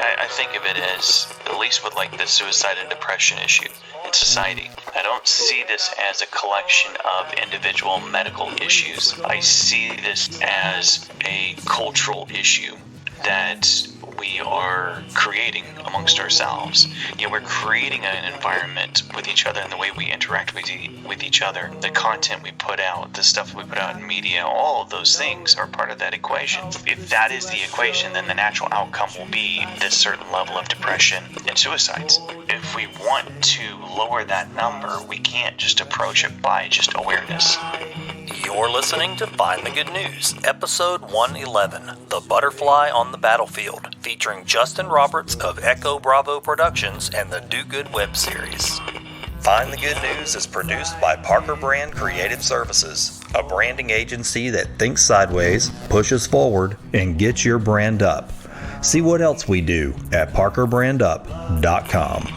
I think of it as, at least with like the suicide and depression issue in society, I don't see this as a collection of individual medical issues. I see this as a cultural issue that we are creating amongst ourselves. We're creating an environment with each other and the way we interact with each other. The content we put out, the stuff we put out in media, all of those things are part of that equation. If that is the equation, then the natural outcome will be this certain level of depression and suicides. If we want to lower that number, we can't just approach it by just awareness. You're listening to Find the Good News, Episode 111, The Butterfly on the Battlefield, featuring Justin Roberts of Echo Bravo Productions and the Do Good web series. Find the Good News is produced by Parker Brand Creative Services, a branding agency that thinks sideways, pushes forward, and gets your brand up. See what else we do at parkerbrandup.com.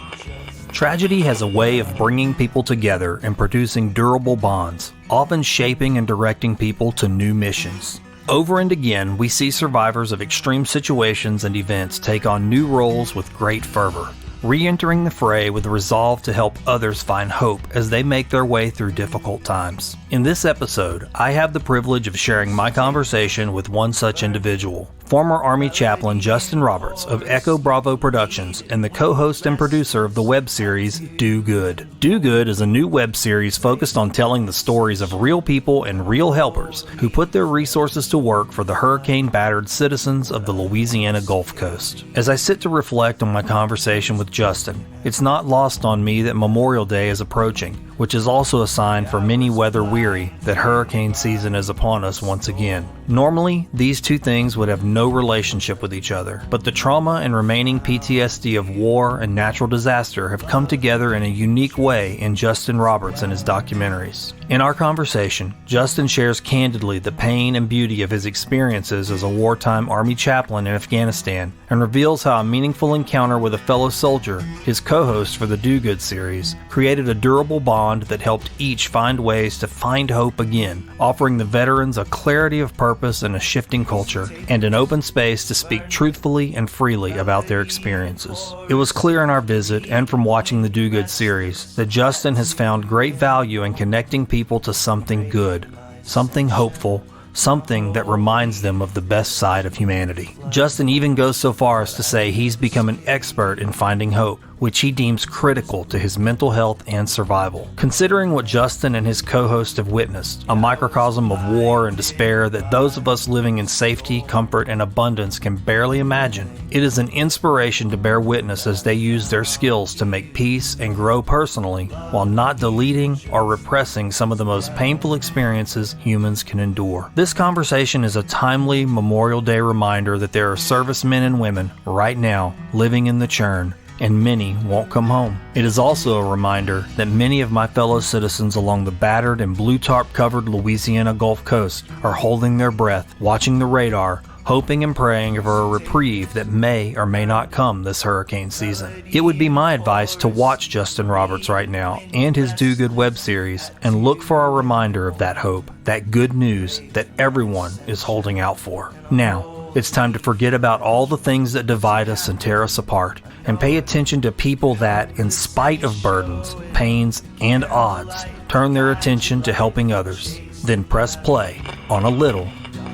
Tragedy has a way of bringing people together and producing durable bonds, often shaping and directing people to new missions. Over and again, we see survivors of extreme situations and events take on new roles with great fervor, reentering the fray with the resolve to help others find hope as they make their way through difficult times. In this episode, I have the privilege of sharing my conversation with one such individual, former Army Chaplain Justin Roberts of Echo Bravo Productions and the co-host and producer of the web series Do Good. Do Good is a new web series focused on telling the stories of real people and real helpers who put their resources to work for the hurricane-battered citizens of the Louisiana Gulf Coast. As I sit to reflect on my conversation with Justin, it's not lost on me that Memorial Day is approaching, which is also a sign for many weather-weary that hurricane season is upon us once again. Normally, these two things would have no relationship with each other, but the trauma and remaining PTSD of war and natural disaster have come together in a unique way in Justin Roberts and his documentaries. In our conversation, Justin shares candidly the pain and beauty of his experiences as a wartime Army chaplain in Afghanistan and reveals how a meaningful encounter with a fellow soldier, his co-host for the Do Good series, created a durable bond that helped each find ways to find hope again, offering the veterans a clarity of purpose in a shifting culture and an open space to speak truthfully and freely about their experiences. It was clear in our visit and from watching the Do Good series that Justin has found great value in connecting people to something good, something hopeful, something that reminds them of the best side of humanity. Justin even goes so far as to say he's become an expert in finding hope, which he deems critical to his mental health and survival. Considering what Justin and his co-host have witnessed, a microcosm of war and despair that those of us living in safety, comfort, and abundance can barely imagine, it is an inspiration to bear witness as they use their skills to make peace and grow personally, while not deleting or repressing some of the most painful experiences humans can endure. This conversation is a timely Memorial Day reminder that there are servicemen and women right now living in the churn, and many won't come home. It is also a reminder that many of my fellow citizens along the battered and blue tarp-covered Louisiana Gulf Coast are holding their breath, watching the radar, hoping and praying for a reprieve that may or may not come this hurricane season. It would be my advice to watch Justin Roberts right now and his Do Good web series and look for a reminder of that hope, that good news that everyone is holding out for. Now, it's time to forget about all the things that divide us and tear us apart, and pay attention to people that, in spite of burdens, pains, and odds, turn their attention to helping others. Then press play on a little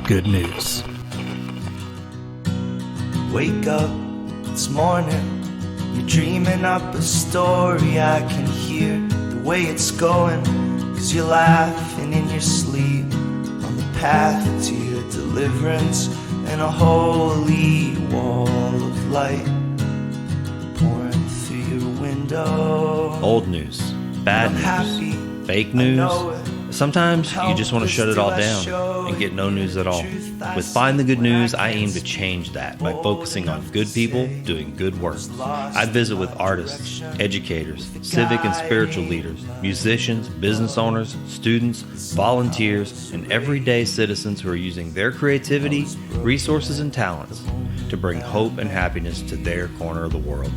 good news. Wake up, it's morning. You're dreaming up a story. I can hear the way it's going, 'cause you're laughing in your sleep on the path to your deliverance. And a holy wall of light pouring through your window. Old news, bad news, fake news. Sometimes you just want to shut it all down and get no news at all. With Find the Good News, I aim to change that by focusing on good people doing good work. I visit with artists, educators, civic and spiritual leaders, musicians, business owners, students, volunteers, and everyday citizens who are using their creativity, resources, and talents to bring hope and happiness to their corner of the world.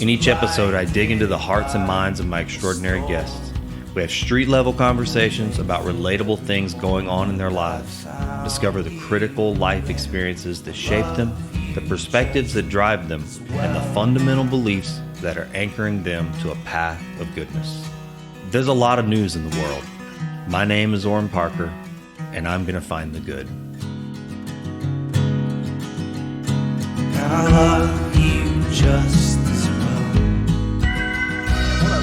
In each episode, I dig into the hearts and minds of my extraordinary guests. We have street-level conversations about relatable things going on in their lives, discover the critical life experiences that shape them, the perspectives that drive them, and the fundamental beliefs that are anchoring them to a path of goodness. There's a lot of news in the world. My name is Orrin Parker, and I'm going to find the good. And I love you just as well.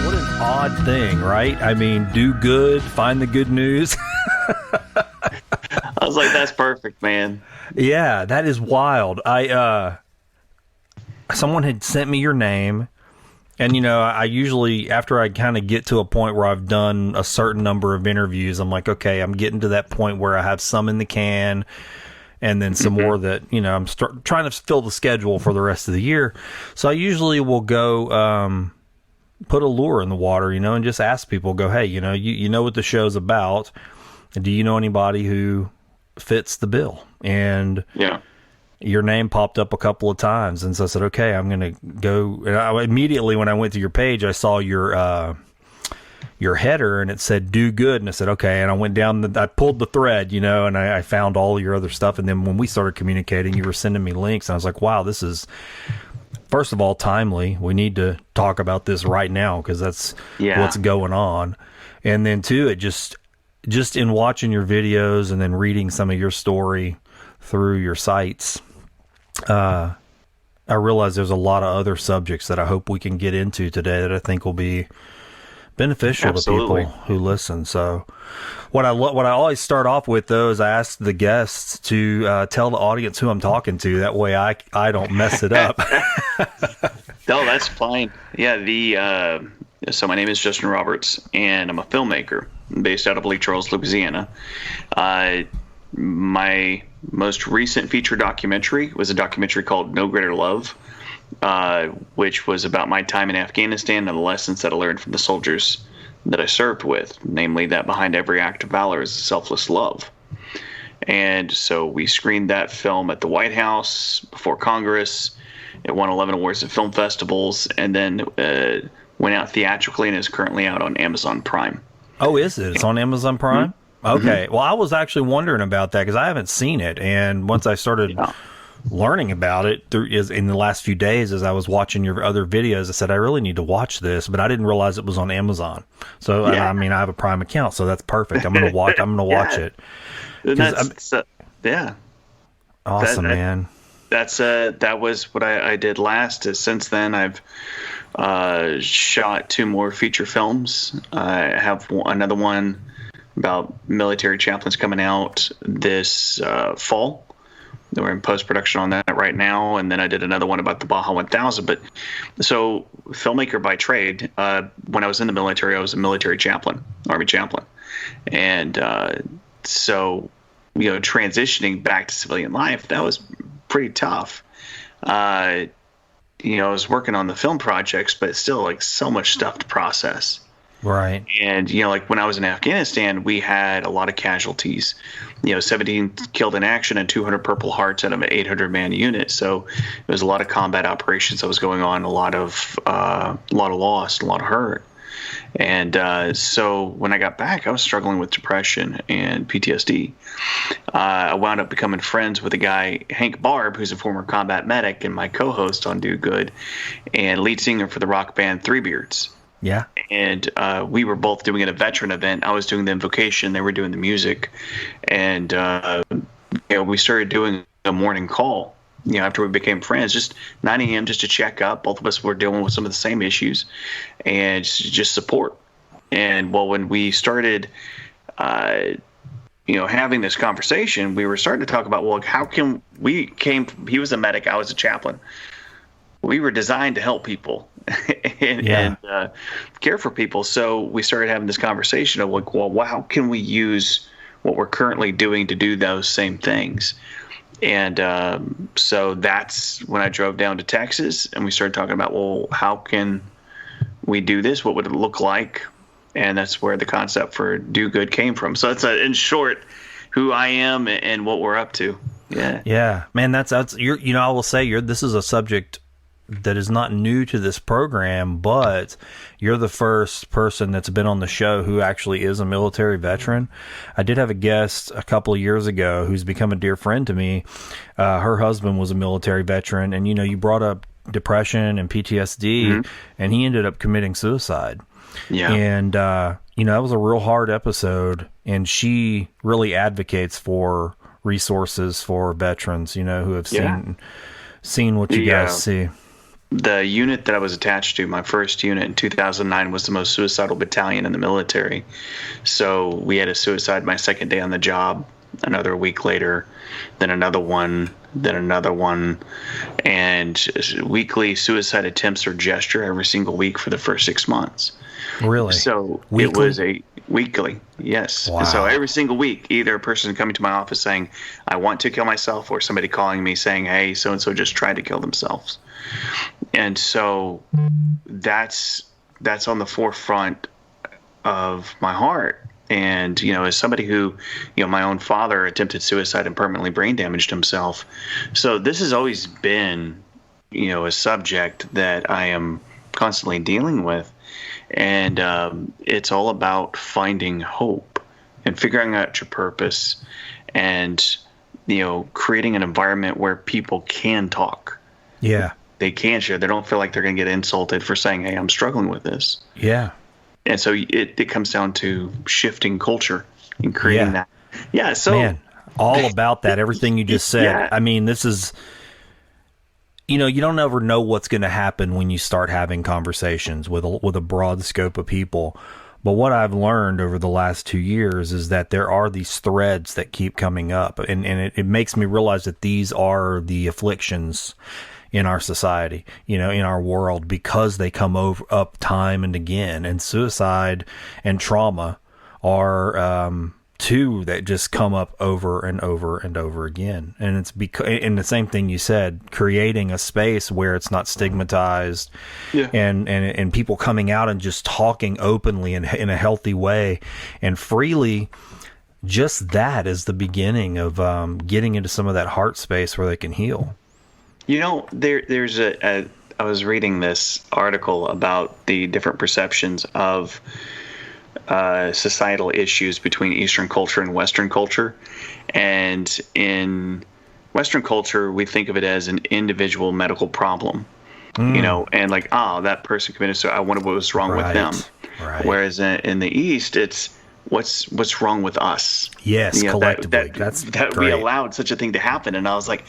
What an odd thing, right? I mean, do good, find the good news. I was like, that's perfect, man. Yeah, that is wild. Someone had sent me your name, and I usually, after I kind of get to a point where I've done a certain number of interviews, I'm like, okay, I'm getting to that point where I have some in the can, and then some more that I'm trying to fill the schedule for the rest of the year. So I usually will go put a lure in the water, and just ask people, go, hey, you know what the show's about. Do you know anybody who fits the bill? And your name popped up a couple of times, and so I said, okay, I'm gonna go. And immediately when I went to your page, I saw your header, and it said do good, and I said, okay. And I went down I pulled the thread, and I found all your other stuff. And then when we started communicating, you were sending me links, and I was like, wow, this is, first of all, timely. We need to talk about this right now, because that's what's going on. And then two, it just in watching your videos and then reading some of your story through your sites, I realize there's a lot of other subjects that I hope we can get into today that I think will be beneficial to people who listen. So what I always start off with, though, is I ask the guests to tell the audience who I'm talking to. That way I don't mess it up. No, that's fine. Yeah, so my name is Justin Roberts, and I'm a filmmaker based out of Lake Charles, Louisiana. My most recent feature documentary was a documentary called No Greater Love, which was about my time in Afghanistan and the lessons that I learned from the soldiers that I served with, namely that behind every act of valor is selfless love. And so we screened that film at the White House, before Congress. It won 11 awards at film festivals, and then went out theatrically and is currently out on Amazon Prime. Oh, is it? It's on Amazon Prime? Mm-hmm. Okay. Well, I was actually wondering about that because I haven't seen it. And once I started learning about it in the last few days as I was watching your other videos, I said, I really need to watch this, but I didn't realize it was on Amazon. So, I have a Prime account, so that's perfect. I'm going to watch it. Awesome, man. That was what I did last. Since then, I've shot 2 more feature films. I have another one about military chaplains coming out this fall. We're in post-production on that right now. And then I did another one about the Baja 1000. But so filmmaker by trade, when I was in the military, I was a military chaplain, Army chaplain. And so, transitioning back to civilian life, that was pretty tough. I was working on the film projects, but still, like, so much stuff to process. Right. And, like when I was in Afghanistan, we had a lot of casualties, 17 killed in action and 200 Purple Hearts out of an 800-man unit. So it was a lot of combat operations that was going on, a lot of loss, a lot of hurt. And so when I got back, I was struggling with depression and PTSD. I wound up becoming friends with a guy, Hank Barb, who's a former combat medic and my co-host on Do Good, and lead singer for the rock band Three Beards. Yeah. And we were both doing a veteran event. I was doing the invocation. They were doing the music. And, we started doing a morning call, after we became friends, just 9 a.m. just to check up. Both of us were dealing with some of the same issues and just support. And, when we started, having this conversation, we were starting to talk about, how can he was a medic, I was a chaplain. We were designed to help people and care for people. So we started having this conversation of how can we use what we're currently doing to do those same things? And so that's when I drove down to Texas and we started talking about, how can we do this? What would it look like? And that's where the concept for Do Good came from. So that's in short who I am and what we're up to. Yeah. Yeah, man, that's I will say this is a subject that is not new to this program, but you're the first person that's been on the show who actually is a military veteran. I did have a guest a couple of years ago who's become a dear friend to me. Her husband was a military veteran, and you brought up depression and PTSD, and he ended up committing suicide. Yeah. And, that was a real hard episode, and she really advocates for resources for veterans, who have seen what you guys see. The unit that I was attached to, my first unit in 2009, was the most suicidal battalion in the military. So we had a suicide my second day on the job, another week later, then another one, and weekly suicide attempts or gesture every single week for the first 6 months. Really? So weekly? It was a weekly, yes. Wow. So every single week, either a person coming to my office saying, I want to kill myself, or somebody calling me saying, hey, so-and-so just tried to kill themselves. And so that's on the forefront of my heart. And, as somebody who, my own father attempted suicide and permanently brain damaged himself. So this has always been, a subject that I am constantly dealing with. And it's all about finding hope and figuring out your purpose and, creating an environment where people can talk. Yeah. They can share. They don't feel like they're going to get insulted for saying, hey, I'm struggling with this. Yeah. And so it comes down to shifting culture and creating that. Yeah. So, man, all about that. Everything you just said. Yeah. I mean, this is, you don't ever know what's going to happen when you start having conversations with a broad scope of people. But what I've learned over the last 2 years is that there are these threads that keep coming up. And it makes me realize that these are the afflictions in our society, in our world, because they come up time and again. And suicide and trauma are two that just come up over and over and over again. And it's and the same thing you said, creating a space where it's not stigmatized, and people coming out and just talking openly and in a healthy way and freely. Just that is the beginning of getting into some of that heart space where they can heal. There's I was reading this article about the different perceptions of societal issues between Eastern culture and Western culture. And in Western culture, we think of it as an individual medical problem, and like, that person committed suicide. I wonder what was wrong with them. Right. Whereas in the East, it's what's wrong with us. Yes, collectively. That we allowed such a thing to happen. And I was like,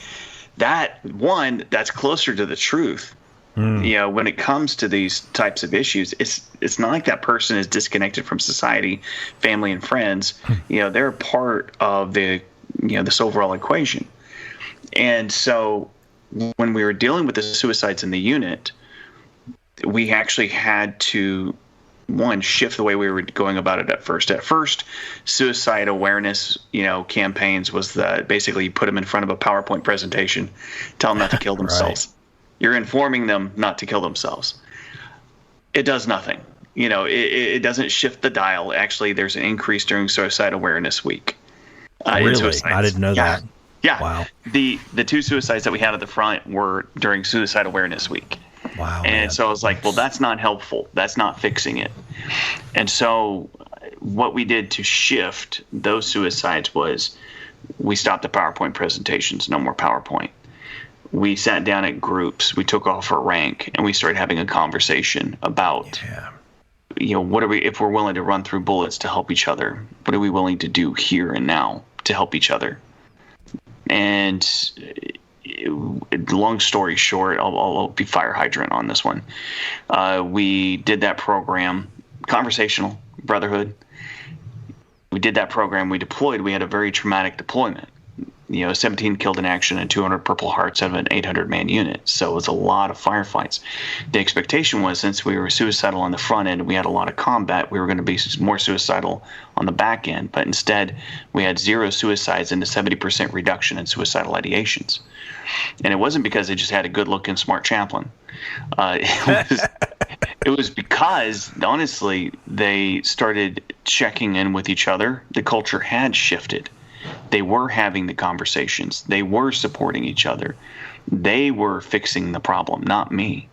that's closer to the truth. When it comes to these types of issues, it's not like that person is disconnected from society, family, and friends. They're a part of this overall equation. And so when we were dealing with the suicides in the unit, we actually had to, shift the way we were going about it at first. At first, suicide awareness, campaigns was basically you put them in front of a PowerPoint presentation, tell them not to kill themselves. Right. You're informing them not to kill themselves. It does nothing. It doesn't shift the dial. Actually, there's an increase during Suicide Awareness Week. Really? I didn't know that. Yeah. Wow. The two suicides that we had at the front were during Suicide Awareness Week. Wow. And so I was like, well, that's not helpful. That's not fixing it. And so what we did to shift those suicides was we stopped the PowerPoint presentations. No more PowerPoint. We sat down at groups. We took off our rank and we started having a conversation about, what are we, if we're willing to run through bullets to help each other, what are we willing to do here and now to help each other? And long story short, I'll be fire hydrant on this one. We did that program, conversational brotherhood. We did that program. We deployed. We had a very traumatic deployment. 17 killed in action and 200 Purple Hearts out of an 800-man unit. So it was a lot of firefights. The expectation was, since we were suicidal on the front end and we had a lot of combat, we were going to be more suicidal on the back end. But instead, we had 0 suicides and a 70% reduction in suicidal ideations. And it wasn't because they just had a good-looking, smart chaplain. It was because, honestly, they started checking in with each other. The culture had shifted. They were having the conversations. They were supporting each other. They were fixing the problem, not me.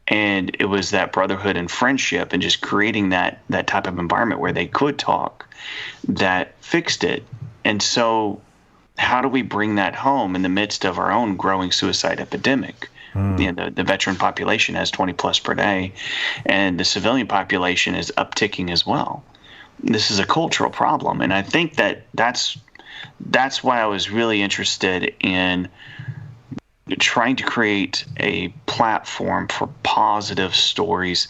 And it was that brotherhood and friendship and just creating that type of environment where they could talk that fixed it. And so how do we bring that home in the midst of our own growing suicide epidemic? The veteran population has 20 plus per day, and the civilian population is upticking as well. This is a cultural problem, and I think that's why I was really interested in trying to create a platform for positive stories.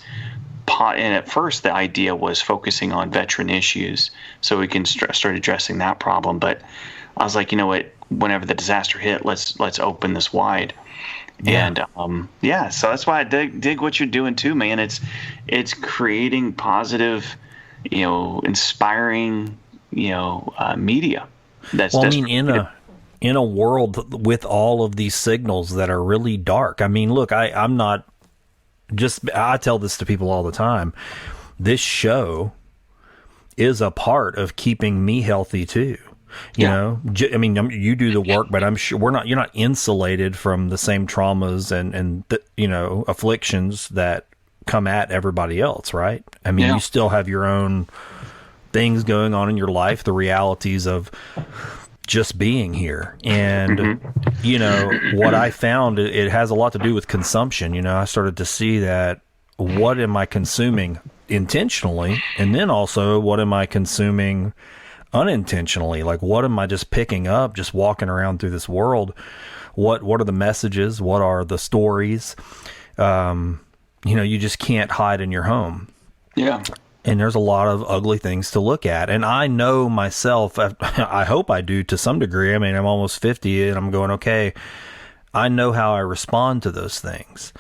And at first, the idea was focusing on veteran issues so we can start addressing that problem. But I was like, you know what? Whenever the disaster hit, let's open this wide. Yeah. And so that's why I dig what you're doing too, man. It's creating positive, inspiring, media. In a world with all of these signals that are really dark. I mean, look, I'm not just. I tell this to people all the time. This show is a part of keeping me healthy too. You know, I mean, you do the work, but I'm sure you're not insulated from the same traumas and afflictions that come at everybody else, right? I mean, you still have your own things going on in your life, the realities of just being here. And, what I found, it has a lot to do with consumption. I started to see that what am I consuming intentionally? And then also what am I consuming unintentionally? Like, what am I just picking up, just walking around through this world? What are the messages? What are the stories? You just can't hide in your home. Yeah. And there's a lot of ugly things to look at. And I know myself, I hope I do to some degree. I mean, I'm almost 50 and I'm going, okay, I know how I respond to those things.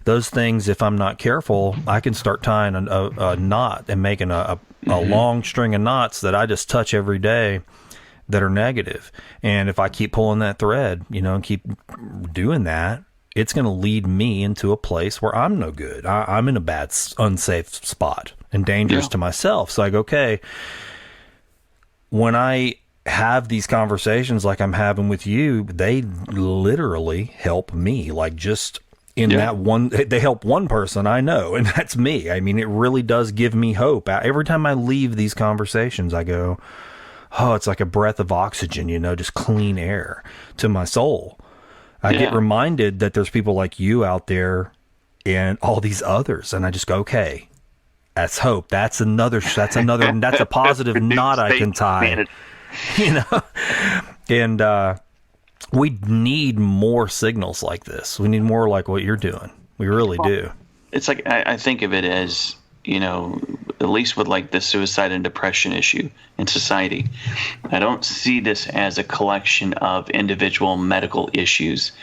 Those things, if I'm not careful, I can start tying a knot and making a long string of knots that I just touch every day that are negative. And if I keep pulling that thread, and keep doing that, it's going to lead me into a place where I'm no good. I'm in a bad, unsafe spot and dangerous to myself. So I go, okay, when I have these conversations like I'm having with you, they literally help me. Like just that one, they help one person I know, and that's me. I mean, it really does give me hope. Every time I leave these conversations, I go, oh, it's like a breath of oxygen, just clean air to my soul. I get reminded that there's people like you out there and all these others. And I just go, okay, that's hope. That's a positive knot I can tie, and, we need more signals like this. We need more like what you're doing. We really do. It's like, I think of it as, at least with like the suicide and depression issue in society, I don't see this as a collection of individual medical issues.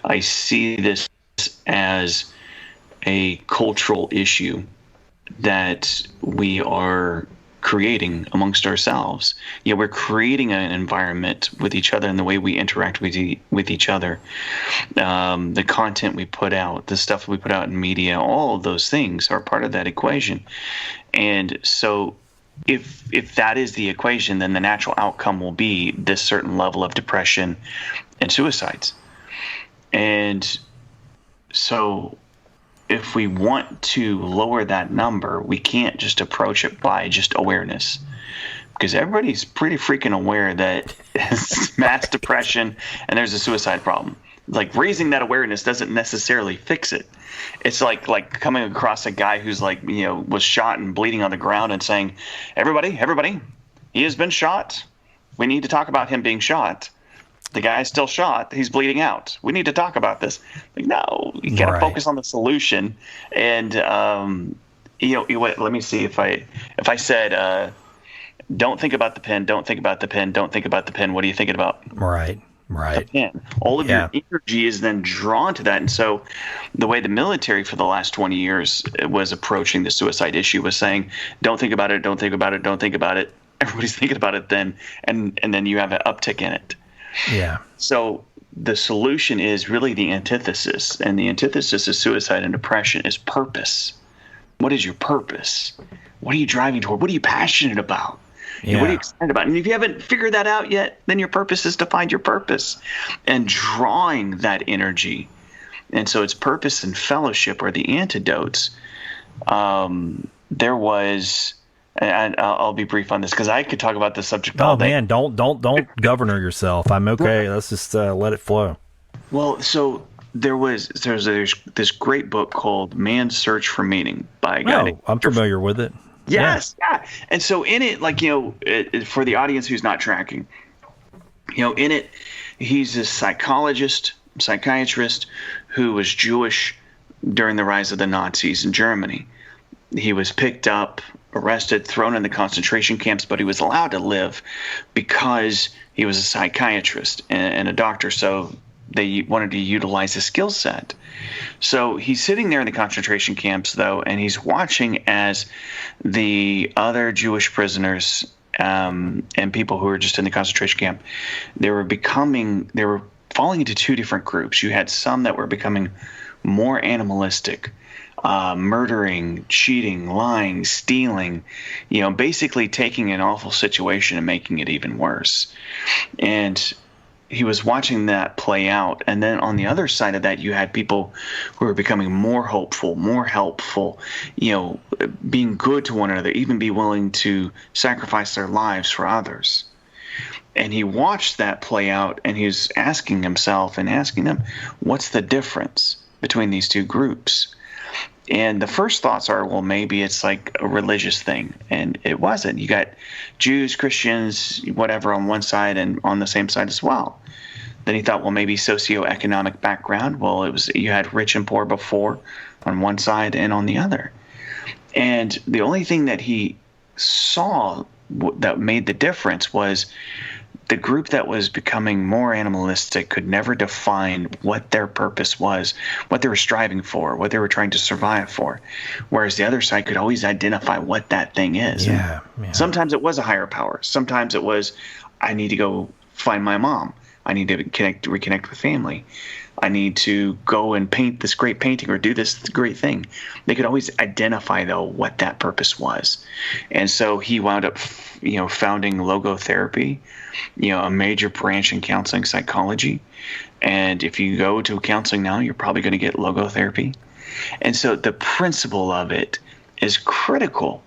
I see this as a cultural issue that we are creating amongst ourselves. We're creating an environment with each other and the way we interact with each other. The content we put out, the stuff we put out in media, all of those things are part of that equation. And so if that is the equation, then the natural outcome will be this certain level of depression and suicides. And so if we want to lower that number, we can't just approach it by just awareness, because everybody's pretty freaking aware that it's mass depression and there's a suicide problem. Like, raising that awareness doesn't necessarily fix it. It's like coming across a guy who's was shot and bleeding on the ground and saying, everybody, he has been shot. We need to talk about him being shot. The guy's still shot. He's bleeding out. We need to talk about this. Like, no, you got to focus on the solution. And let me see if I said, don't think about the pen. Don't think about the pen. Don't think about the pen. What are you thinking about? Right. The pen. All of your energy is then drawn to that. And so, the way the military for the last 20 years was approaching the suicide issue was saying, don't think about it. Don't think about it. Don't think about it. Everybody's thinking about it then, and then you have an uptick in it. Yeah. So the solution is really the antithesis, and the antithesis of suicide and depression is purpose. What is your purpose? What are you driving toward? What are you passionate about? What are you excited about? And if you haven't figured that out yet, then your purpose is to find your purpose and drawing that energy. And so it's purpose and fellowship are the antidotes. There was, and I'll be brief on this because I could talk about this subject all day. Man, don't governor yourself. I'm okay. Let's just let it flow. Well, so there's this great book called Man's Search for Meaning by a guy. I'm familiar with it. Yes, yeah. And so in it, like, for the audience who's not tracking, in it, he's a psychiatrist who was Jewish during the rise of the Nazis in Germany. He was picked up, arrested, thrown in the concentration camps, but he was allowed to live because he was a psychiatrist and a doctor. So they wanted to utilize his skill set. So he's sitting there in the concentration camps, though, and he's watching as the other Jewish prisoners and people who were just in the concentration camp, they were falling into two different groups. You had some that were becoming more animalistic, murdering, cheating, lying, stealing, basically taking an awful situation and making it even worse. And he was watching that play out. And then on the other side of that, you had people who were becoming more hopeful, more helpful, being good to one another, even be willing to sacrifice their lives for others. And he watched that play out, and he was asking himself and asking them, what's the difference between these two groups? And the first thoughts are, well, maybe it's like a religious thing. And it wasn't. You got Jews, Christians, whatever on one side and on the same side as well. Then he thought, well, maybe socioeconomic background. Well, you had rich and poor before on one side and on the other. And the only thing that he saw that made the difference was the group that was becoming more animalistic could never define what their purpose was, what they were striving for, what they were trying to survive for, whereas the other side could always identify what that thing is. Yeah. Sometimes it was a higher power. Sometimes it was, I need to go find my mom. I need to reconnect with family. I need to go and paint this great painting or do this great thing. They could always identify, though, what that purpose was. And so he wound up, founding logotherapy, a major branch in counseling psychology. And if you go to counseling now, you're probably going to get logotherapy. And so the principle of it is critical.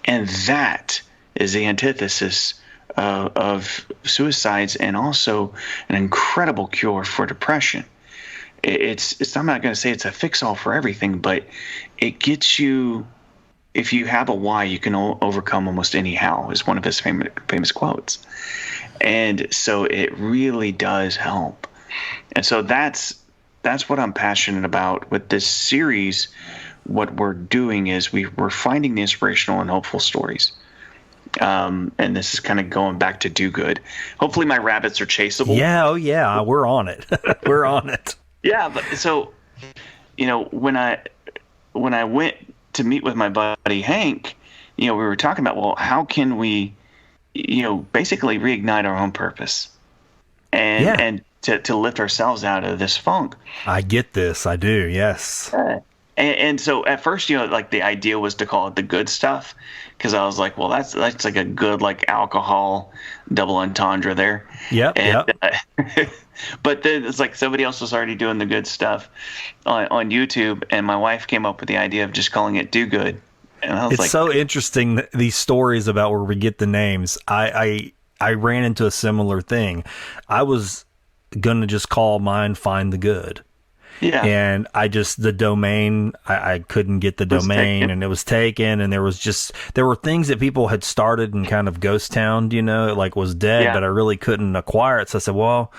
And that is the antithesis of suicides and also an incredible cure for depression. It's I'm not going to say it's a fix-all for everything, but it gets you, if you have a why, you can overcome almost any how, is one of his famous quotes. And so it really does help. And so that's what I'm passionate about with this series. What we're doing is we're finding the inspirational and hopeful stories. And this is kind of going back to do good. Hopefully my rabbits are chaseable. Yeah, oh yeah, we're on it. We're on it. Yeah, but so, when I went to meet with my buddy Hank, we were talking about, well, how can we, basically reignite our own purpose and to lift ourselves out of this funk. I get this. I do. Yes. And so at first, like the idea was to call it the good stuff, because I was like, well, that's like a good like alcohol double entendre there. Yep. But then it's like somebody else was already doing the good stuff on YouTube, and my wife came up with the idea of just calling it Do Good. And I was it's so interesting, these stories about where we get the names. I ran into a similar thing. I was going to just call mine Find the Good. Yeah. And the domain, I couldn't get the domain, and it was taken, and there were things that people had started and kind of ghost towned, like was dead, but I really couldn't acquire it. So I said, well,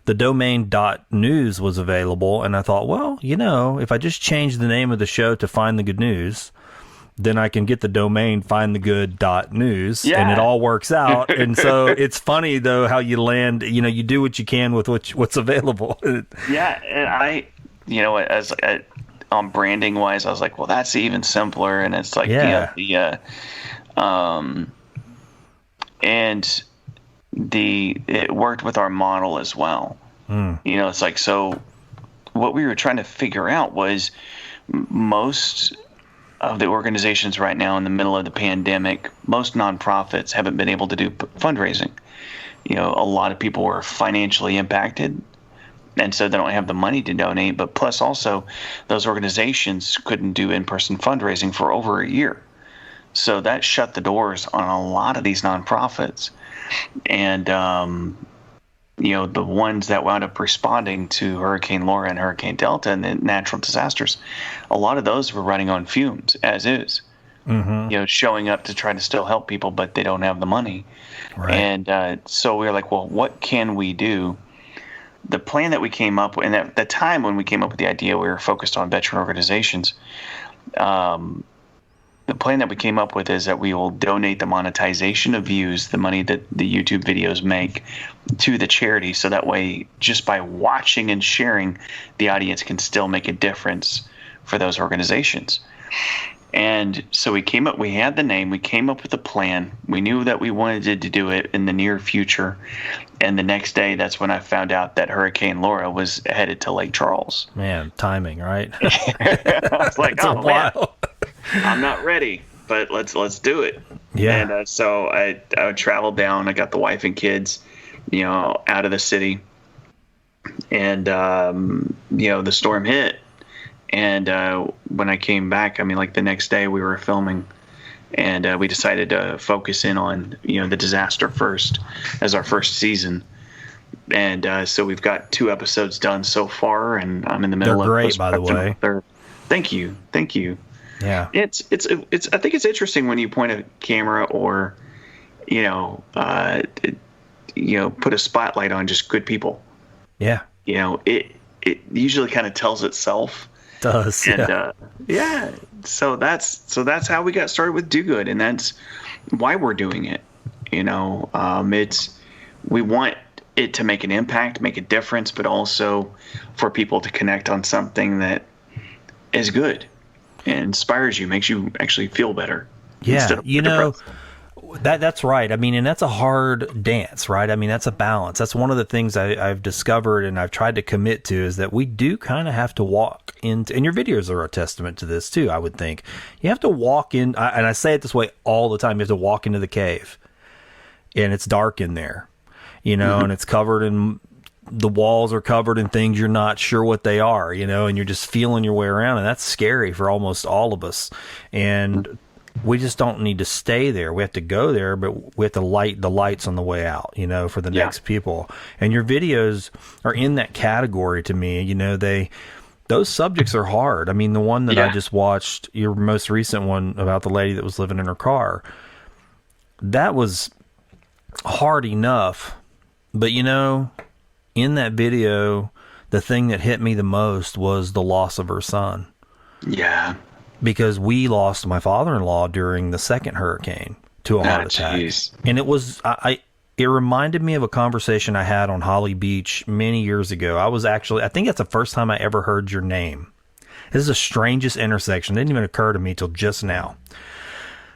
the domain .news was available, and I thought, well, if I just change the name of the show to Find the Good News, then I can get the domain findthegood.news, and it all works out. And so it's funny, though, how you land, you do what you can with what's available. Yeah, and I, as on branding wise, I was like, well, that's even simpler. And it's like, and it worked with our model as well. It's like, so what we were trying to figure out was most of the organizations right now in the middle of the pandemic, most nonprofits haven't been able to do fundraising. A lot of people were financially impacted, and so they don't have the money to donate. But plus also, those organizations couldn't do in-person fundraising for over a year. So that shut the doors on a lot of these nonprofits. And, the ones that wound up responding to Hurricane Laura and Hurricane Delta and the natural disasters, a lot of those were running on fumes as is. Mm-hmm. Showing up to try to still help people, but they don't have the money. Right. And so we were like, well, what can we do? The plan that we came up with, and at the time when we came up with the idea, we were focused on veteran organizations. The plan that we came up with is that we will donate the monetization of views, the money that the YouTube videos make, to the charity. So that way, just by watching and sharing, the audience can still make a difference for those organizations. And so we had the name, we came up with a plan. We knew that we wanted to do it in the near future. And the next day, that's when I found out that Hurricane Laura was headed to Lake Charles. Man, timing, right? I was like, oh, man, I'm not ready, but let's do it. Yeah. And so I traveled down. I got the wife and kids, out of the city. And, the storm hit. And when I came back, the next day we were filming, and we decided to focus in on, the disaster first as our first season. And so we've got 2 episodes done so far, and I'm in the middle of great, by the way. Thank you. Yeah. It's I think it's interesting when you point a camera or, put a spotlight on just good people. Yeah. It usually kind of tells itself. Does. And so that's how we got started with Do Good, and that's why we're doing it. We want it to make an impact, make a difference, but also for people to connect on something that is good and inspires you, makes you actually feel better. Yeah, that's right. And that's a hard dance, right? That's a balance. That's one of the things I've discovered and I've tried to commit to, is that we do kind of have to walk into, and your videos are a testament to this too, I would think. You have to walk in, and I say it this way all the time, you have to walk into the cave, and it's dark in there, mm-hmm. and it's covered in, the walls are covered in things you're not sure what they are, and you're just feeling your way around, and that's scary for almost all of us. And we just don't need to stay there. We have to go there, but we have to light the lights on the way out, for the next people. And your videos are in that category to me. Those subjects are hard. The one that I just watched, your most recent one about the lady that was living in her car, that was hard enough. But, in that video, the thing that hit me the most was the loss of her son. Yeah. Because we lost my father-in-law during the second hurricane to a heart attack. Geez. And it was, it reminded me of a conversation I had on Holly Beach many years ago. I think that's the first time I ever heard your name. This is the strangest intersection. It didn't even occur to me till just now.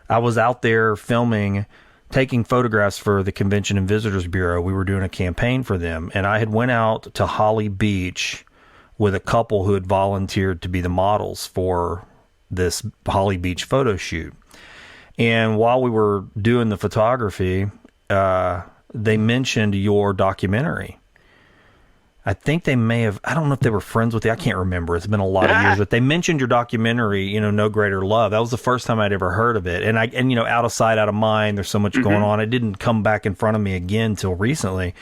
I was out there filming, taking photographs for the Convention and Visitors Bureau. We were doing a campaign for them. And I had went out to Holly Beach with a couple who had volunteered to be the models for this Holly Beach photo shoot. And while we were doing the photography, they mentioned your documentary. I think they may have, I don't know if they were friends with you. I can't remember. It's been a lot of years, but they mentioned your documentary, No Greater Love. That was the first time I'd ever heard of it. And out of sight, out of mind, there's so much mm-hmm. going on. It didn't come back in front of me again till recently,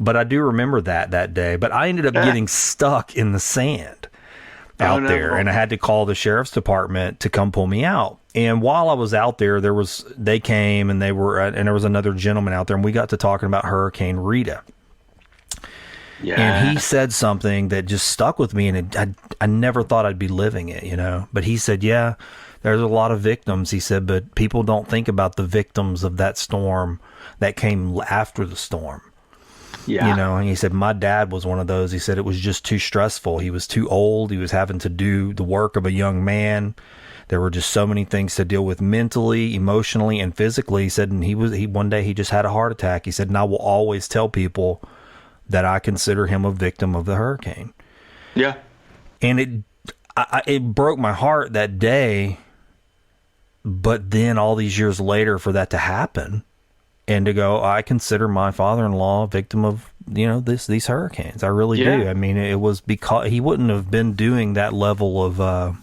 but I do remember that day. But I ended up getting stuck in the sand out there, and I had to call the sheriff's department to come pull me out. And while I was out there, they came, and there was another gentleman out there, and we got to talking about Hurricane Rita. Yeah. And he said something that just stuck with me, and I never thought I'd be living it, But he said, yeah, there's a lot of victims. He said, but people don't think about the victims of that storm that came after the storm. Yeah. And he said, my dad was one of those. He said it was just too stressful. He was too old. He was having to do the work of a young man. There were just so many things to deal with mentally, emotionally, and physically. He said, and one day he just had a heart attack. He said, and I will always tell people that I consider him a victim of the hurricane. Yeah. And it broke my heart that day But then all these years later for that to happen and to go, I consider my father-in-law a victim of, these hurricanes. I really do. I mean, it was because he wouldn't have been doing that level of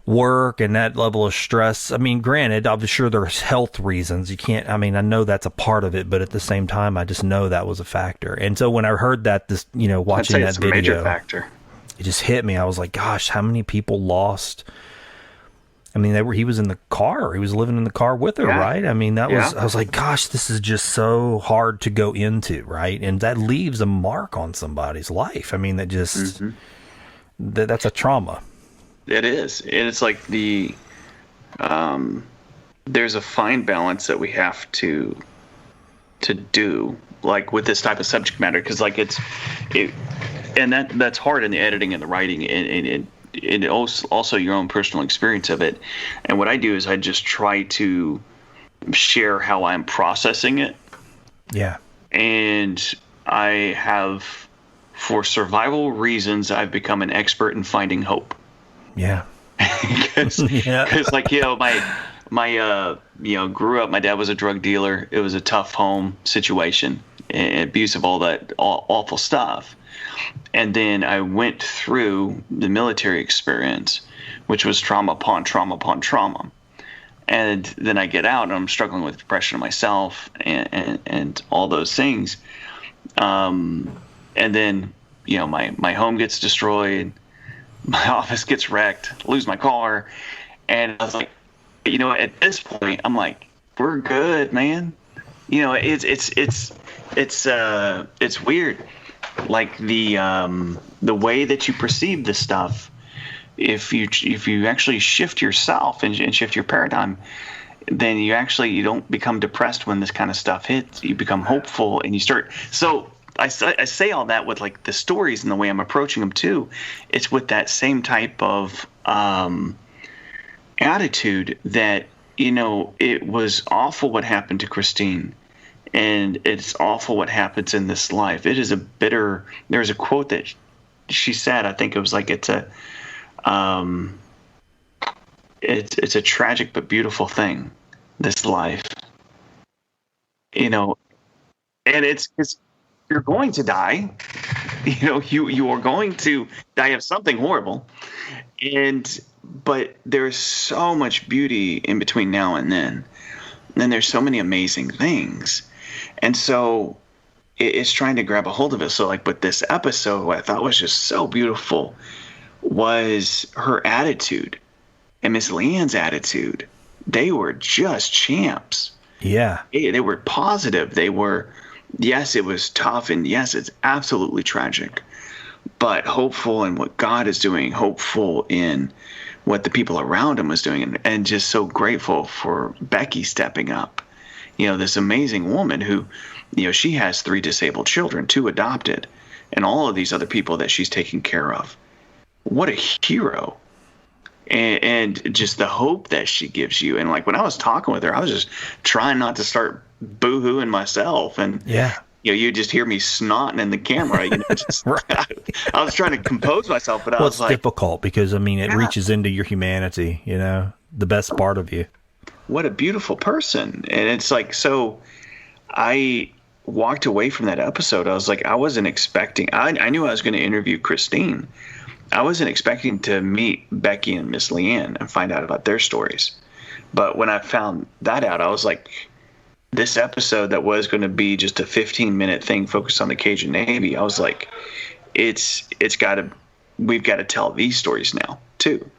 work and that level of stress. I mean, granted, I'm sure there's health reasons. You can't, I know that's a part of it, but at the same time, I just know that was a factor. And so when I heard that, watching that video, major factor. It just hit me. I was like, gosh, how many people lost? I mean, he was in the car. He was living in the car with her, right? I mean, I was like, gosh, this is just so hard to go into, right? And that leaves a mark on somebody's life. I mean, that just, that's a trauma. It is. And it's like there's a fine balance that we have to do, like with this type of subject matter, because like and that's hard in the editing and the writing and also your own personal experience of it. And what I do is I just try to share how I'm processing it. Yeah. And I have, for survival reasons, I've become an expert in finding hope. Yeah. Because like, my grew up, my dad was a drug dealer. It was a tough home situation, and abuse of all that awful stuff. And then I went through the military experience, which was trauma upon trauma upon trauma. And then I get out and I'm struggling with depression myself and all those things. And then, my home gets destroyed, my office gets wrecked, lose my car. And I was like, at this point, I'm like, we're good, man. It's weird. Like the way that you perceive this stuff, if you actually shift yourself and shift your paradigm, then you don't become depressed when this kind of stuff hits. You become hopeful and you start. So I say all that with like the stories and the way I'm approaching them too. It's with that same type of attitude that, it was awful what happened to Christine. And it's awful what happens in this life. It is there's a quote that she said, I think it was like, it's a tragic but beautiful thing, this life. And it's you're going to die. You are going to die of something horrible. But there's so much beauty in between now and then. And there's so many amazing things. And so it's trying to grab a hold of it. So like with this episode, what I thought was just so beautiful was her attitude and Miss Leanne's attitude. They were just champs. Yeah. They were positive. They were, yes, it was tough. And yes, it's absolutely tragic, but hopeful in what God is doing, hopeful in what the people around him was doing, and just so grateful for Becky stepping up. This amazing woman who, she has 3 disabled children, 2 adopted, and all of these other people that she's taking care of. What a hero. And just the hope that she gives you. And like when I was talking with her, I was just trying not to start boo-hooing myself. And you just hear me snotting in the camera. Right. I was trying to compose myself, but I was like, it's difficult because it reaches into your humanity, the best part of you. What a beautiful person. And it's like, so I walked away from that episode. I was like, I wasn't expecting, I knew I was going to interview Christine. I wasn't expecting to meet Becky and Miss Leanne and find out about their stories. But when I found that out, I was like, this episode that was going to be just a 15-minute thing focused on the Cajun Navy, I was like, we've got to tell these stories now too.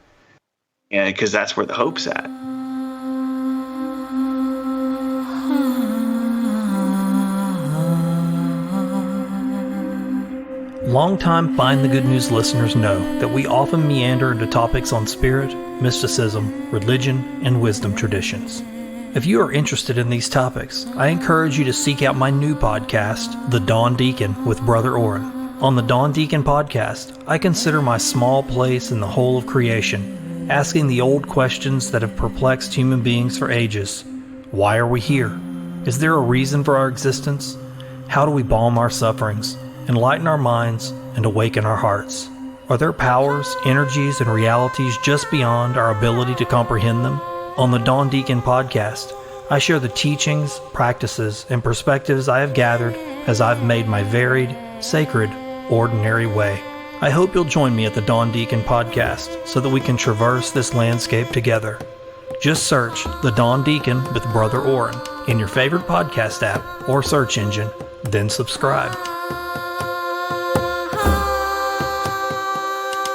And because that's where the hope's at. Longtime Find the Good News listeners know that we often meander into topics on spirit, mysticism, religion, and wisdom traditions. If you are interested in these topics, I encourage you to seek out my new podcast, The Dawn Deacon with Brother Orrin. On the Dawn Deacon podcast, I consider my small place in the whole of creation, asking the old questions that have perplexed human beings for ages. Why are we here? Is there a reason for our existence? How do we balm our sufferings, enlighten our minds, and awaken our hearts? Are there powers, energies, and realities just beyond our ability to comprehend them? On the Dawn Deacon podcast, I share the teachings, practices, and perspectives I have gathered as I've made my varied, sacred, ordinary way. I hope you'll join me at the Dawn Deacon podcast so that we can traverse this landscape together. Just search The Dawn Deacon with Brother Orrin in your favorite podcast app or search engine, then subscribe.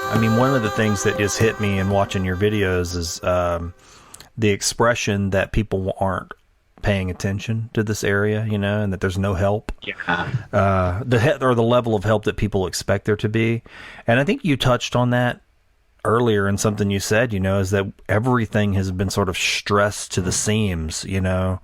I mean, one of the things that just hit me in watching your videos is the expression that people aren't paying attention to this area, you know, and that there's no help. Yeah. The level of help that people expect there to be. And I think you touched on that earlier in something you said, you know, is that everything has been sort of stressed to the seams, you know,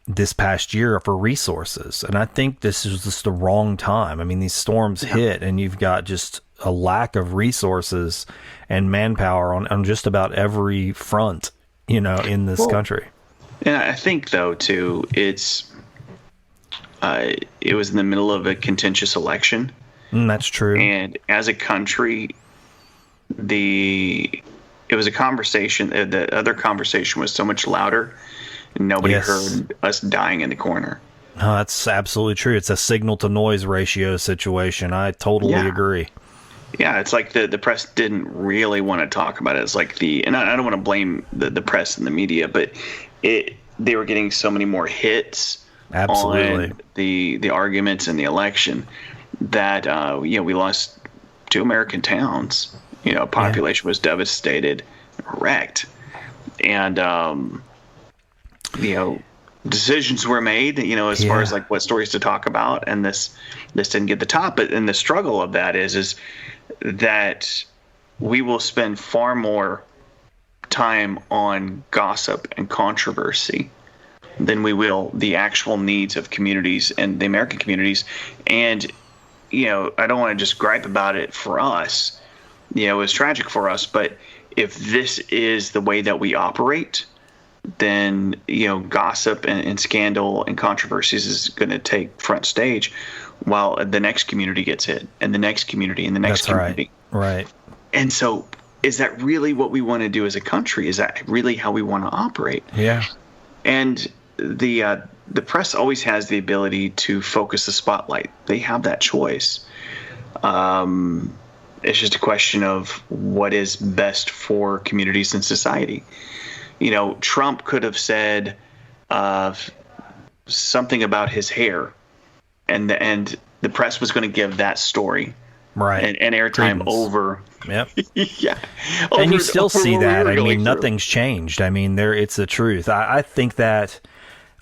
this past year for resources. And I think this is just the wrong time. I mean, these storms hit and you've got just a lack of resources and manpower on just about every front, you know, in this country. And I think, though, too, it was in the middle of a contentious election. That's true. And as a country, it was a conversation. The other conversation was so much louder, and nobody heard us dying in the corner. No, that's absolutely true. It's a signal to noise ratio situation. I totally agree. Yeah, it's like the press didn't really want to talk about it. It's like and I don't want to blame the press and the media, but they were getting so many more hits on the arguments in the election that we lost 2 American towns. You know, population was devastated, wrecked, and decisions were made. You know, as far as like what stories to talk about, and this didn't get the top. But and the struggle of that is that we will spend far more time on gossip and controversy than we will the actual needs of communities and the American communities. And, you know, I don't want to just gripe about it for us. You know, it was tragic for us, but if this is the way that we operate, then, you know, gossip and scandal and controversies is going to take front stage while the next community gets hit and the next community and the next community. Right. And so is that really what we want to do as a country? Is that really how we want to operate? Yeah. And the press always has the ability to focus the spotlight. They have that choice. It's just a question of what is best for communities and society. You know, Trump could have said something about his hair, and the press was going to give that story. Right. And airtime over. Yep. Yeah. And you still see that. I mean, nothing's changed. I mean, it's the truth. I think that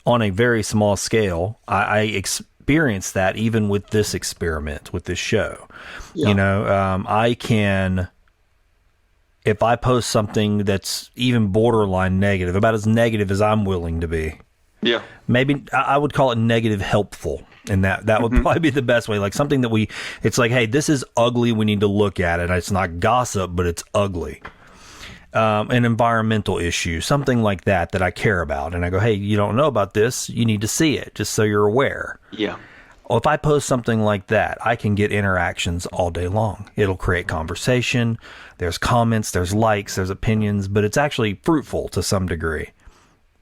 on a very small scale, I experienced that even with this experiment, with this show. Yeah. You know, I can, if I post something that's even borderline negative, about as negative as I'm willing to be. Yeah. Maybe I would call it negative helpful. And that would probably be the best way. Like something that it's like, hey, this is ugly. We need to look at it. It's not gossip, but it's ugly. An environmental issue, something like that I care about. And I go, hey, you don't know about this. You need to see it just so you're aware. Yeah. Well, if I post something like that, I can get interactions all day long. It'll create conversation. There's comments, there's likes, there's opinions, but it's actually fruitful to some degree.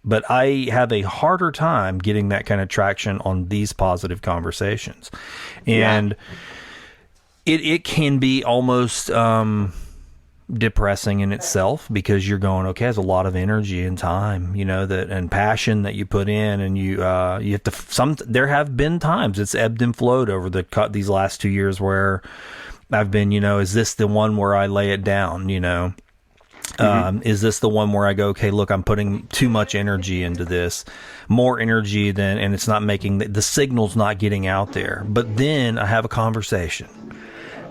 But I have a harder time getting that kind of traction on these positive conversations. And it can be almost depressing in itself because you're going, okay, there's a lot of energy and time, you know, and passion that you put in, and you have to, there have been times it's ebbed and flowed over these last 2 years where I've been, you know, is this the one where I lay it down, you know? Is this the one where I go, okay, look, I'm putting too much energy into this, more energy and it's not making the signal's not getting out there. But then I have a conversation,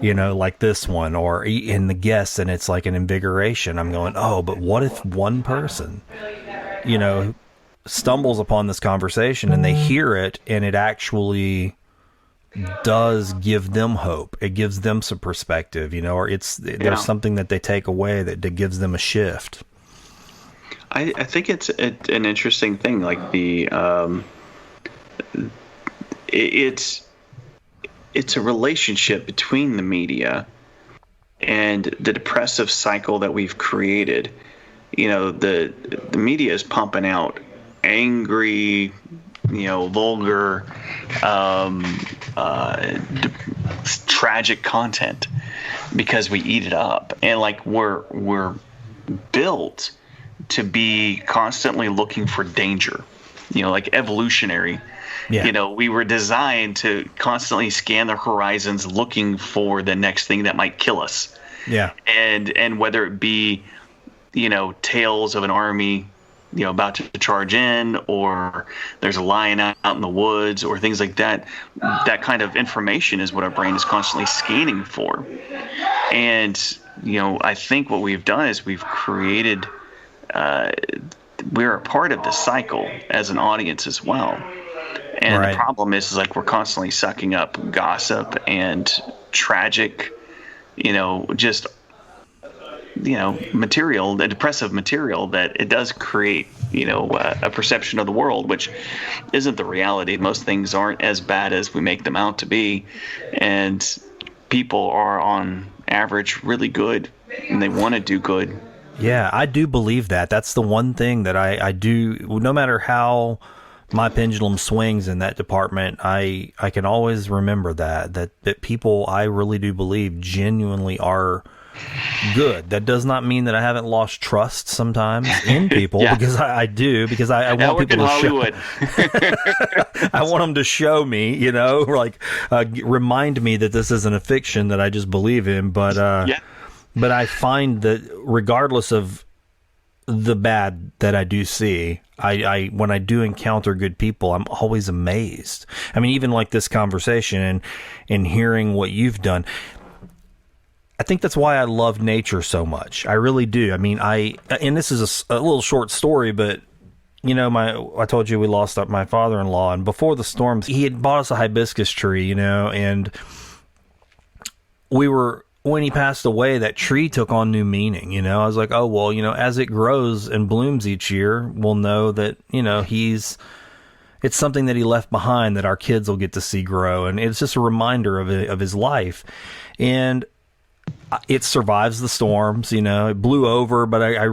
you know, like this one or in the guests, and it's like an invigoration. I'm going, oh, but what if one person, you know, stumbles upon this conversation and they hear it and it actually does give them hope. It gives them some perspective, you know, or there's something that they take away that gives them a shift. I think it's an interesting thing. Like it's a relationship between the media and the depressive cycle that we've created. The media is pumping out angry, vulgar, tragic content because we eat it up, and like we're built to be constantly looking for danger, like evolutionary. Yeah. We were designed to constantly scan the horizons looking for the next thing that might kill us. Yeah. And whether it be, tales of an army, about to charge in, or there's a lion out in the woods, or things like that, that kind of information is what our brain is constantly scanning for. And, I think what we've done is we've created, we're a part of the cycle as an audience as well. And right. The problem is like we're constantly sucking up gossip and tragic, just, material, the depressive material that it does create, a perception of the world, which isn't the reality. Most things aren't as bad as we make them out to be. And people are on average really good, and they want to do good. Yeah, I do believe that. That's the one thing that I do, no matter how my pendulum swings in that department, I can always remember that people, I really do believe, genuinely are good. That does not mean that I haven't lost trust sometimes in people. Yeah. Because I do, because I want people to show. I want them to show me, remind me that this isn't a fiction that I just believe in. But but I find that regardless of the bad that I do see, I when I do encounter good people, I'm always amazed. I mean, even like this conversation and hearing what you've done, I think that's why I love nature so much. I really do. I mean, and this is a little short story, but I told you we lost my father-in-law, and before the storms, he had bought us a hibiscus tree, and when he passed away, that tree took on new meaning. I was like, oh, well, as it grows and blooms each year, we'll know that, it's something that he left behind that our kids will get to see grow. And it's just a reminder of his life. And it survives the storms, it blew over, but I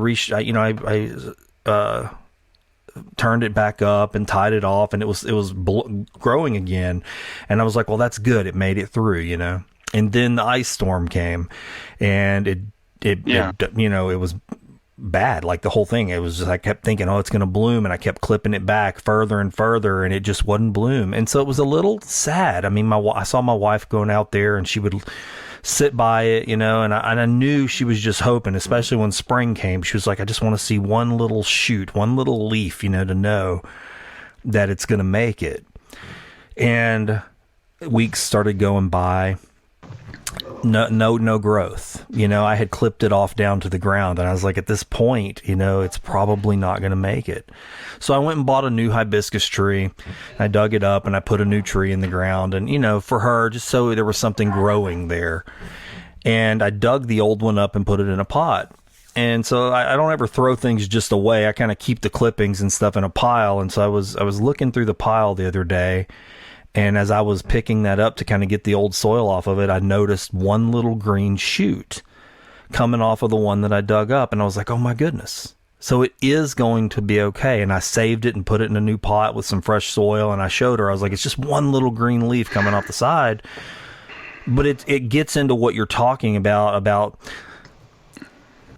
turned it back up and tied it off, and it was growing again. And I was like, well, that's good. It made it through, And then the ice storm came, and it was bad. Like the whole thing, it was just, I kept thinking, oh, it's going to bloom. And I kept clipping it back further and further, and it just wouldn't bloom. And so it was a little sad. I mean, I saw my wife going out there, and she would sit by it, and I knew she was just hoping, especially when spring came. She was like, I just want to see one little shoot, one little leaf, to know that it's going to make it. And weeks started going by. No growth. I had clipped it off down to the ground, and I was like, at this point, it's probably not going to make it. So I went and bought a new hibiscus tree. I dug it up and I put a new tree in the ground, and for her, just so there was something growing there. And I dug the old one up and put it in a pot. And so I don't ever throw things just away. I kind of keep the clippings and stuff in a pile. And so I was looking through the pile the other day, and as I was picking that up to kind of get the old soil off of it, I noticed one little green shoot coming off of the one that I dug up. And I was like, oh my goodness. So it is going to be okay. And I saved it and put it in a new pot with some fresh soil. And I showed her, I was like, it's just one little green leaf coming off the side. But it gets into what you're talking about,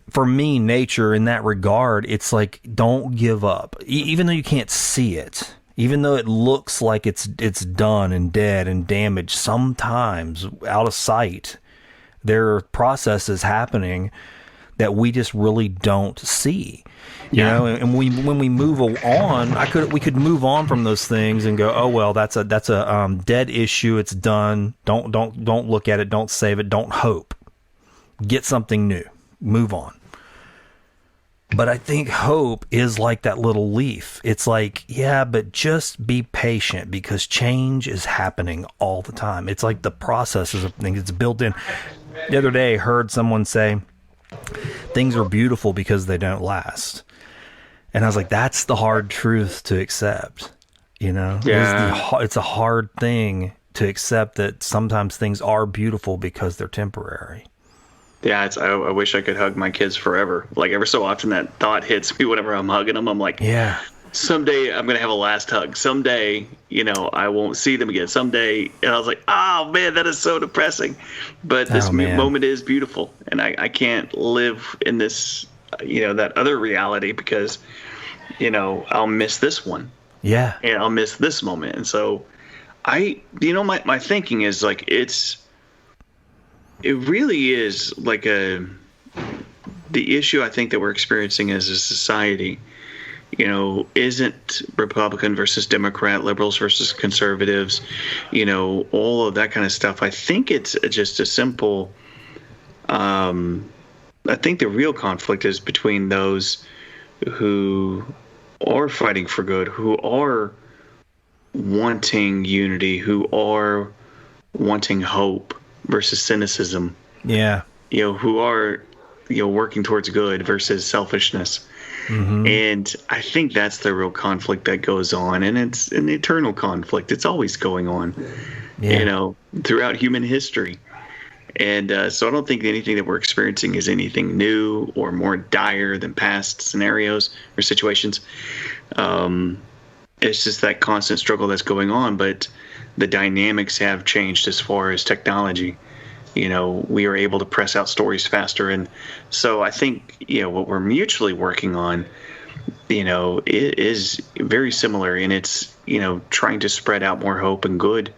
for me, nature in that regard. It's like, don't give up. Even though you can't see it. Even though it looks like it's done and dead and damaged, sometimes out of sight, there are processes happening that we just really don't see. You know, and when we move on, we could move on from those things and go, oh well, that's a dead issue. It's done. Don't look at it. Don't save it. Don't hope. Get something new. Move on. But I think hope is like that little leaf. It's like, yeah, but just be patient, because change is happening all the time. It's like the processes of things. It's built in. The other day, I heard someone say, things are beautiful because they don't last. And I was like, that's the hard truth to accept. It's a hard thing to accept, that sometimes things are beautiful because they're temporary. Yeah, I wish I could hug my kids forever. Like, ever so often that thought hits me whenever I'm hugging them. I'm like, Yeah. someday I'm going to have a last hug. Someday, I won't see them again. Someday. And I was like, oh, man, that is so depressing. But this moment is beautiful. And I can't live in this, that other reality because, I'll miss this one. Yeah. And I'll miss this moment. And so my thinking is like, it really is like the issue I think that we're experiencing as a society, isn't Republican versus Democrat, liberals versus conservatives, all of that kind of stuff. I think it's just a simple, I think the real conflict is between those who are fighting for good, who are wanting unity, who are wanting hope, versus cynicism. Yeah. Who are, working towards good versus selfishness. Mm-hmm. And I think that's the real conflict that goes on. And it's an eternal conflict. It's always going on, throughout human history. And so I don't think anything that we're experiencing is anything new or more dire than past scenarios or situations. It's just that constant struggle that's going on. But the dynamics have changed as far as technology. We are able to press out stories faster. And so I think, what we're mutually working on, it is very similar. And it's, trying to spread out more hope and good.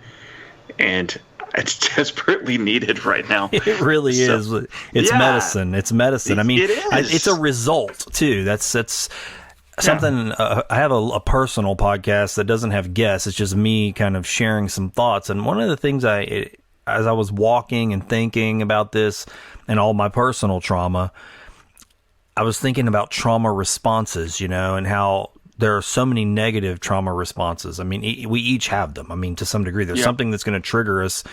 And it's desperately needed right now. It really is. It's medicine. It's medicine. I mean, it is. It's a result, too. That's something. I have a personal podcast that doesn't have guests. It's just me kind of sharing some thoughts. And one of the things as I was walking and thinking about this and all my personal trauma, I was thinking about trauma responses, and how there are so many negative trauma responses. I mean, we each have them. I mean, to some degree, there's something that's going to trigger us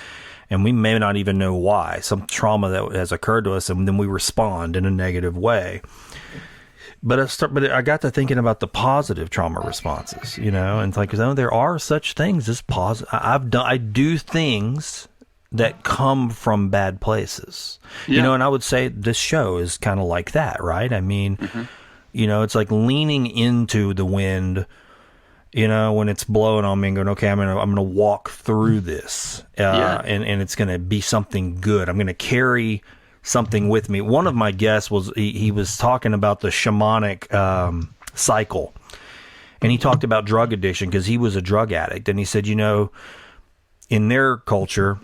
and we may not even know why. Some trauma that has occurred to us, and then we respond in a negative way. But I got to thinking about the positive trauma responses, and it's like, there are such things as positive. I do things that come from bad places, and I would say this show is kind of like that, right? I mean, it's like leaning into the wind, when it's blowing on me and going, okay, I'm going to walk through this, and it's going to be something good. I'm going to carry something with me. One of my guests he was talking about the Shamanic Cycle, and he talked about drug addiction because he was a drug addict, and he said, in their culture,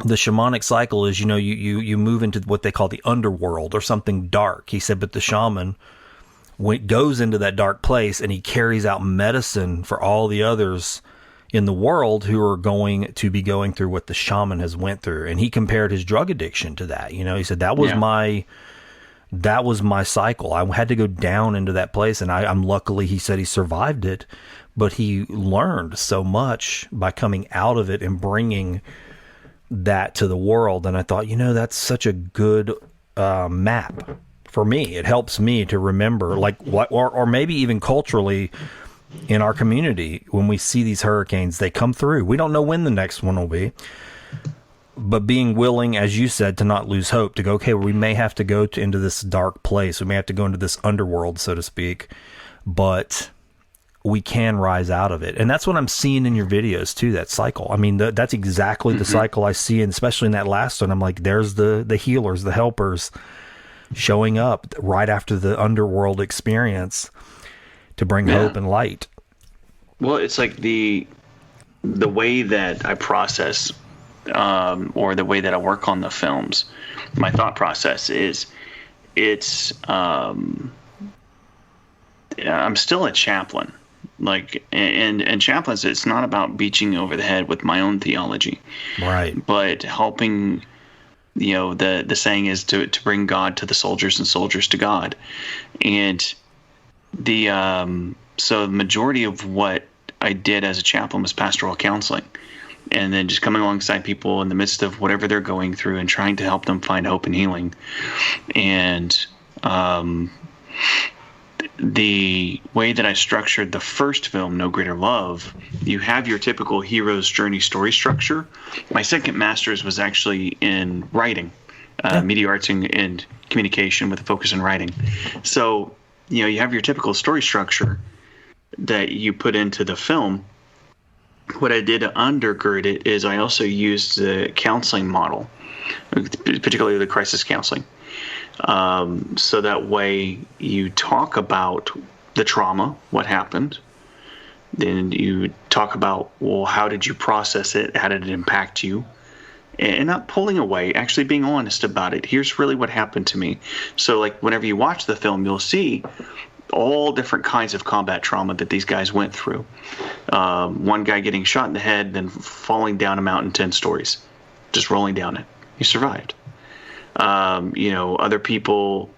the Shamanic Cycle is, you move into what they call the underworld or something dark. He said, but the shaman goes into that dark place and he carries out medicine for all the others in the world who are going to be going through what the shaman has went through. And he compared his drug addiction to that. He said, that was my cycle. I had to go down into that place, and I'm luckily, he said, he survived it, but he learned so much by coming out of it and bringing that to the world. And I thought, that's such a good map for me. It helps me to remember, like, or maybe even culturally in our community, when we see these hurricanes, they come through. We don't know when the next one will be, but being willing, as you said, to not lose hope, to go, okay, we may have to go into this dark place. We may have to go into this underworld, so to speak, but we can rise out of it. And that's what I'm seeing in your videos too, that cycle. I mean, that's exactly the cycle I see, and especially in that last one, I'm like, there's the healers, the helpers showing up right after the underworld experience to bring hope and light. Well, it's like the way that I process, or the way that I work on the films, my thought process is, I'm still a chaplain. Like, and chaplains, it's not about beating over the head with my own theology, right? But helping, the saying is to bring God to the soldiers and soldiers to God. And so the majority of what I did as a chaplain was pastoral counseling, and then just coming alongside people in the midst of whatever they're going through and trying to help them find hope and healing. And the way that I structured the first film, No Greater Love, you have your typical hero's journey story structure. My second master's was actually in writing. media arts and communication with a focus in writing. So, you have your typical story structure that you put into the film. What I did to undergird it is I also used the counseling model, particularly the crisis counseling. So that way you talk about the trauma, what happened. Then you talk about, well, how did you process it? How did it impact you? And not pulling away, actually being honest about it. Here's really what happened to me. So like whenever you watch the film, you'll see all different kinds of combat trauma that these guys went through. One guy getting shot in the head, then falling down a mountain 10 stories, just rolling down it. He survived. Other people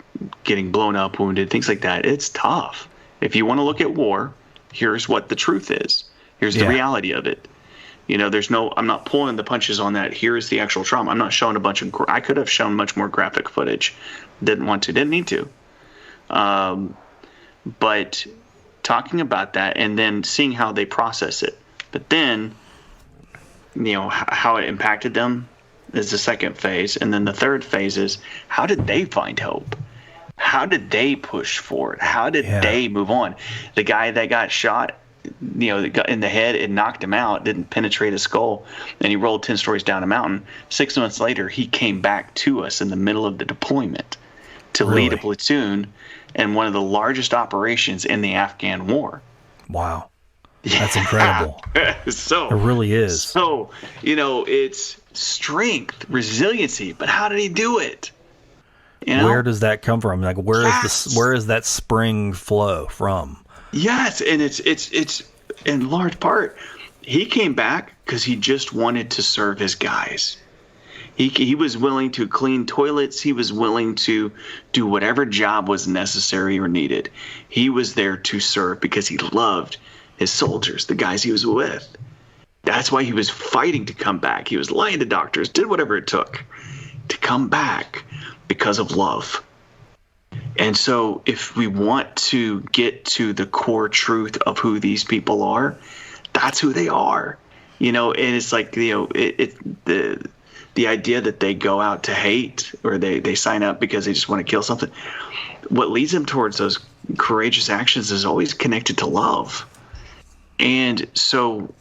getting blown up, wounded, things like that. It's tough. If you want to look at war, here's what the truth is. Here's the reality of it. I'm not pulling the punches on that. Here's the actual trauma. I'm not showing a bunch of, I could have shown much more graphic footage. Didn't need to. But talking about that and then seeing how they process it. But then, how it impacted them is the second phase. And then the third phase is, how did they find hope? How did they push forward? How did they move on? The guy that got shot, got in the head, it knocked him out, didn't penetrate his skull, and he rolled 10 stories down a mountain. 6 months later, he came back to us in the middle of the deployment to lead a platoon in one of the largest operations in the Afghan war. Wow. That's incredible. So it really is. So, it's strength, resiliency, but how did he do it? Where does that come from? Like, where is that spring flow from? Yes, and it's in large part, he came back because he just wanted to serve his guys. He was willing to clean toilets. He was willing to do whatever job was necessary or needed. He was there to serve because he loved his soldiers, the guys he was with. That's why he was fighting to come back. He was lying to doctors, did whatever it took to come back because of love. And so if we want to get to the core truth of who these people are, that's who they are. And it's like, the idea that they go out to hate or they sign up because they just want to kill something. What leads them towards those courageous actions is always connected to love. And so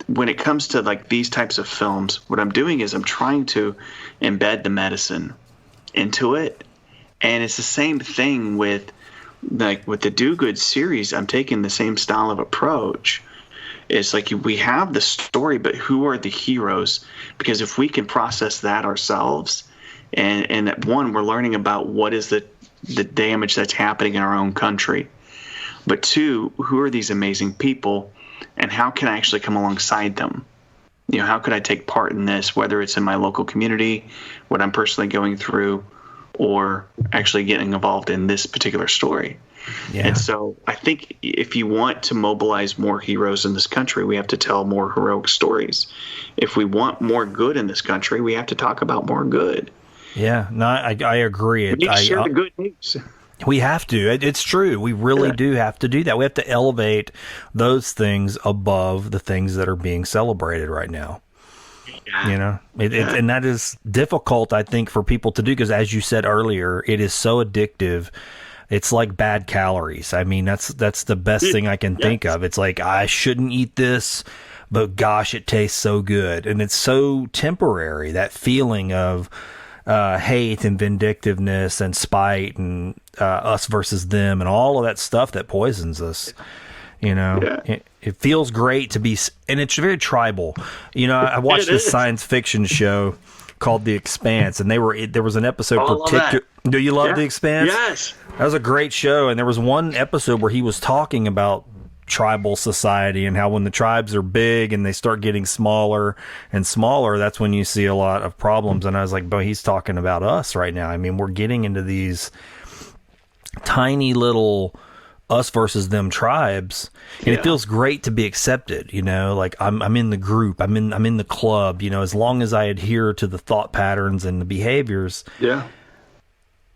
when it comes to like these types of films, what I'm doing is I'm trying to embed the medicine into it. And it's the same thing with the Do Good series. I'm taking the same style of approach. It's like we have the story, but who are the heroes? Because if we can process that ourselves, and one, we're learning about what is the damage that's happening in our own country. But two, who are these amazing people, and how can I actually come alongside them? How could I take part in this, whether it's in my local community, what I'm personally going through, or actually getting involved in this particular story. Yeah. And so I think if you want to mobilize more heroes in this country, we have to tell more heroic stories. If we want more good in this country, we have to talk about more good. Yeah, no, I agree. We need to share the good news. We have to. It's true. We really do have to do that. We have to elevate those things above the things that are being celebrated right now. Yeah. And that is difficult, I think, for people to do because, as you said earlier, it is so addictive. It's like bad calories. I mean, that's the best thing I can think of. It's like, I shouldn't eat this, but gosh, it tastes so good. And it's so temporary, that feeling of hate and vindictiveness and spite and us versus them and all of that stuff that poisons us. It feels great to be, and it's very tribal. I watched this science fiction show called The Expanse, and there was an episode particular. Do you love The Expanse? Yes, that was a great show, and there was one episode where he was talking about tribal society and how when the tribes are big and they start getting smaller and smaller, that's when you see a lot of problems. And I was like, but he's talking about us right now. I mean, we're getting into these tiny little us versus them tribes, and it feels great to be accepted. Like I'm in the group, I'm in the club. As long as I adhere to the thought patterns and the behaviors. Yeah.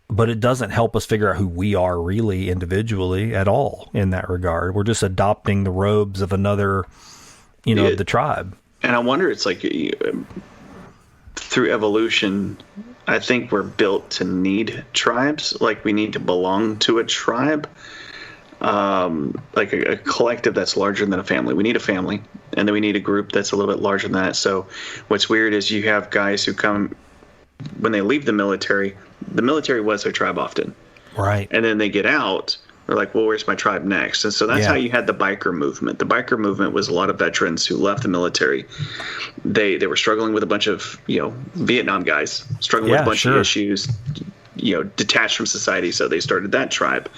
But it doesn't help us figure out who we are really individually at all in that regard. We're just adopting the robes of another, the tribe. And I wonder, it's like through evolution, I think we're built to need tribes. Like, we need to belong to a tribe, like a collective that's larger than a family. We need a family, and then we need a group that's a little bit larger than that. So what's weird is you have guys who come, when they leave the military was their tribe often. Right. And then they get out, they're like, well, where's my tribe next? And so that's how you had the biker movement. The biker movement was a lot of veterans who left the military. They were struggling with a bunch of, Vietnam guys, struggling with a bunch of issues, detached from society. So they started that tribe.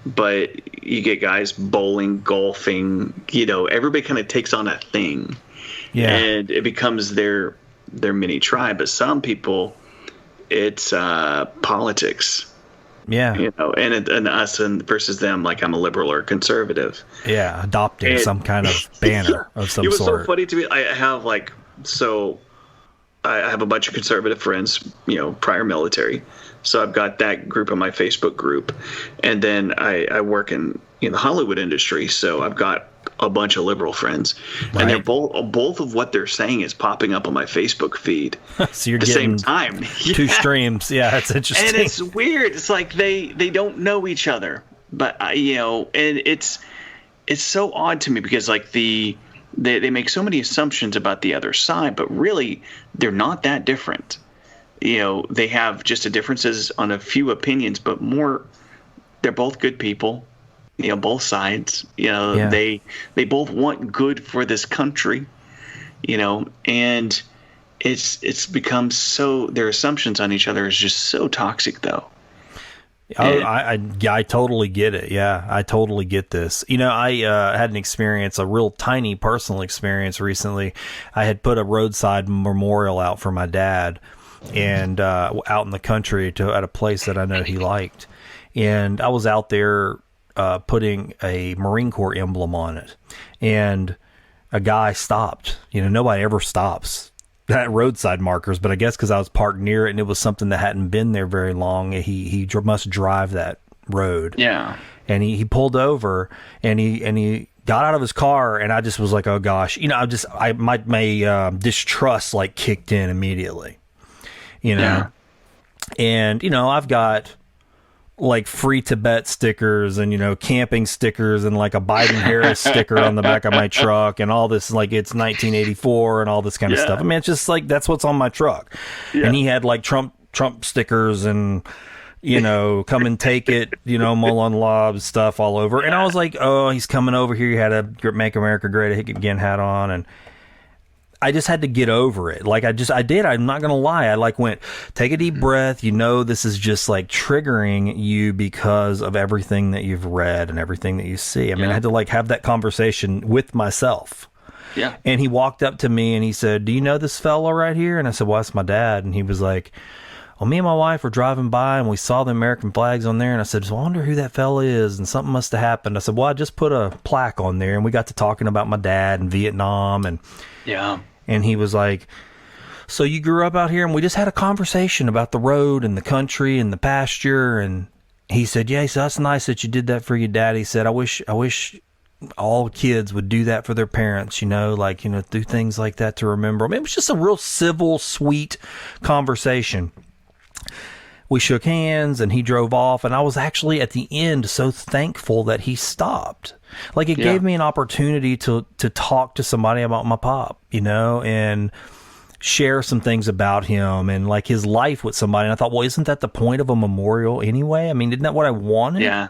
But you get guys bowling, golfing, everybody kind of takes on a thing. Yeah. And it becomes their mini tribe. But some people, it's politics. Yeah. And us versus them, like I'm a liberal or a conservative. Yeah, adopting some kind of banner of some sort. It was so funny to me. I have I have a bunch of conservative friends, prior military. So I've got that group on my Facebook group. And then I work in the Hollywood industry, so I've got a bunch of liberal friends. Right. And they're both of what they're saying is popping up on my Facebook feed so you're at the getting same time. Two streams. Yeah, that's interesting. And it's weird. It's like they don't know each other. But, and it's so odd to me because, like, they make so many assumptions about the other side, but really they're not that different. They have just a differences on a few opinions, but more, they're both good people. Both sides. They both want good for this country. And it's become so, their assumptions on each other is just so toxic, though. I totally get it. Yeah, I totally get this. I had an experience, a real tiny personal experience recently. I had put a roadside memorial out for my dad, and out in the country at a place that I know he liked. And I was out there putting a Marine Corps emblem on it, and a guy stopped. Nobody ever stops at roadside markers, but I guess because I was parked near it and it was something that hadn't been there very long, he must drive that road. Yeah. And he pulled over and he got out of his car, and I just was like, oh gosh, my distrust like kicked in immediately, Yeah. And I've got like free Tibet stickers and camping stickers and like a Biden-Harris sticker on the back of my truck and all this, like it's 1984 and all this kind of stuff. I mean, it's just like that's what's on my truck. And he had like Trump stickers and come and take it, Mullen Lob stuff all over. And I was like, oh, he's coming over here. He had a Make America Great Again hat on, and I just had to get over it. Like I did. I'm not going to lie. I went, take a deep breath. This is just like triggering you because of everything that you've read and everything that you see. I mean, I had to have that conversation with myself. Yeah. And he walked up to me and he said, do you know this fella right here? And I said, well, that's my dad. And he was like, well, me and my wife were driving by and we saw the American flags on there. And I said, so I wonder who that fella is. And something must have happened. I said, well, I just put a plaque on there. And we got to talking about my dad and Vietnam. And he was like, so you grew up out here? And we just had a conversation about the road and the country and the pasture. And he said, yeah, so that's nice that you did that for your dad. He said, I wish all kids would do that for their parents, do things like that to remember them. It was just a real civil, sweet conversation. We shook hands and he drove off, and I was actually at the end so thankful that he stopped. Like it gave me an opportunity to talk to somebody about my pop, and share some things about him and like his life with somebody. And I thought, well, isn't that the point of a memorial anyway? I mean, isn't that what I wanted? Yeah.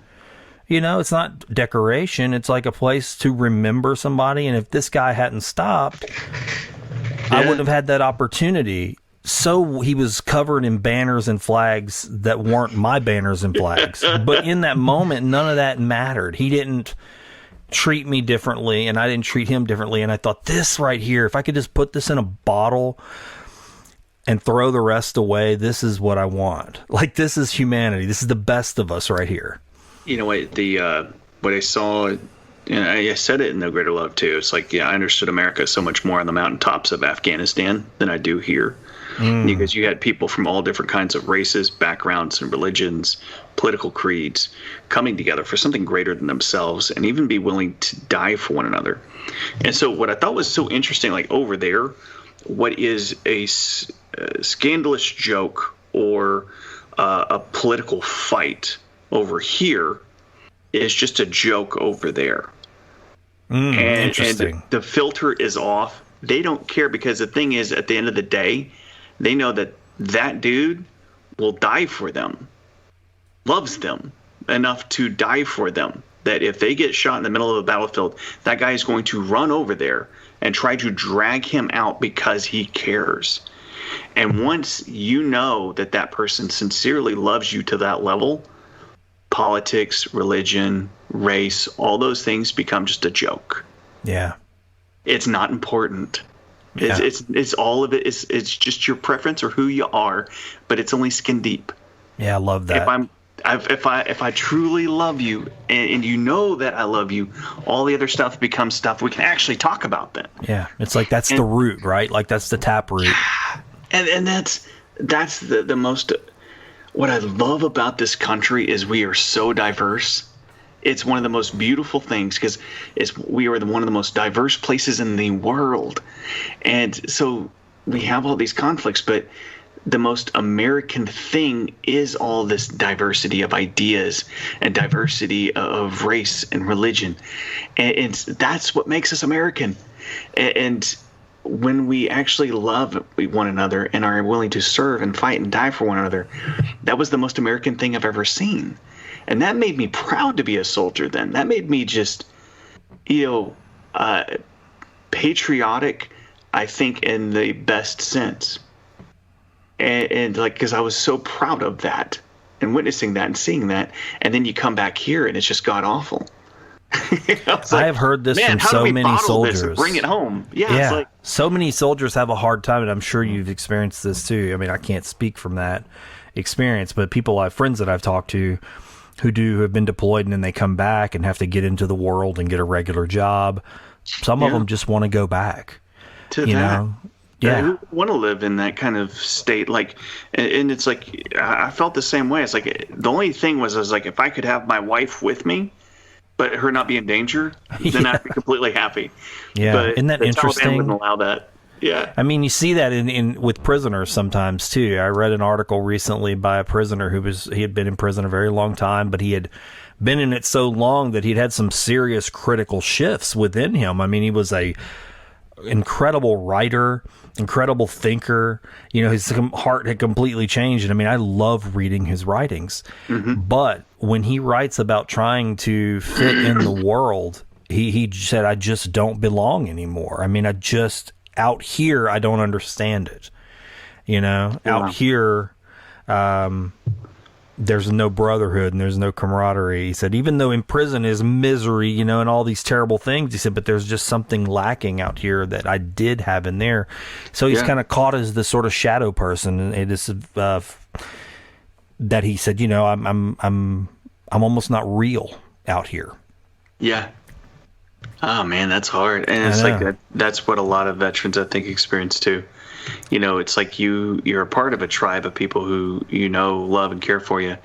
It's not decoration. It's like a place to remember somebody. And if this guy hadn't stopped, I wouldn't have had that opportunity. So he was covered in banners and flags that weren't my banners and flags. But in that moment, none of that mattered. He didn't treat me differently, and I didn't treat him differently. And I thought, this right here, if I could just put this in a bottle and throw the rest away, this is what I want. Like, this is humanity. This is the best of us right here. What I saw, and I said it in No Greater Love too. It's like, I understood America so much more on the mountaintops of Afghanistan than I do here. Because you had people from all different kinds of races, backgrounds, and religions, political creeds coming together for something greater than themselves, and even be willing to die for one another. And so what I thought was so interesting, like over there, what is a scandalous joke or a political fight over here is just a joke over there. Interesting. And the filter is off. They don't care, because the thing is, at the end of the day, they know that dude will die for them, loves them enough to die for them, that if they get shot in the middle of a battlefield, that guy is going to run over there and try to drag him out because he cares. And once you know that person sincerely loves you to that level, politics, religion, race, all those things become just a joke. Yeah. It's not important. It's all of it. It's just your preference or who you are, but it's only skin deep. Yeah, I love that. If I truly love you, and you know that I love you, all the other stuff becomes stuff we can actually talk about then. Yeah, it's like that's the root, right? Like that's the tap root. And that's the most. What I love about this country is we are so diverse. It's one of the most beautiful things, because we are one of the most diverse places in the world. And so we have all these conflicts, but the most American thing is all this diversity of ideas and diversity of race and religion. And that's what makes us American. And when we actually love one another and are willing to serve and fight and die for one another, that was the most American thing I've ever seen. And that made me proud to be a soldier then. That made me just, patriotic, I think, in the best sense. And like, because I was so proud of that and witnessing that and seeing that. And then you come back here and it's just god awful. I have heard this from so many soldiers. Bring it home. Yeah. It's like, so many soldiers have a hard time, and I'm sure you've experienced this too. I mean, I can't speak from that experience, but friends that I've talked to who have been deployed and then they come back and have to get into the world and get a regular job. Some of them just want to go back. To that. Yeah. Who want to live in that kind of state? Like, and it's like, I felt the same way. It's like, the only thing was like, if I could have my wife with me, but her not be in danger, then I'd be completely happy. Yeah. But isn't that interesting? Taliban wouldn't allow that. Yeah. I mean, you see that in with prisoners sometimes too. I read an article recently by a prisoner he had been in prison a very long time, but he had been in it so long that he'd had some serious critical shifts within him. I mean, he was a incredible writer, incredible thinker. His heart had completely changed. And I mean, I love reading his writings. Mm-hmm. But when he writes about trying to fit in the world, he said, I just don't belong anymore. I mean, out here, I don't understand it. Out here, there's no brotherhood and there's no camaraderie. He said, even though in prison is misery, and all these terrible things, he said, but there's just something lacking out here that I did have in there. So he's kind of caught as this sort of shadow person. And it is that he said, I'm almost not real out here. Yeah. Oh man, that's hard. And it's like that's what a lot of veterans, I think, experience too. It's like you're a part of a tribe of people who love and care for you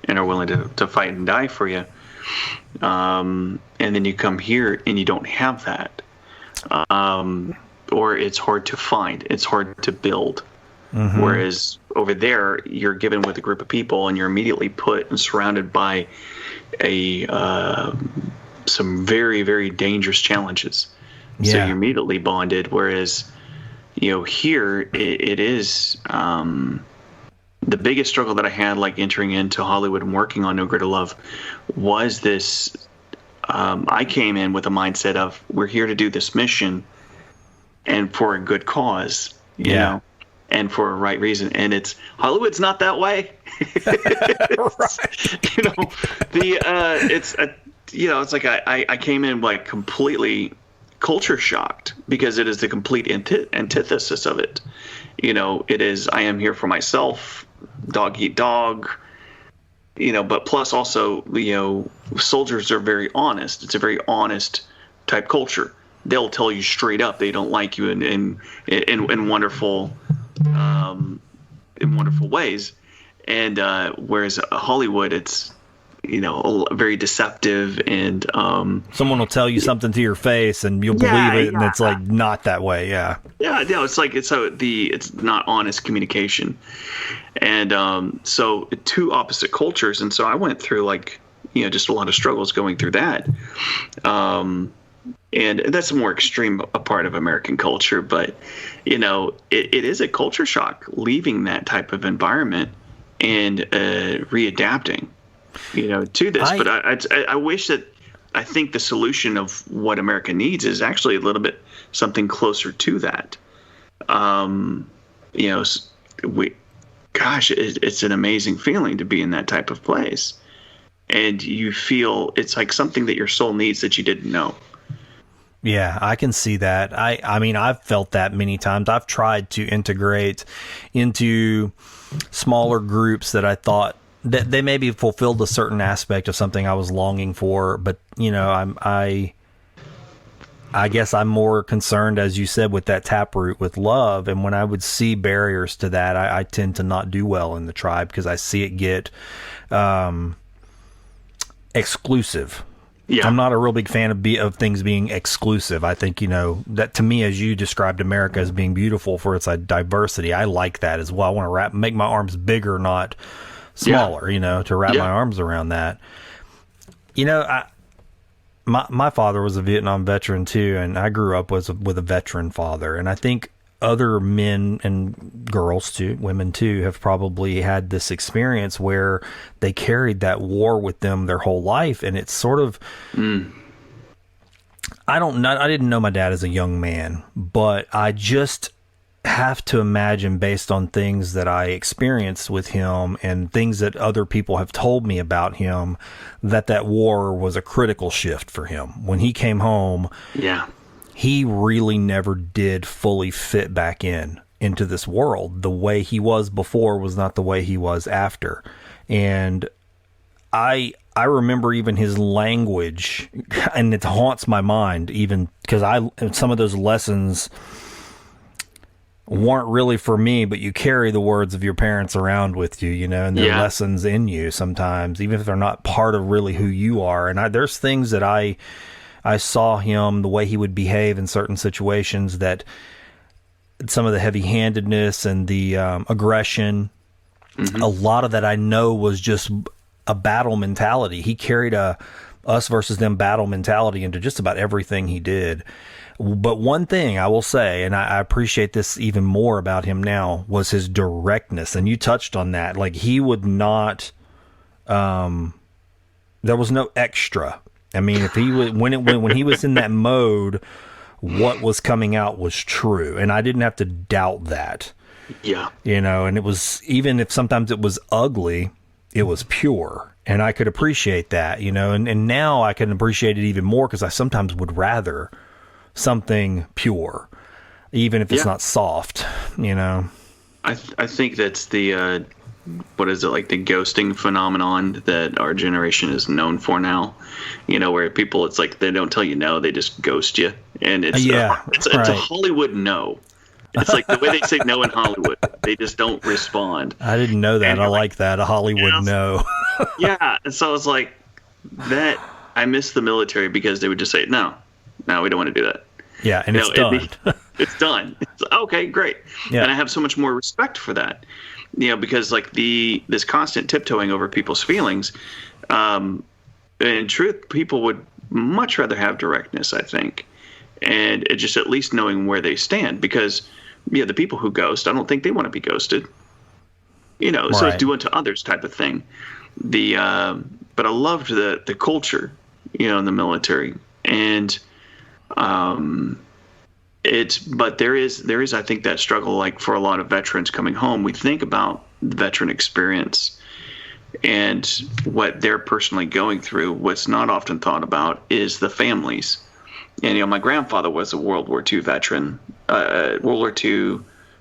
and are willing to fight and die for you. And then you come here and you don't have that. Or it's hard to find. It's hard to build. Mm-hmm. Whereas over there, you're given with a group of people and you're immediately put and surrounded by some very, very dangerous challenges. Yeah. So you're immediately bonded. Whereas, here it is the biggest struggle that I had, like entering into Hollywood and working on No Greater Love, was this. I came in with a mindset of, we're here to do this mission and for a good cause, you know, and for a right reason. And it's Hollywood's not that way. It's like I came in like completely culture shocked, because it is the complete antithesis of it. It is, I am here for myself, dog eat dog, but plus also, soldiers are very honest. It's a very honest type culture. They'll tell you straight up they don't like you in wonderful ways. And whereas Hollywood, it's very deceptive, and someone will tell you something to your face and you'll believe it, and it's like not that way. Yeah, it's not honest communication, and so two opposite cultures, and so I went through just a lot of struggles going through that, and that's a more extreme a part of American culture, but it is a culture shock leaving that type of environment and readapting to this. But I wish that, I think the solution of what America needs is actually a little bit something closer to that. It's an amazing feeling to be in that type of place, and you feel it's like something that your soul needs that you didn't know. Yeah, I can see that. I mean, I've felt that many times. I've tried to integrate into smaller groups that I thought that they maybe fulfilled a certain aspect of something I was longing for, but I guess I'm more concerned, as you said, with that taproot, with love. And when I would see barriers to that, I tend to not do well in the tribe because I see it get exclusive. Yeah. I'm not a real big fan of things being exclusive. I think, that to me, as you described America as being beautiful for its diversity, I like that as well. I want to make my arms bigger, not smaller, to wrap my arms around that. My father was a Vietnam veteran too, and I grew up with a veteran father, and I think other men and girls too, women too, have probably had this experience where they carried that war with them their whole life, and it's sort of I didn't know my dad as a young man, but I just have to imagine, based on things that I experienced with him and things that other people have told me about him, that war was a critical shift for him. When he came home, he really never did fully fit back into this world. The way he was before was not the way he was after. And I remember even his language, and it haunts my mind, even because some of those lessons weren't really for me, but you carry the words of your parents around with you, and they're lessons in you sometimes, even if they're not part of really who you are. And there's things that I saw him, the way he would behave in certain situations, that some of the heavy-handedness and the aggression, a lot of that I know was just a battle mentality. He carried a us versus them battle mentality into just about everything he did. But one thing I will say, and I appreciate this even more about him now, was his directness. And you touched on that. Like, he would not, there was no extra. I mean, if he was, when he was in that mode, what was coming out was true. And I didn't have to doubt that. Yeah. And it was, even if sometimes it was ugly, it was pure. And I could appreciate that, and now I can appreciate it even more, because I sometimes would rather something pure, even if it's not soft, I think that's the what is it, like the ghosting phenomenon that our generation is known for now, where people, it's like they don't tell you no, they just ghost you, and it's a Hollywood no. It's like the way they say no in Hollywood, they just don't respond. I didn't know that. I like that, a Hollywood no. Yeah, and so I was like, that I miss the military, because they would just say no, we don't want to do that. Yeah, and it's done. It's done. It's okay, great. Yeah. And I have so much more respect for that, because like this constant tiptoeing over people's feelings. In truth, people would much rather have directness, I think, and it just at least knowing where they stand, because the people who ghost, I don't think they want to be ghosted. So it's do unto others type of thing. But I loved the culture, in the military, and but there is I think that struggle, like for a lot of veterans coming home. We think about the veteran experience and what they're personally going through. What's not often thought about is the families. And my grandfather was a World War II veteran, World War II,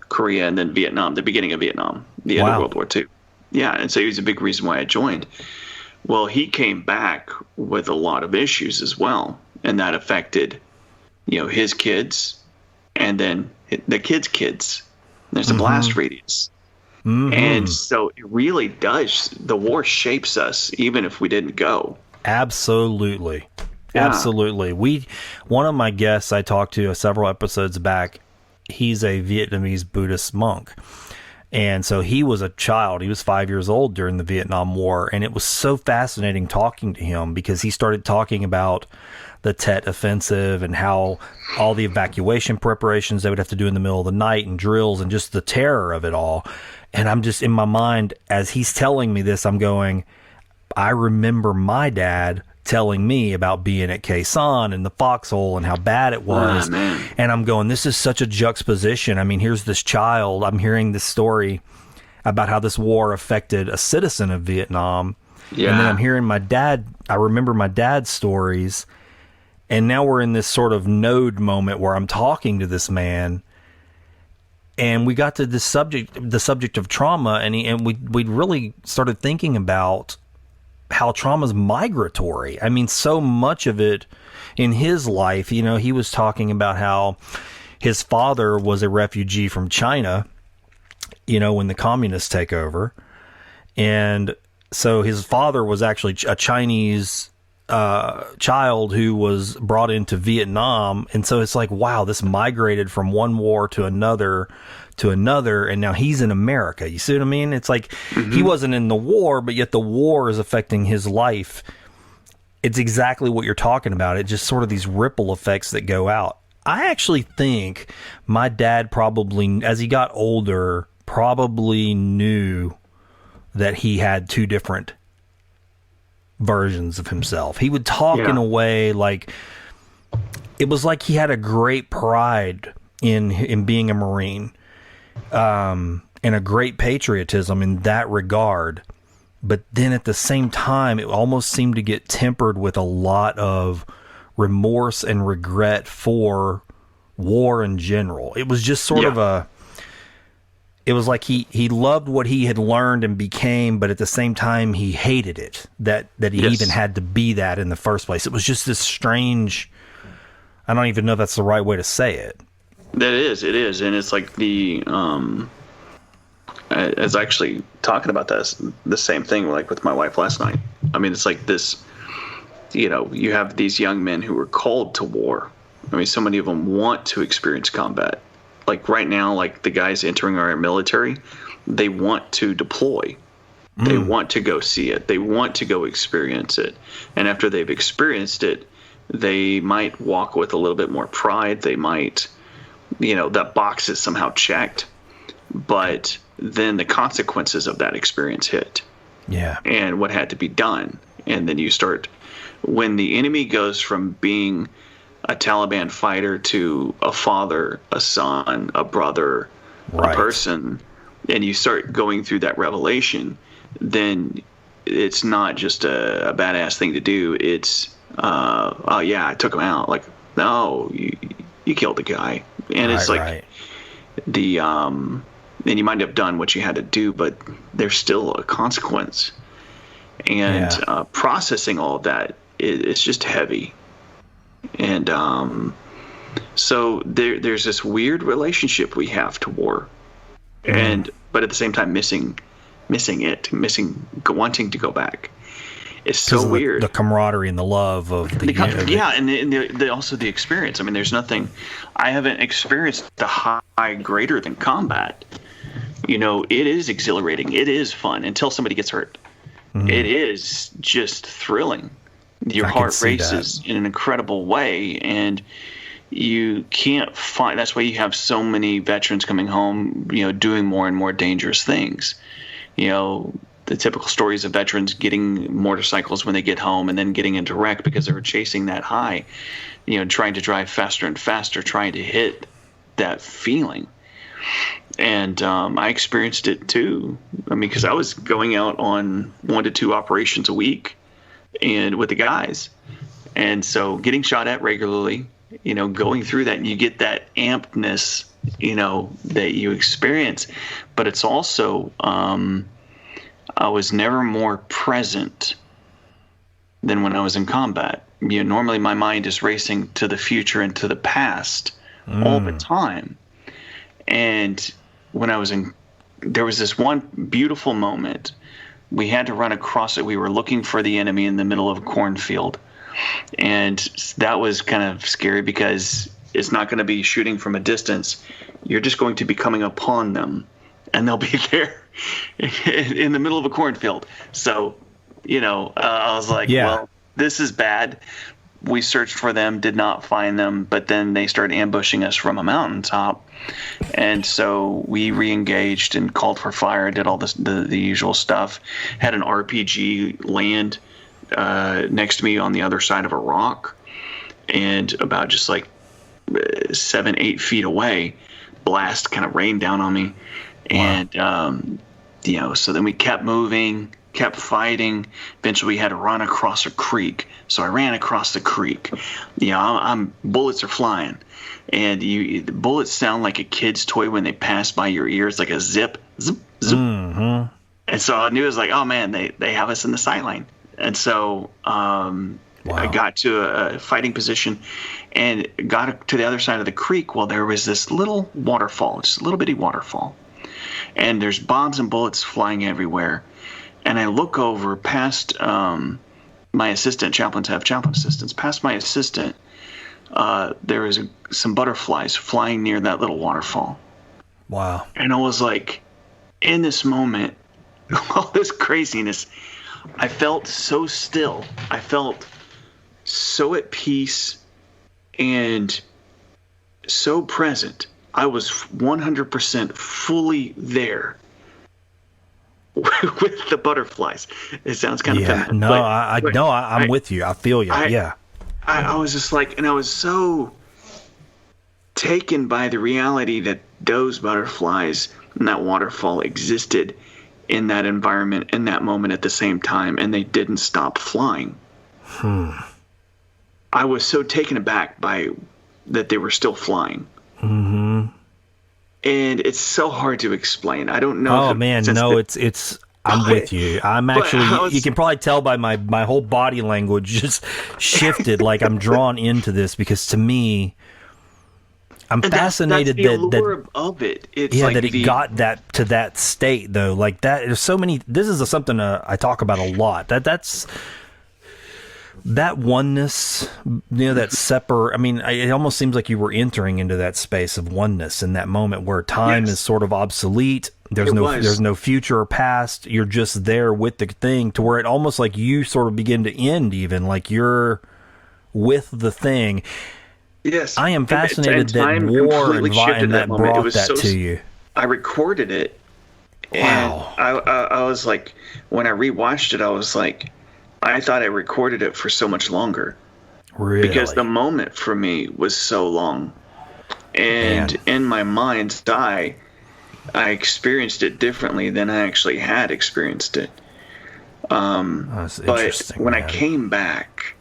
Korea, and then Vietnam, the beginning of Vietnam, the end of World War II. Yeah, and so he was a big reason why I joined. Well, he came back with a lot of issues as well, and that affected, his kids, and then the kids' kids. There's a blast radius. And so it really does. The war shapes us, even if we didn't go. Absolutely. Yeah. Absolutely. One of my guests I talked to several episodes back, he's a Vietnamese Buddhist monk. And so he was a child. He was 5 years old during the Vietnam War. And it was so fascinating talking to him because he started talking about the Tet Offensive and how all the evacuation preparations they would have to do in the middle of the night and drills and just the terror of it all. And I'm just in my mind, as he's telling me this, I'm going, I remember my dad telling me about being at Khe Sanh and the foxhole and how bad it was. And I'm going, this is such a juxtaposition. I mean, here's this child. I'm hearing this story about how this war affected a citizen of Vietnam. Yeah. And then I'm hearing my dad. I remember my dad's stories. And now we're in this sort of node moment where I'm talking to this man. And we got to this subject, the subject of trauma. And we really started thinking about how trauma's migratory. I mean, so much of it in his life, you know, he was talking about how his father was a refugee from China, you know, when the communists take over. And so his father was actually a Chinese child who was brought into Vietnam. And so it's like, wow, this migrated from one war to another, and now he's in America. You see what I mean? It's like he wasn't in the war, but yet the war is affecting his life. It's exactly what you're talking about. It's just sort of these ripple effects that go out. I actually think my dad probably, as he got older, probably knew that he had two different versions of himself. He would talk in a way like it was like he had a great pride in being a Marine, and a great patriotism in that regard. But then at the same time, it almost seemed to get tempered with a lot of remorse and regret for war in general. It was just sort of it was like he loved what he had learned and became, but at the same time he hated it that he even had to be that in the first place. It was just this strange, I don't even know if that's the right way to say it. It is. And it's like I was actually talking about the same thing like with my wife last night. I mean, it's like this, you know, you have these young men who are called to war. I mean, so many of them want to experience combat. Like right now, like the guys entering our military, they want to deploy. They want to go see it. They want to go experience it. And after they've experienced it, they might walk with a little bit more pride. They might, you know, that box is somehow checked. But then the consequences of that experience hit. Yeah. And what had to be done. And then you start, when the enemy goes from being a Taliban fighter to a father, a son, a brother, a person, and you start going through that revelation, then it's not just a badass thing to do. It's, oh yeah, I took him out. Like, no, you killed the guy. And it's like and you might have done what you had to do, but there's still a consequence. And processing all of that, it's just heavy. And so there's this weird relationship we have to war, but at the same time missing wanting to go back. It's so weird. The camaraderie and the love of and also the experience. I mean, there's nothing. I haven't experienced the high greater than combat. You know, it is exhilarating. It is fun until somebody gets hurt. It is just thrilling. Your heart races in an incredible way, and you can't find. That's why you have so many veterans coming home, you know, doing more and more dangerous things. You know, the typical stories of veterans getting motorcycles when they get home and then getting into wreck because they were chasing that high, you know, trying to drive faster and faster, trying to hit that feeling. And I experienced it too. I mean, because I was going out on 1 to 2 operations a week and with the guys. And so getting shot at regularly, you know, going through that, and you get that ampedness, you know, that you experience. But it's also, I was never more present than when I was in combat. You know, normally my mind is racing to the future and to the past all the time. And when I was in there was this one beautiful moment. We had to run across it. We were looking for the enemy in the middle of a cornfield. And that was kind of scary because it's not going to be shooting from a distance. You're just going to be coming upon them, and they'll be there in the middle of a cornfield. So, I was like, well, this is bad. We searched for them, did not find them, but then they started ambushing us from a mountaintop. And so we re-engaged and called for fire, did all this, the usual stuff, had an RPG land next to me on the other side of a rock, and about just like 7-8 feet away, blast kind of rained down on me. Wow. And so then we kept moving, kept fighting. Eventually we had to run across a creek, so I ran across the creek. Bullets are flying, and the bullets sound like a kid's toy when they pass by your ears, like a zip, zip, zip. Mm-hmm. And so I knew, it was like, oh man, they have us in the sight line. And so I got to a fighting position and got to the other side of the creek. Well, there was this little waterfall, just a little bitty waterfall. And there's bombs and bullets flying everywhere. And I look over past my assistant. Chaplains have chaplain assistants. Past my assistant, there was some butterflies flying near that little waterfall. Wow. And I was like, in this moment, all this craziness, I felt so still. I felt so at peace and so present. I was 100% fully there with the butterflies. It sounds kind of feminine. No, I'm with you. I feel you. I was just like, and I was so taken by the reality that those butterflies and that waterfall existed in that environment, in that moment at the same time, and they didn't stop flying. I was so taken aback by that they were still flying. Mm-hmm. And it's so hard to explain. I don't know. I'm with you. I'm actually, you can probably tell by my whole body language just shifted, like I'm drawn into this, because to me, I'm fascinated that's the allure of it. It's like that it got that to that state though. Like that, there's so many. This is something I talk about a lot. That's that oneness. That separate. I mean, it almost seems like you were entering into that space of oneness in that moment where time is sort of obsolete. There's no future or past. You're just there with the thing, to where it almost like you sort of begin to end, even like you're with the thing. Yes, I am fascinated that war and that brought that to you. I recorded it, and I was like, when I rewatched it, I was like, I thought I recorded it for so much longer. Really? Because the moment for me was so long, and in my mind's eye, I experienced it differently than I actually had experienced it. That's but when I came back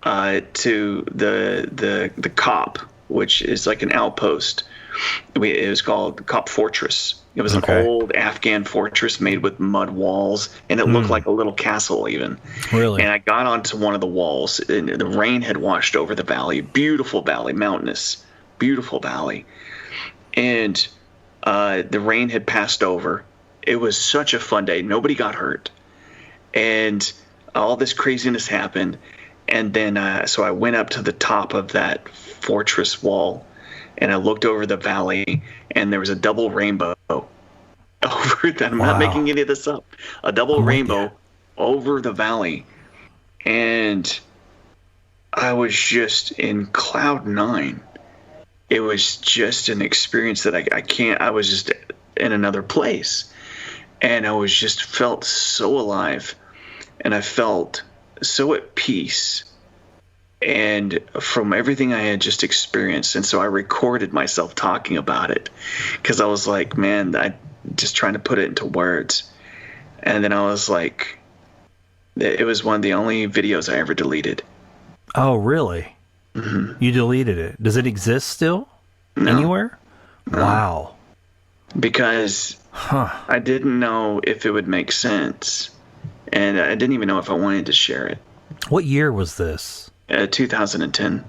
to the COP, which is like an outpost, it was called COP Fortress. It was an old Afghan fortress made with mud walls, and it looked like a little castle even. Really? And I got onto one of the walls, and the rain had washed over the valley. Beautiful valley, mountainous, beautiful valley. And the rain had passed over. It was such a fun day. Nobody got hurt. And all this craziness happened. And then so I went up to the top of that fortress wall, and I looked over the valley, and there was a double rainbow over that. I'm not making any of this up. A double rainbow over the valley. And I was just in cloud nine. It was just an experience that I was just in another place. And I was just felt so alive, and I felt so at peace, and from everything I had just experienced. And so I recorded myself talking about it, because I was like, man, I just trying to put it into words. And then I was like, it was one of the only videos I ever deleted. Oh, really? Mm-hmm. You deleted it. Does it exist still? No. Anywhere? No. Wow. Because I didn't know if it would make sense, and I didn't even know if I wanted to share it. What year was this? 2010.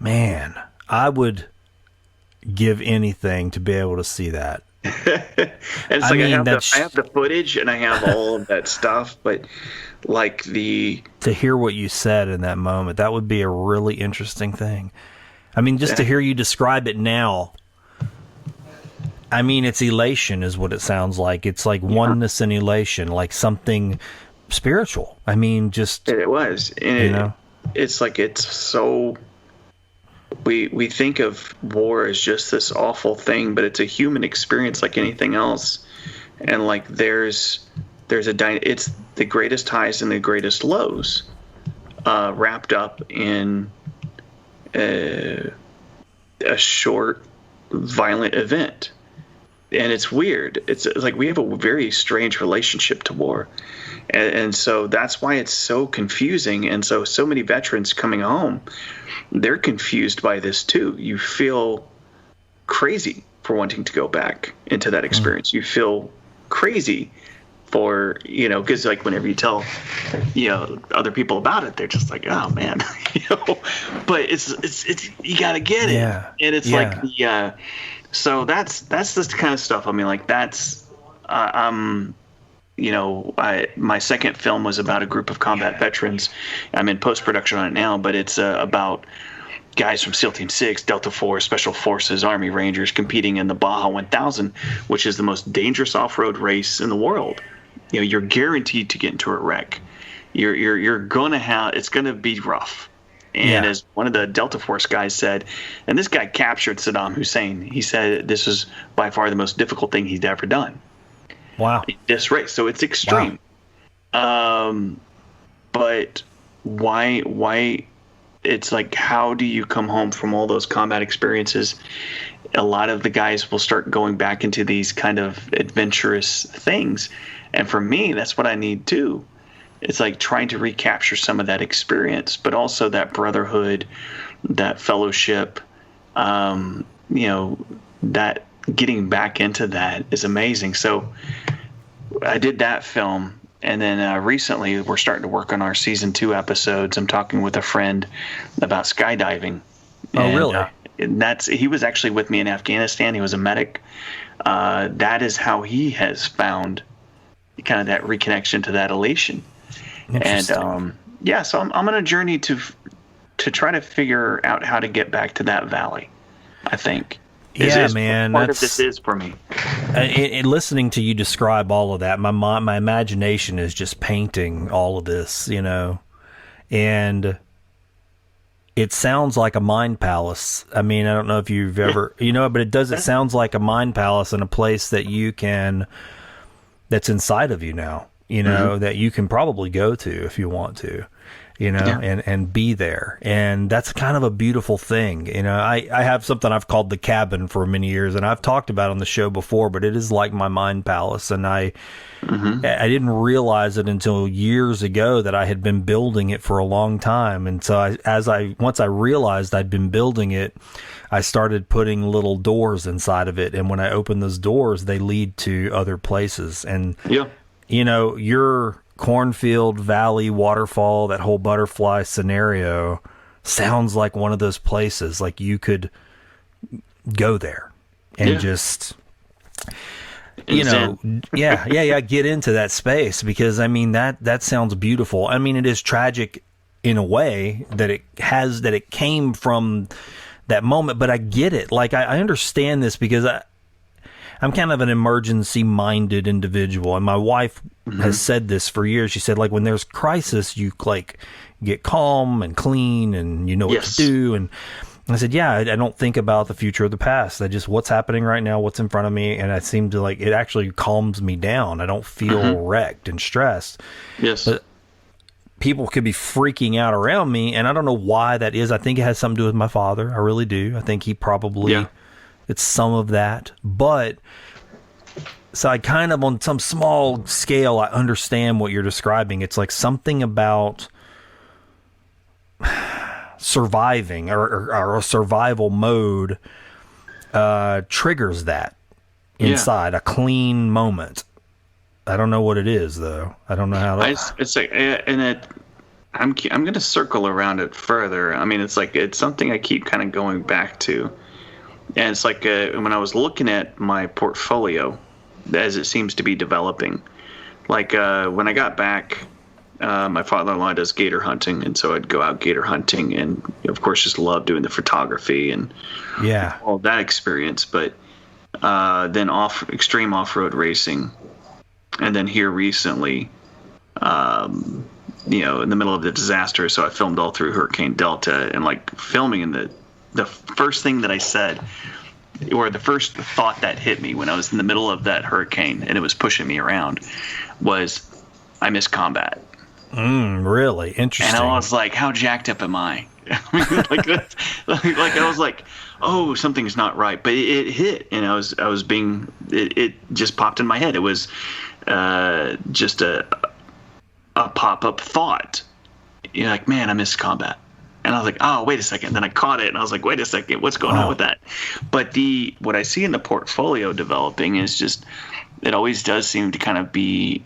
Man, I would give anything to be able to see that. And it's I like mean, I have the footage and I have all of that stuff, but like to hear what you said in that moment, that would be a really interesting thing. I mean, just to hear you describe it now, I mean, it's elation is what it sounds like. It's like oneness and elation, like something spiritual. I mean, just it was, and it's like it's so. We think of war as just this awful thing, but it's a human experience like anything else, and like it's the greatest highs and the greatest lows, wrapped up in a short, violent event. And it's weird. It's like we have a very strange relationship to war. And so that's why it's so confusing. And so many veterans coming home, they're confused by this too. You feel crazy for wanting to go back into that experience. You feel crazy for, because like whenever you tell, other people about it, they're just like, oh man, but it's you got to get it. Yeah. And it's like, so that's the kind of stuff. I mean, like that's, my second film was about a group of combat veterans. I'm in post-production on it now, but it's about guys from SEAL Team 6, Delta Force, Special Forces, Army Rangers competing in the Baja 1000, which is the most dangerous off-road race in the world. You're guaranteed to get into a wreck. You're gonna it's gonna be rough. And as one of the Delta Force guys said, and this guy captured Saddam Hussein, he said this was by far the most difficult thing he'd ever done. Wow. This race. So it's extreme. Wow. But why it's like, how do you come home from all those combat experiences? A lot of the guys will start going back into these kind of adventurous things. And for me, that's what I need too. It's like trying to recapture some of that experience, but also that brotherhood, that fellowship, that getting back into that is amazing. So I did that film. And then recently we're starting to work on our season 2 episodes. I'm talking with a friend about skydiving. Oh, really? And he was actually with me in Afghanistan. He was a medic. That is how he has found kind of that reconnection to that elation. And so I'm on a journey to try to figure out how to get back to that valley, I think. Man, part of this is for me. Listening to you describe all of that, my imagination is just painting all of this, and it sounds like a mind palace. I mean, I don't know if you've ever, but it sounds like a mind palace in a place that that's inside of you now, that you can probably go to if you want to, and be there. And that's kind of a beautiful thing. I have something I've called the cabin for many years, and I've talked about it on the show before, but it is like my mind palace. And I didn't realize it until years ago that I had been building it for a long time. And so once I realized I'd been building it, I started putting little doors inside of it. And when I open those doors, they lead to other places. And, your cornfield, valley, waterfall, that whole butterfly scenario sounds like one of those places. Like you could go there and just, get into that space, because I mean, that sounds beautiful. I mean, it is tragic in a way that it came from that moment, but I get it. Like I understand this because I'm kind of an emergency-minded individual, and my wife has said this for years. She said, like, when there's crisis, you like get calm and clean, and you know what to do. And I said, I don't think about the future or the past. I just what's happening right now, what's in front of me, and I seem to like it actually calms me down. I don't feel wrecked and stressed. Yes, but people could be freaking out around me, and I don't know why that is. I think it has something to do with my father. I really do. I think he probably. It's some of that, but so I kind of, on some small scale, I understand what you're describing. It's like something about surviving or a survival mode triggers that inside a clean moment. I don't know what it is though. I don't know how that. It's like, and I'm going to circle around it further. I mean, it's like it's something I keep kind of going back to. And it's like when I was looking at my portfolio, as it seems to be developing, like when I got back, my father-in-law does gator hunting, and so I'd go out gator hunting, and of course just love doing the photography and all that experience. But then extreme off-road racing, and then here recently, you know, in the middle of the disaster, so I filmed all through Hurricane Delta, and like filming in the first thing that I said, or the first thought that hit me when I was in the middle of that hurricane and it was pushing me around, was I miss combat. Really interesting. And I was like, how jacked up am I? like I was like, oh, something's not right. But it hit, and I was being, it just popped in my head. It was just a pop-up thought. You're like, man, I miss combat. And I was like, oh, wait a second. Then I caught it, and I was like, wait a second, what's going on with that? But what I see in the portfolio developing is just, it always does seem to kind of be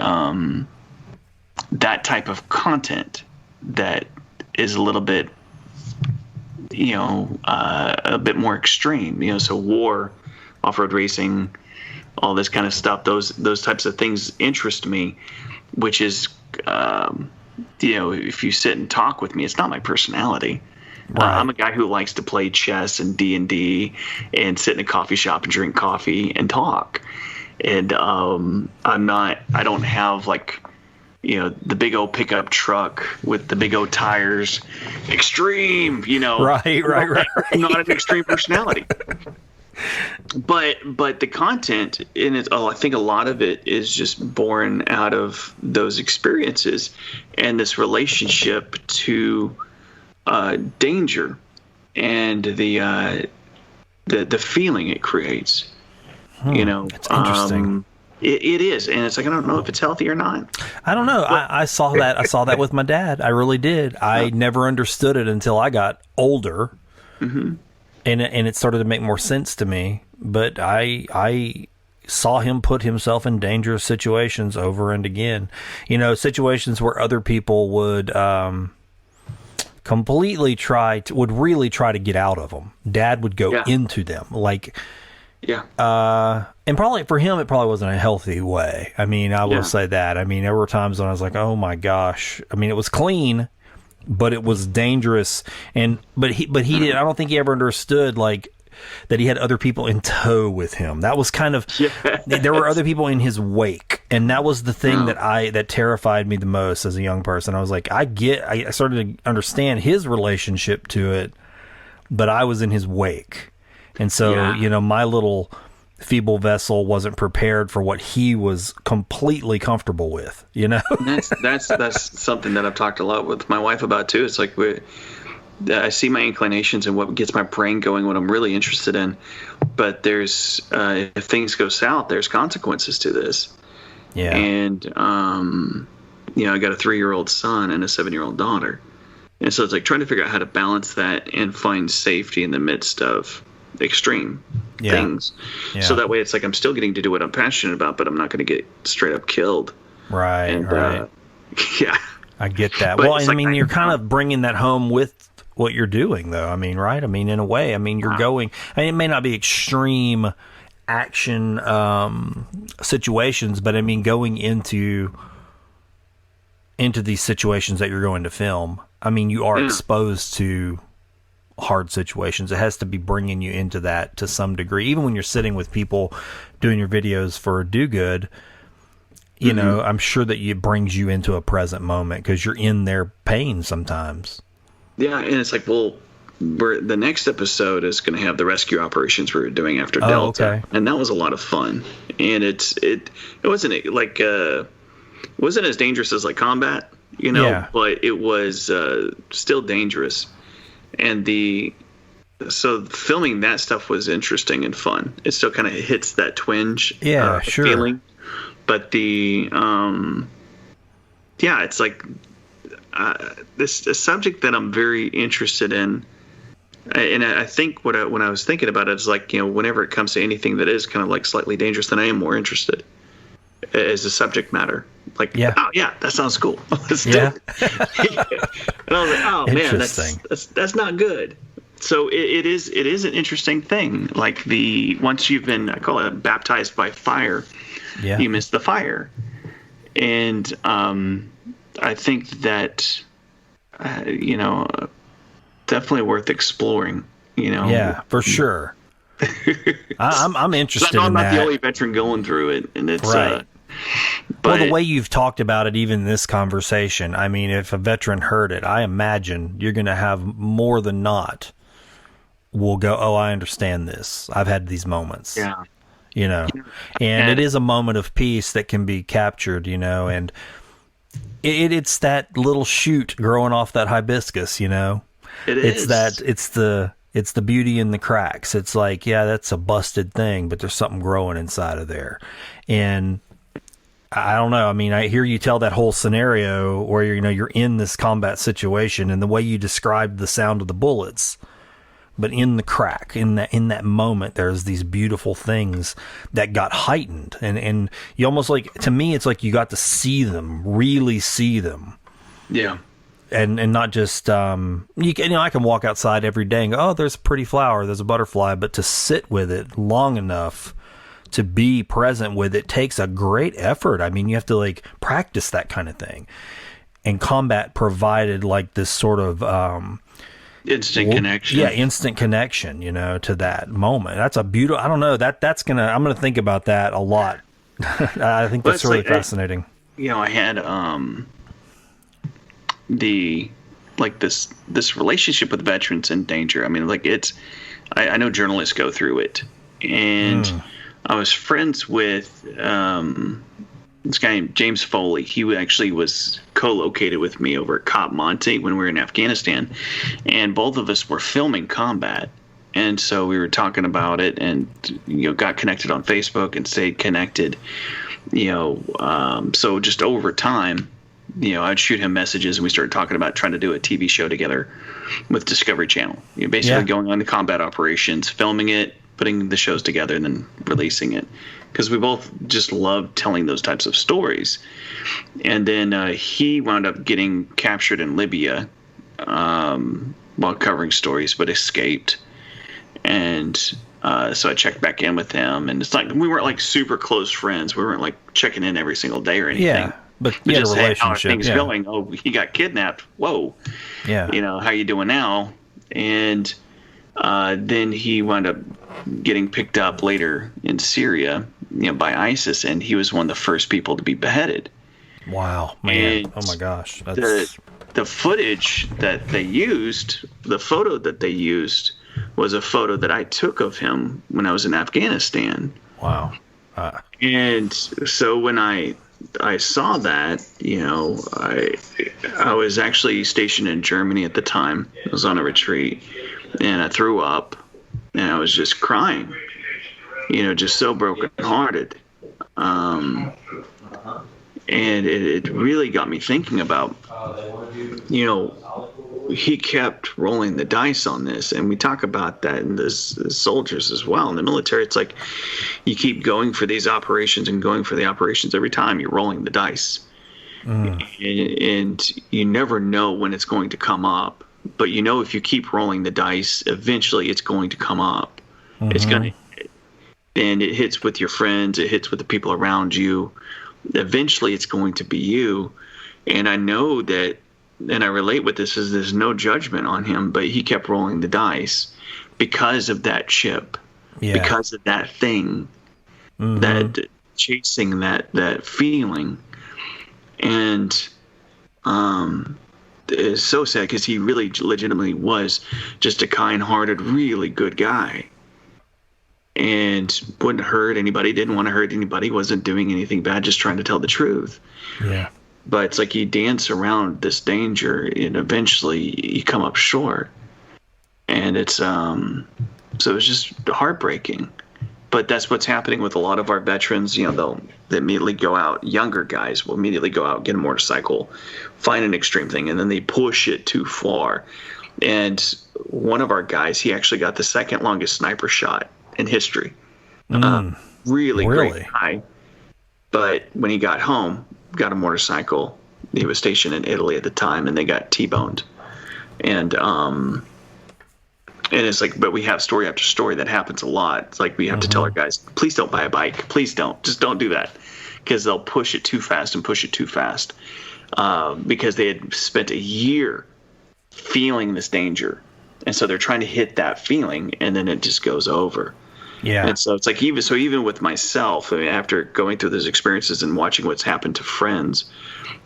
that type of content that is a little bit, you know, a bit more extreme. You know, so war, off-road racing, all this kind of stuff. Those types of things interest me, which is. You know, if you sit and talk with me, it's not my personality. Right. I'm a guy who likes to play chess and D&D and sit in a coffee shop and drink coffee and talk. And I don't have like, you know, the big old pickup truck with the big old tires, extreme, you know. Right. I'm not an extreme personality. But the content in it, I think a lot of it is just born out of those experiences and this relationship to danger and the feeling it creates. You know, it's interesting. It is, and it's like I don't know if it's healthy or not. I don't know. I saw that. I saw that with my dad. I really did. I never understood it until I got older. Mm-hmm. And it started to make more sense to me, but I saw him put himself in dangerous situations over and again. You know, situations where other people would really try to get out of them. Dad would go into them, like, and probably for him, it probably wasn't a healthy way. I mean, I will say that. I mean, there were times when I was like, oh my gosh. I mean, it was clean, but it was dangerous, but he did. I don't think he ever understood like that he had other people in tow with him. That was kind of there were other people in his wake, and that was the thing that terrified me the most as a young person. I was like, I started to understand his relationship to it, but I was in his wake, and so you know, my little feeble vessel wasn't prepared for what he was completely comfortable with, you know. that's something that I've talked a lot with my wife about too. It's like I see my inclinations and what gets my brain going, what I'm really interested in, but there's if things go south, there's consequences to this. And you know, I got a 3-year-old son and a 7-year-old daughter, and so it's like trying to figure out how to balance that and find safety in the midst of extreme things. So that way it's like I'm still getting to do what I'm passionate about, but I'm not going to get straight up killed. Right. I get that. But well, I like, mean, you're kind of bringing that home with what you're doing, though. I mean, right? I mean, in a way, I mean, you're going. I mean, it may not be extreme action situations, but I mean, going into these situations that you're going to film, I mean, you are exposed to hard situations. It has to be bringing you into that to some degree. Even when you're sitting with people doing your videos for Do Good, you know, I'm sure that it brings you into a present moment because you're in their pain sometimes. Yeah, and it's like, well, the next episode is going to have the rescue operations we were doing after Delta, and that was a lot of fun. And it wasn't like it wasn't as dangerous as like combat, you know, but it was still dangerous. And so filming that stuff was interesting and fun. It still kind of hits that twinge feeling. But it's like this a subject that I'm very interested in. And I think when I was thinking about it, it's like, you know, whenever it comes to anything that is kind of like slightly dangerous, then I am more interested as a subject matter. Like, oh yeah, that sounds cool. Let's do it. And I was like, oh man, that's not good. So it is an interesting thing. Like once you've been, I call it baptized by fire, you miss the fire. And I think that definitely worth exploring. Yeah, for sure. I'm interested I'm in not that. the only veteran going through it, and it's right. But well, the way you've talked about it, even in this conversation, I mean, if a veteran heard it, I imagine you're going to have more than not will go, oh, I understand this. I've had these moments. Yeah. And it is a moment of peace that can be captured, and it's that little shoot growing off that hibiscus, It's the beauty in the cracks. It's like, yeah, that's a busted thing, but there's something growing inside of there. And I don't know. I mean, I hear you tell that whole scenario where you're in this combat situation, and the way you described the sound of the bullets, but in the crack, in that moment, there's these beautiful things that got heightened, and you almost like, to me, it's like you got to see them, really see them. Yeah. And not just I can walk outside every day and go, oh, there's a pretty flower, there's a butterfly, but to sit with it long enough to be present with it takes a great effort. I mean, you have to like practice that kind of thing. And combat provided like this sort of instant connection. Yeah, instant connection, to that moment. That's a beautiful. I don't know, I'm gonna think about that a lot. I think that's really fascinating. I had this relationship with veterans in danger. I mean, like I know journalists go through it, and I was friends with this guy named James Foley. He actually was co-located with me over at Cop Monte when we were in Afghanistan, and both of us were filming combat. And so we were talking about it, and got connected on Facebook and stayed connected. So just over time, I'd shoot him messages, and we started talking about trying to do a TV show together with Discovery Channel. Basically going on the combat operations, filming it, putting the shows together, and then releasing it, because we both just loved telling those types of stories. And then he wound up getting captured in Libya while covering stories, but escaped. And so I checked back in with him, and it's like we weren't like super close friends. We weren't like checking in every single day or anything. Yeah, but you had a just, relationship. Hey, how are things going? Oh, he got kidnapped. Whoa. Yeah. How you doing now? And then he wound up getting picked up later in Syria, by ISIS, and he was one of the first people to be beheaded. Wow, man! And oh my gosh, that's... the footage that they used, the photo that they used, was a photo that I took of him when I was in Afghanistan. Wow. And so when I saw that, I was actually stationed in Germany at the time. I was on a retreat, and I threw up, and I was just crying, just so brokenhearted. And it really got me thinking about, he kept rolling the dice on this, and we talk about that in the soldiers as well. In the military, it's like you keep going for these operations and going for the operations every time. You're rolling the dice, and you never know when it's going to come up. But if you keep rolling the dice, eventually it's going to come up. It's going to, and it hits with your friends, it hits with the people around you. Eventually it's going to be you. And I know that, and I relate with this, is there's no judgment on him, but he kept rolling the dice because of that chip, because of that thing, that chasing that feeling. And it's so sad, because he really legitimately was just a kind-hearted, really good guy, and wouldn't hurt anybody, didn't want to hurt anybody, wasn't doing anything bad, just trying to tell the truth. Yeah. But it's like you dance around this danger, and eventually you come up short. And it's so it's just heartbreaking. But that's what's happening with a lot of our veterans. They immediately go out. Younger guys will immediately go out, get a motorcycle, find an extreme thing, and then they push it too far. And one of our guys, he actually got the second longest sniper shot in history. Really great guy. But when he got home, got a motorcycle. He was stationed in Italy at the time, and they got T-boned. And And it's like, but we have story after story that happens a lot. It's like we have to tell our guys, please don't buy a bike. Please don't. Just don't do that, because they'll push it too fast because they had spent a year feeling this danger. And so they're trying to hit that feeling, and then it just goes over. Yeah. And so it's like, even with myself, I mean, after going through those experiences and watching what's happened to friends,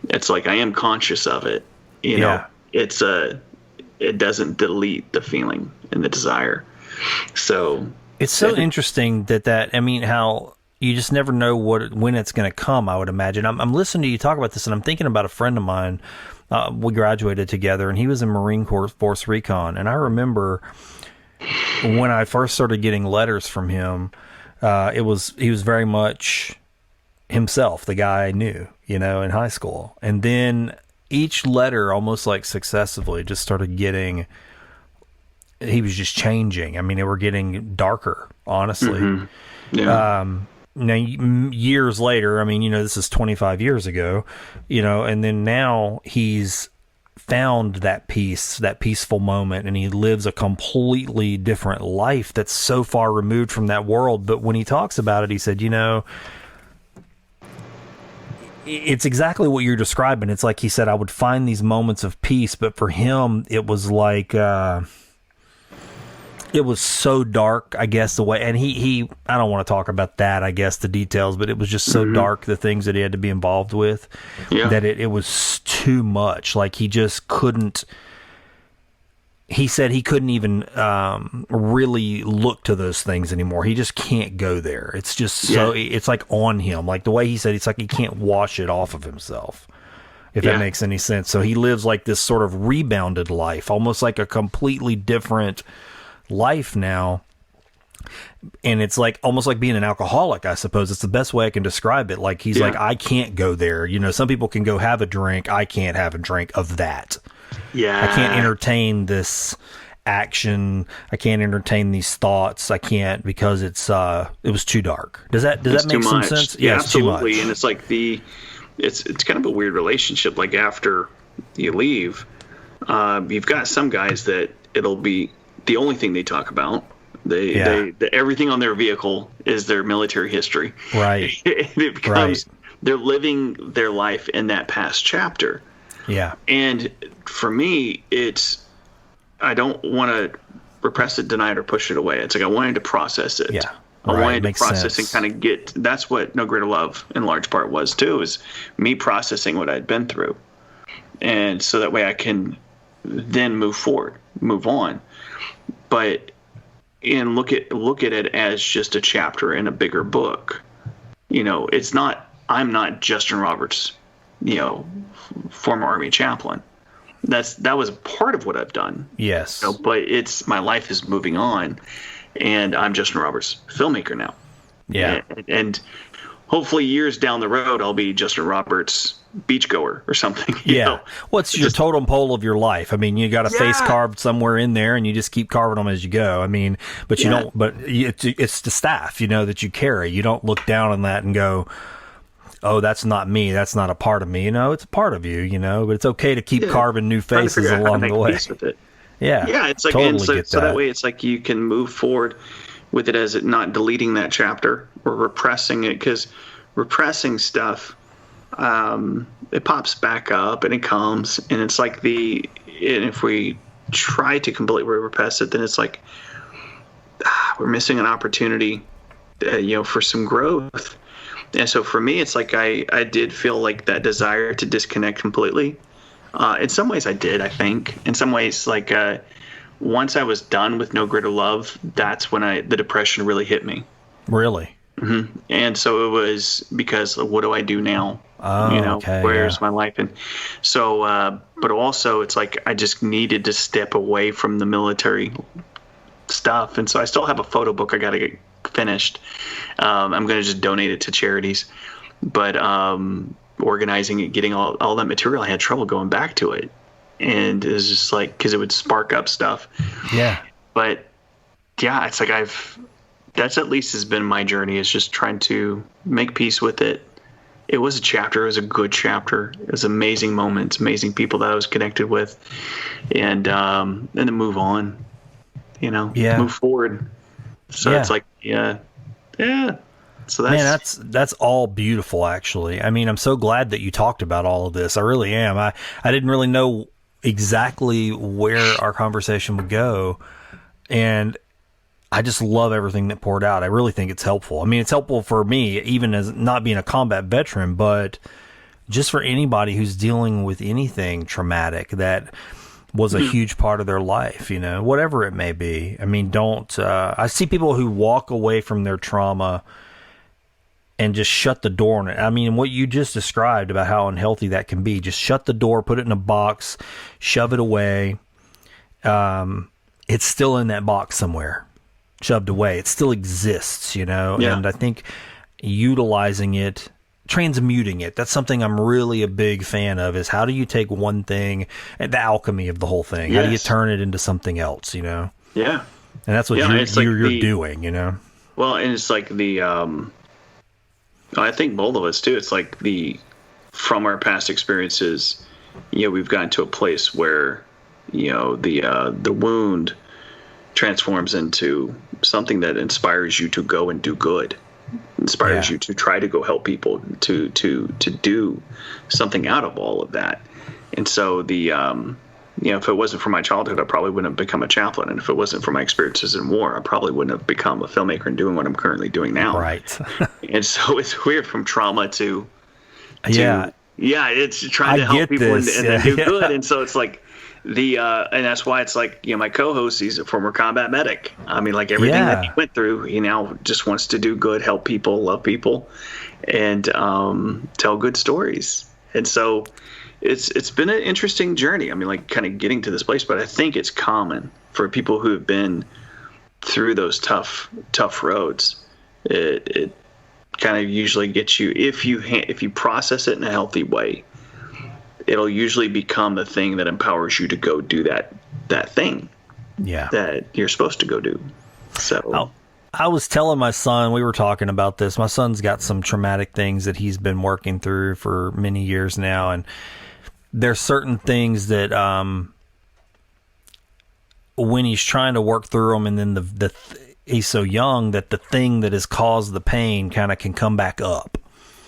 it's like I am conscious of it. You know, it doesn't delete the feeling and the desire. So it's so interesting that I mean, how you just never know when it's going to come. I would imagine. I'm listening to you talk about this, and I'm thinking about a friend of mine. We graduated together, and he was in Marine Corps Force Recon. And I remember when I first started getting letters from him, he was very much himself, the guy I knew, you know, in high school. And then each letter, almost like successively, just started getting. He was just changing. I mean, they were getting darker, honestly. Mm-hmm. Yeah. Now, years later, I mean, you know, this is 25 years ago, you know, and then now he's found that peace, that peaceful moment, and he lives a completely different life that's so far removed from that world. But when he talks about it, he said, you know, it's exactly what you're describing. It's like he said, I would find these moments of peace, but for him, it was like, it was so dark, I guess, the way, and he I don't want to talk about that, I guess, the details, but it was just so dark, the things that he had to be involved with, that it was too much. Like, he just couldn't, he said he couldn't even really look to those things anymore. He just can't go there. It's just so, it's like on him. Like the way he said, it's like he can't wash it off of himself, if that makes any sense. So he lives like this sort of rebounded life, almost like a completely different life now. And it's like almost like being an alcoholic, I suppose. It's the best way I can describe it. Like, he's like, I can't go there. You know, some people can go have a drink. I can't have a drink of that. Yeah. I can't entertain this action. I can't entertain these thoughts. I can't, because it was too dark. Does that make some sense? Yeah, absolutely. And it's like it's kind of a weird relationship. Like, after you leave, you've got some guys that it'll be the only thing they talk about. They everything on their vehicle is their military history. Right. It becomes they're living their life in that past chapter. Yeah. And for me, I don't want to repress it, deny it, or push it away. It's like I wanted to process it. Yeah. I wanted to process and kind of that's what No Greater Love in large part was too, is me processing what I'd been through. And so that way I can then move forward, move on. But look at it as just a chapter in a bigger book. You know, I'm not Justin Roberts, you know, former Army chaplain. That was part of what I've done. Yes. You know, but my life is moving on, and I'm Justin Roberts, filmmaker now. Yeah. And hopefully years down the road, I'll be Justin Roberts, beachgoer or something. You know? What's your totem pole of your life? I mean, you got a face carved somewhere in there, and you just keep carving them as you go. I mean, but you don't. But it's the staff, you know, that you carry. You don't look down on that and go, "Oh, that's not me. That's not a part of me." You know, it's a part of you. You know, but it's okay to keep carving new faces along the way. Peace with it. Yeah, it's like, totally so that way, it's like you can move forward with it as it not deleting that chapter or repressing it, because repressing stuff, it pops back up and it comes, and it's like and if we try to completely repress it, then it's like we're missing an opportunity, you know, for some growth. And so for me, it's like I did feel like that desire to disconnect completely. In some ways I did, I think. In some ways, like once I was done with No Greater Love, that's when the depression really hit me. Really? Mm-hmm. And so it was because what do I do now? Oh, you know, where's my life? And so, but also it's like I just needed to step away from the military stuff. And so I still have a photo book I got to get finished. I'm going to just donate it to charities. But organizing it, getting all that material, I had trouble going back to it. And it was just like, because it would spark up stuff. Yeah. But yeah, it's like that's at least has been my journey, is just trying to make peace with it. It was a chapter. It was a good chapter. It was amazing moments, amazing people that I was connected with, and then move on. move forward. So it's like, yeah. So that's all beautiful, actually. I mean, I'm so glad that you talked about all of this. I really am. I didn't really know exactly where our conversation would go, and I just love everything that poured out. I really think it's helpful. I mean, it's helpful for me, even as not being a combat veteran, but just for anybody who's dealing with anything traumatic that was a huge part of their life, whatever it may be. I mean, I see people who walk away from their trauma and just shut the door on it. I mean, what you just described about how unhealthy that can be, just shut the door, put it in a box, shove it away. It's still in that box somewhere, shoved away. It still exists, and I think utilizing it, transmuting it, that's something I'm really a big fan of, is how do you take one thing, and the alchemy of the whole thing, how do you turn it into something else, Yeah. And that's what you're doing, Well, and it's like I think both of us too. It's like from our past experiences, we've gotten to a place where, the wound transforms into something that inspires you to go and do good, inspires you to try to go help people, to do something out of all of that. And so if it wasn't for my childhood, I probably wouldn't have become a chaplain. And if it wasn't for my experiences in war, I probably wouldn't have become a filmmaker and doing what I'm currently doing now. Right. And so it's weird from trauma to it's trying to help people and then do good. And so it's like and that's why it's like, my co-host, he's a former combat medic. I mean, like everything that he went through, he now just wants to do good, help people, love people, and tell good stories. And so it's been an interesting journey. I mean, like kind of getting to this place, but I think it's common for people who have been through those tough roads. It kind of usually gets you, if you process it in a healthy way, it'll usually become the thing that empowers you to go do that thing that you're supposed to go do. So I was telling my son, we were talking about this. My son's got some traumatic things that he's been working through for many years now, and there's certain things that when he's trying to work through them, and then he's so young that the thing that has caused the pain kind of can come back up.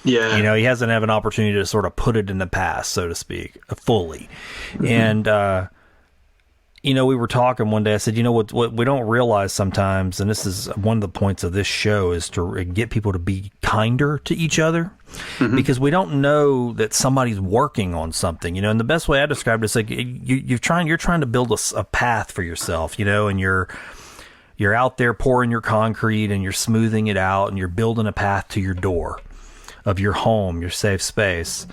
Yeah. He hasn't had an opportunity to sort of put it in the past, so to speak, fully. Mm-hmm. And, we were talking one day, I said, what we don't realize sometimes, and this is one of the points of this show, is to get people to be kinder to each other, because we don't know that somebody's working on something, and the best way I described it is like you're trying to build a path for yourself, and you're out there pouring your concrete and you're smoothing it out and you're building a path to your door of your home, your safe space.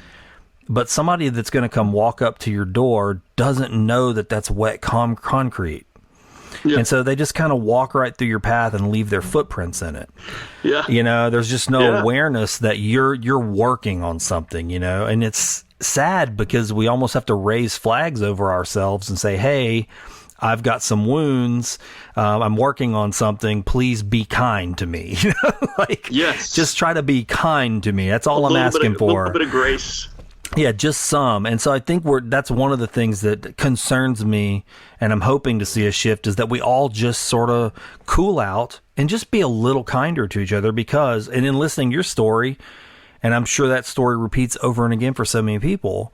But somebody that's going to come walk up to your door doesn't know that that's wet concrete. Yeah. And so they just kind of walk right through your path and leave their footprints in it. Yeah. There's just no awareness that you're working on something, and it's sad because we almost have to raise flags over ourselves and say, hey, I've got some wounds. I'm working on something. Please be kind to me. Just try to be kind to me. That's all I'm asking for. A little bit of grace. Yeah, just some. And so I think that's one of the things that concerns me, and I'm hoping to see a shift, is that we all just sort of cool out and just be a little kinder to each other, because, and in listening to your story, and I'm sure that story repeats over and again for so many people,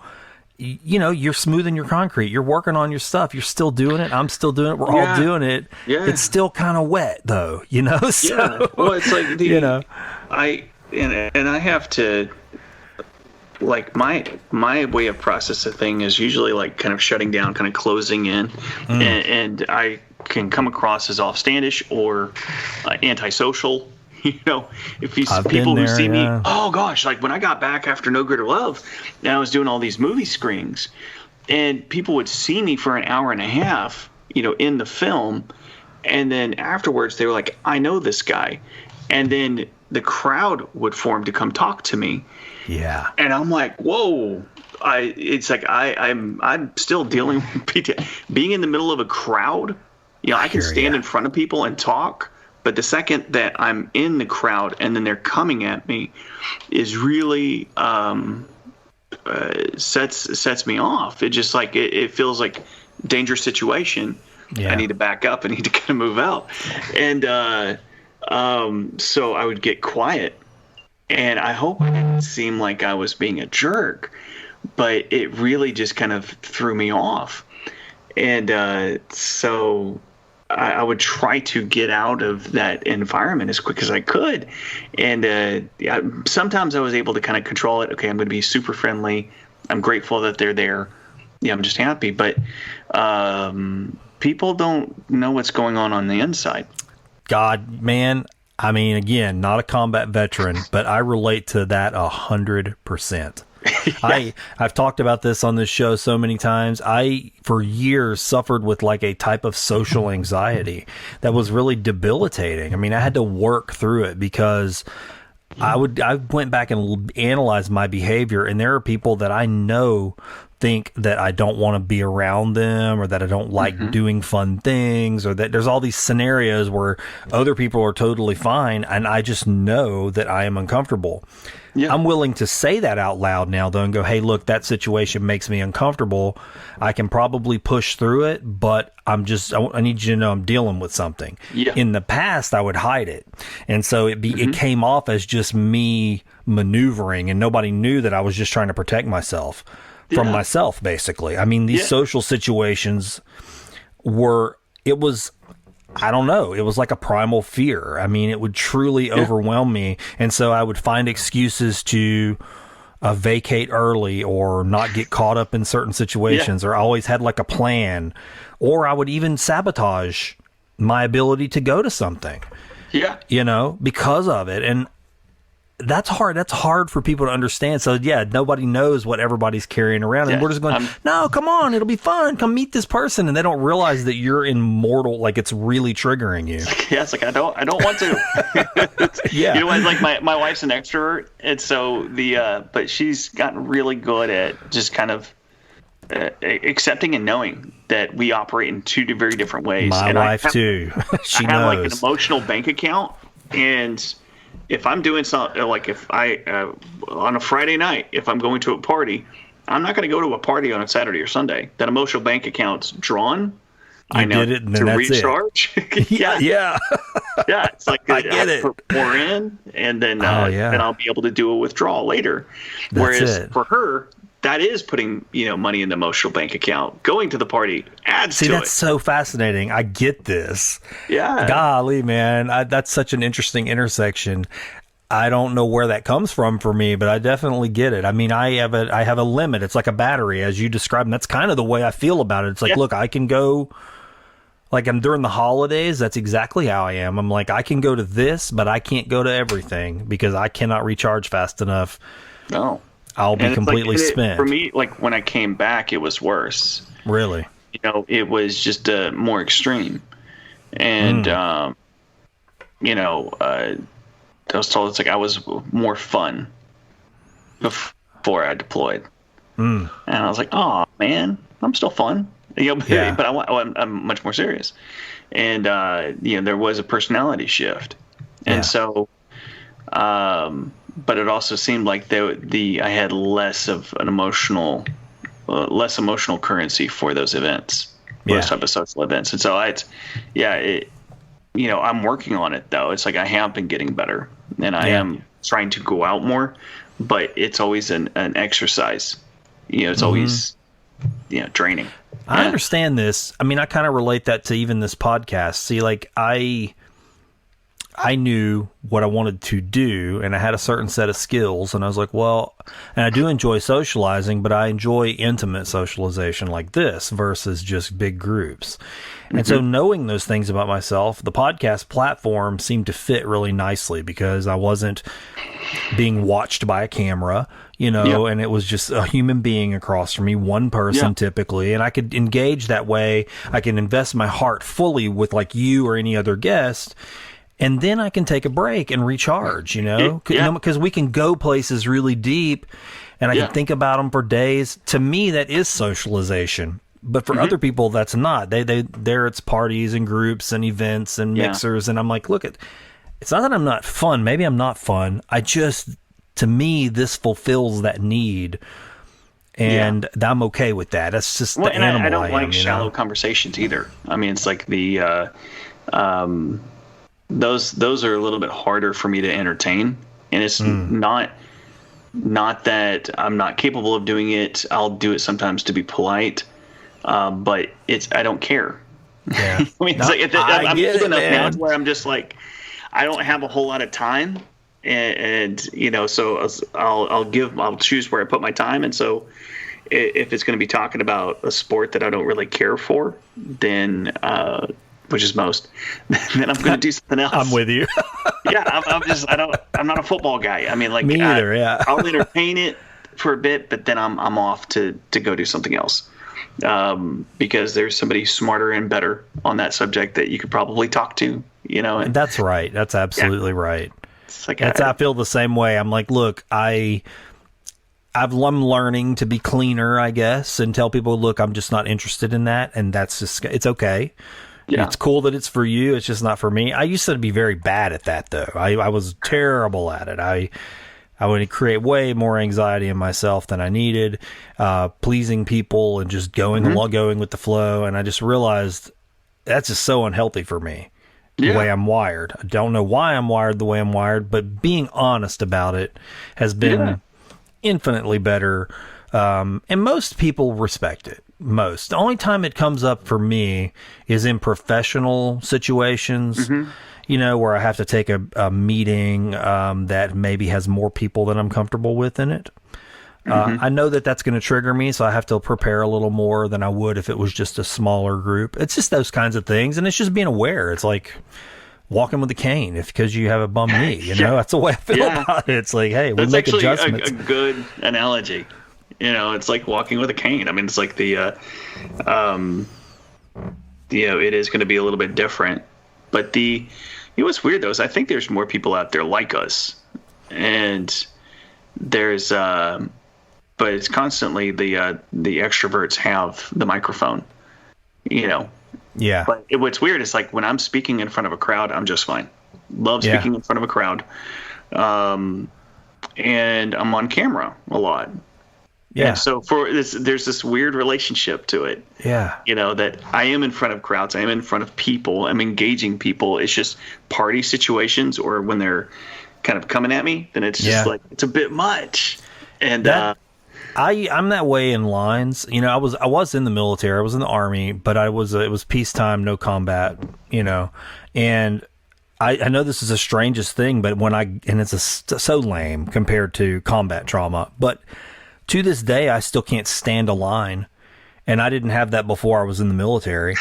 you're smoothing your concrete. You're working on your stuff. You're still doing it. I'm still doing it. We're all doing it. Yeah. It's still kind of wet, though, So, yeah. Well, it's like I have to, like, my way of processing a thing is usually like kind of shutting down, kind of closing in, and I can come across as offstandish or antisocial. If you see people who see me, oh gosh, like when I got back after No Greater Love, and I was doing all these movie screenings, and people would see me for an hour and a half, in the film, and then afterwards they were like, I know this guy, and then the crowd would form to come talk to me. Yeah. And I'm like, whoa. It's like I'm still dealing with PTSD. Being in the middle of a crowd, I can stand in front of people and talk. But the second that I'm in the crowd and then they're coming at me is really sets me off. It just like it feels like dangerous situation. I need to back up. I need to kind of move out. And so I would get quiet. And I hope I didn't seem like I was being a jerk, but it really just kind of threw me off. And so I would try to get out of that environment as quick as I could. And sometimes I was able to kind of control it. Okay, I'm going to be super friendly. I'm grateful that they're there. Yeah, I'm just happy. But people don't know what's going on the inside. God, man. I mean, again, not a combat veteran, but I relate to that 100%. Yeah. I've talked about this on this show so many times. I, for years, suffered with like a type of social anxiety that was really debilitating. I mean, I had to work through it because I went back and analyzed my behavior, and there are people that I know think that I don't want to be around them, or that I don't like doing fun things, or that there's all these scenarios where other people are totally fine, and I just know that I am uncomfortable. Yeah. I'm willing to say that out loud now, though, and go, hey, look, that situation makes me uncomfortable. I can probably push through it, but I need you to know I'm dealing with something. Yeah. In the past, I would hide it. And so it came off as just me maneuvering, and nobody knew that I was just trying to protect myself from myself, basically. I mean, these social situations I don't know. It was like a primal fear. I mean, it would truly overwhelm me. And so I would find excuses to vacate early or not get caught up in certain situations, or I always had like a plan, or I would even sabotage my ability to go to something, because of it. And that's hard. That's hard for people to understand. So nobody knows what everybody's carrying around, and we're just going, no, come on, it'll be fun. Come meet this person, and they don't realize that you're immortal. Like, it's really triggering you. Yeah, it's like I don't want to. You know, like my wife's an extrovert, and so but she's gotten really good at just kind of accepting and knowing that we operate in two very different ways. My wife too. She knows. I have like an emotional bank account, and if I'm doing something, like if I, on a Friday night, if I'm going to a party, I'm not going to go to a party on a Saturday or Sunday. That emotional bank account's drawn. I know did it, and then to that's recharge. Yeah. It's like I get it. Put more in, and then I'll be able to do a withdrawal later. Whereas for her, that is putting money in the emotional bank account. Going to the party adds to it. See, that's so fascinating. I get this. Yeah. Golly, man, that's such an interesting intersection. I don't know where that comes from for me, but I definitely get it. I mean, I have a limit. It's like a battery, as you described, and that's kind of the way I feel about it. It's like, look, I can go. Like, I'm during the holidays, that's exactly how I am. I'm like, I can go to this, but I can't go to everything because I cannot recharge fast enough. No. I'll be completely spent. For me, like when I came back, it was worse. Really? It was just more extreme. And, I was told it's like I was more fun before I deployed. And I was like, oh, man, I'm still fun. But I'm much more serious. And, there was a personality shift. And so, but it also seemed like I had less of an emotional currency for those events, those type of social events. And so I'm working on it though. It's like I have been getting better, and I am trying to go out more, but it's always an exercise. It's always draining. I understand this. I mean, I kind of relate that to even this podcast. See, like I knew what I wanted to do, and I had a certain set of skills, and I was like, well, and I do enjoy socializing, but I enjoy intimate socialization like this versus just big groups. And so knowing those things about myself, the podcast platform seemed to fit really nicely because I wasn't being watched by a camera, and it was just a human being across from me, one person typically, and I could engage that way. I can invest my heart fully with like you or any other guest. And then I can take a break and recharge, because we can go places really deep, and I can think about them for days. To me, that is socialization. But for other people, that's not. It's parties and groups and events and mixers. And I'm like, look, it's not that I'm not fun. Maybe I'm not fun. To me, this fulfills that need. And I'm okay with that. That's just the animal I don't am, like shallow conversations either. I mean, it's like the those are a little bit harder for me to entertain, and it's not that I'm not capable of doing it. I'll do it sometimes to be polite, but I don't care. Yeah. I mean, it's like I'm old enough now where I'm just like, I don't have a whole lot of time, and you know, so I'll choose where I put my time, and so if it's going to be talking about a sport that I don't really care for, then which is most, then I'm going to do something else. I'm with you. Yeah, I'm not a football guy. I mean, like me either. Yeah, I'll entertain it for a bit, but then I'm off to go do something else. Because there's somebody smarter and better on that subject that you could probably talk to, you know. And that's right. That's absolutely right. It's like I feel the same way. I'm like, look, I'm learning to be cleaner, I guess, and tell people, look, I'm just not interested in that, and that's just, it's okay. Yeah. It's cool that it's for you. It's just not for me. I used to be very bad at that, though. I was terrible at it. I would create way more anxiety in myself than I needed, pleasing people and just going with the flow. And I just realized that's just so unhealthy for me, the way I'm wired. I don't know why I'm wired the way I'm wired, but being honest about it has been infinitely better. And most people respect it. The only time it comes up for me is in professional situations. You know, where I have to take a meeting that maybe has more people than I'm comfortable with in it. I know that that's going to trigger me, so I have to prepare a little more than I would if it was just a smaller group. It's just those kinds of things, and it's just being aware. It's like walking with a cane because you have a bum knee. You know, that's the way I feel about it. It's like, hey, we make adjustments. A good analogy. You know, it's like walking with a cane. I mean, it's like you know, it is going to be a little bit different, but you know what's weird though is I think there's more people out there like us, and there's but it's constantly the extroverts have the microphone, you know. Yeah. But what's weird is like when I'm speaking in front of a crowd, I'm just fine. Love speaking in front of a crowd, and I'm on camera a lot. Yeah. And so there's this weird relationship to it. Yeah. You know, that I am in front of crowds, I am in front of people, I'm engaging people. It's just party situations or when they're kind of coming at me, then it's just like it's a bit much. And I'm that way in lines. You know, I was in the military, I was in the Army, but it was peacetime, no combat, you know. And I know this is the strangest thing, but it's so lame compared to combat trauma, but to this day, I still can't stand a line, and I didn't have that before I was in the military.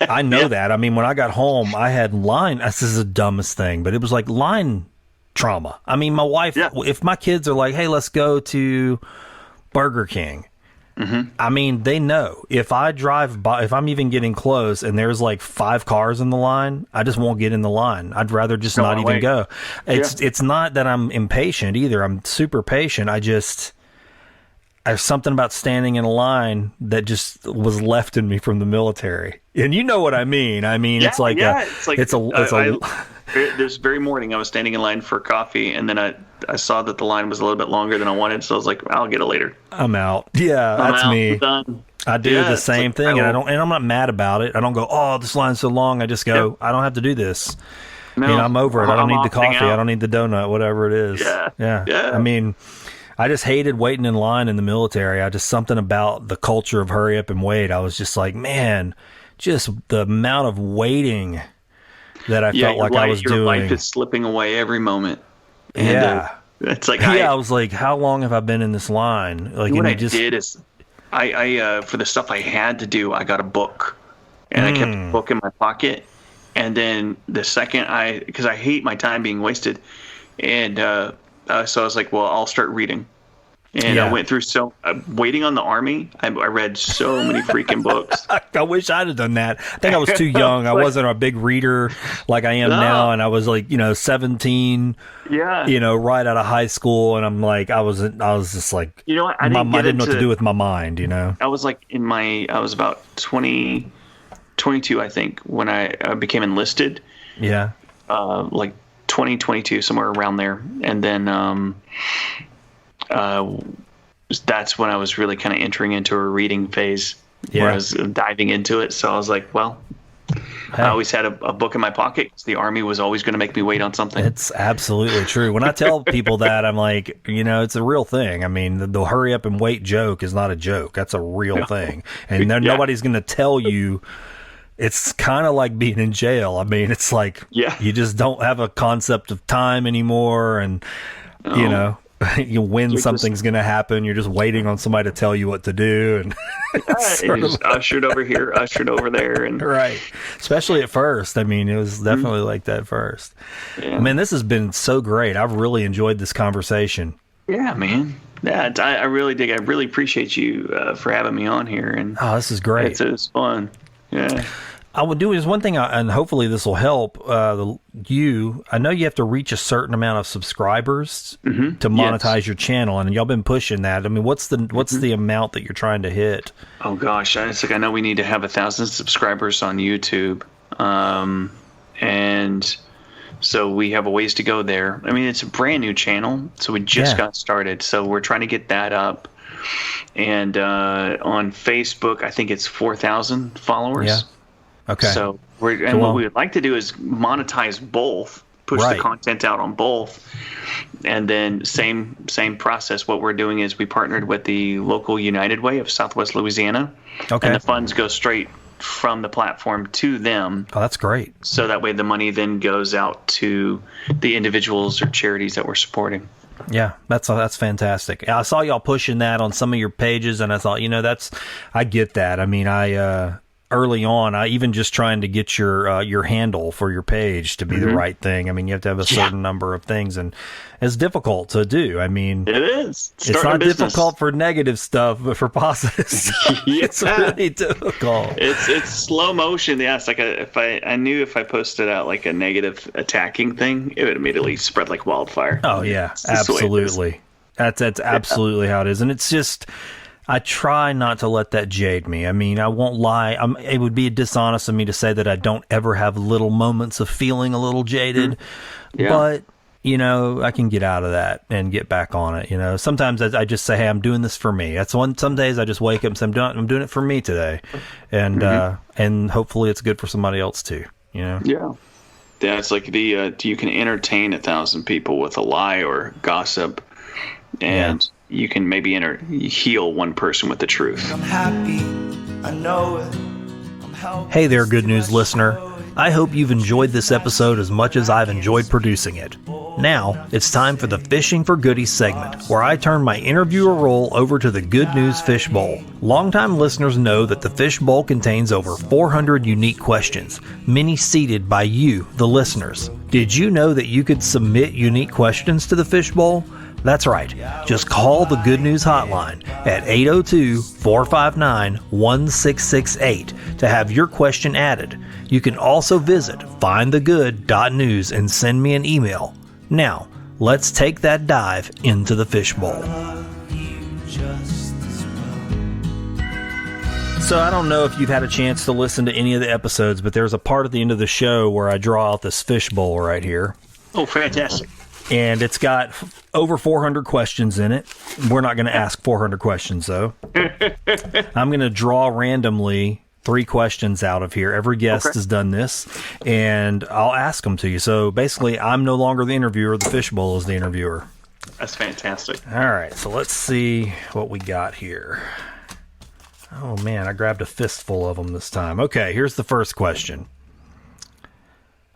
I know that. I mean, when I got home, I had line. This is the dumbest thing, but it was like line trauma. I mean, my wife, if my kids are like, hey, let's go to Burger King, I mean, they know. If I drive by, if I'm even getting close and there's like 5 cars in the line, I just won't get in the line. I'd rather just not even go. It's not that I'm impatient either. I'm super patient. There's something about standing in a line that just was left in me from the military. And you know what I mean. I mean, it's like this very morning I was standing in line for coffee, and then I saw that the line was a little bit longer than I wanted, so I was like, I'll get it later. I'm out. Yeah, that's me. I'm done. I do the same thing, and I'm not mad about it. I don't go, oh, this line's so long. I just go, I don't have to do this. No, I'm over it. I don't need the coffee. I don't need the donut, whatever it is. Yeah. I mean, I just hated waiting in line in the military. Something about the culture of hurry up and wait. I was just like, man, just the amount of waiting that I felt like I was doing. Your life is slipping away every moment. And, it's like I was like, how long have I been in this line? Like, what I did is, I for the stuff I had to do, I got a book, and I kept a book in my pocket. And then the second because I hate my time being wasted, and so I was like, well, I'll start reading. And I went through waiting on the Army, I read so many freaking books. I wish I'd have done that. I think I was too young. I wasn't a big reader like I am now. And I was like, 17, right out of high school. And I'm like, I was just like, I didn't know what to do with my mind, I was like I was about 22, I think, when I became enlisted. Yeah. Like 2022, somewhere around there. And then, that's when I was really kind of entering into a reading phase where I was diving into it. So I was like, well, I always had a book in my pocket. The Army was always going to make me wait on something. It's absolutely true. When I tell people that, I'm like, it's a real thing. I mean, the hurry up and wait joke is not a joke. That's a real thing. And nobody's going to tell you. It's kind of like being in jail. I mean, it's like you just don't have a concept of time anymore. And, when something's going to happen, you're just waiting on somebody to tell you what to do. And you're just ushered over here, ushered over there. And right. Especially at first. I mean, it was definitely like that at first. Yeah. Man, this has been so great. I've really enjoyed this conversation. Yeah, man. Yeah, I really dig. I really appreciate you for having me on here. And this is great. It's fun. Yeah. I would do is one thing, and hopefully this will help you. I know you have to reach a certain amount of subscribers to monetize your channel, and y'all been pushing that. I mean, what's the amount that you're trying to hit? Oh gosh, it's like I know we need to have 1,000 subscribers on YouTube, and so we have a ways to go there. I mean, it's a brand new channel, so we just got started. So we're trying to get that up, and on Facebook, I think it's 4,000 followers. Yeah. Okay. So what we would like to do is monetize both, push the content out on both, and then same process. What we're doing is we partnered with the local United Way of Southwest Louisiana, and the funds go straight from the platform to them. Oh, that's great. So that way the money then goes out to the individuals or charities that we're supporting. Yeah, that's fantastic. I saw y'all pushing that on some of your pages, and I thought, I get that. I mean, early on, I even just trying to get your handle for your page to be the right thing. I mean, you have to have a certain number of things, and it's difficult to do. I mean, it is. It's not difficult for negative stuff, but for positive stuff, it's really difficult. It's slow motion. Yeah, it's like I knew if I posted out like a negative attacking thing, it would immediately spread like wildfire. Oh yeah, absolutely. That's absolutely how it is, and it's just. I try not to let that jade me. I mean, I won't lie. It would be dishonest of me to say that I don't ever have little moments of feeling a little jaded. Yeah. But, I can get out of that and get back on it. Sometimes I just say, hey, I'm doing this for me. Some days I just wake up and say, I'm doing it for me today. And and hopefully it's good for somebody else too, Yeah. Yeah, it's like you can entertain 1,000 people with a lie or gossip. And you can maybe heal one person with the truth. I'm happy, I know it. Hey there, Good News listener. I hope you've enjoyed this episode as much as I've enjoyed producing it. Now, it's time for the Fishing for Goodies segment, where I turn my interviewer role over to the Good News Fish Bowl. Longtime listeners know that the Fish Bowl contains over 400 unique questions, many seeded by you, the listeners. Did you know that you could submit unique questions to the Fish Bowl? That's right. Just call the Good News Hotline at 802-459-1668 to have your question added. You can also visit findthegood.news and send me an email. Now, let's take that dive into the fishbowl. So I don't know if you've had a chance to listen to any of the episodes, but there's a part at the end of the show where I draw out this fishbowl right here. Oh, fantastic. And it's got over 400 questions in it. We're not going to ask 400 questions, though. I'm going to draw randomly 3 questions out of here. Every guest has done this, and I'll ask them to you. So basically, I'm no longer the interviewer. The fishbowl is the interviewer. That's fantastic. All right, so let's see what we got here. Oh, man, I grabbed a fistful of them this time. Okay, here's the first question.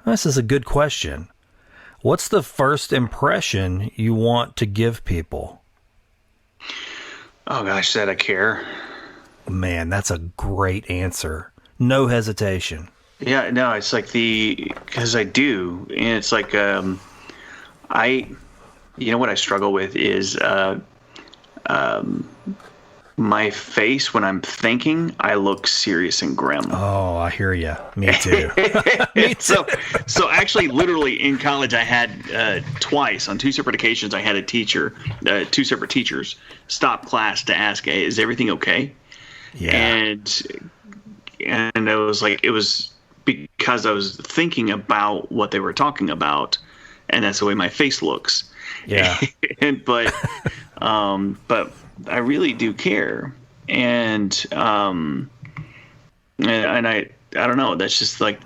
This is a good question. What's the first impression you want to give people? Oh, gosh, that I care. Man, that's a great answer. No hesitation. Yeah, no, it's like because I do. And it's like, what I struggle with is my face when I'm thinking, I look serious and grim. Oh, I hear you. Me too. Me too. So actually, literally in college, I had twice on 2 separate occasions. I had a teacher, 2 separate teachers, stop class to ask, "Hey, is everything okay?" Yeah. And it was because I was thinking about what they were talking about, and that's the way my face looks. Yeah. But I really do care. And I don't know, that's just like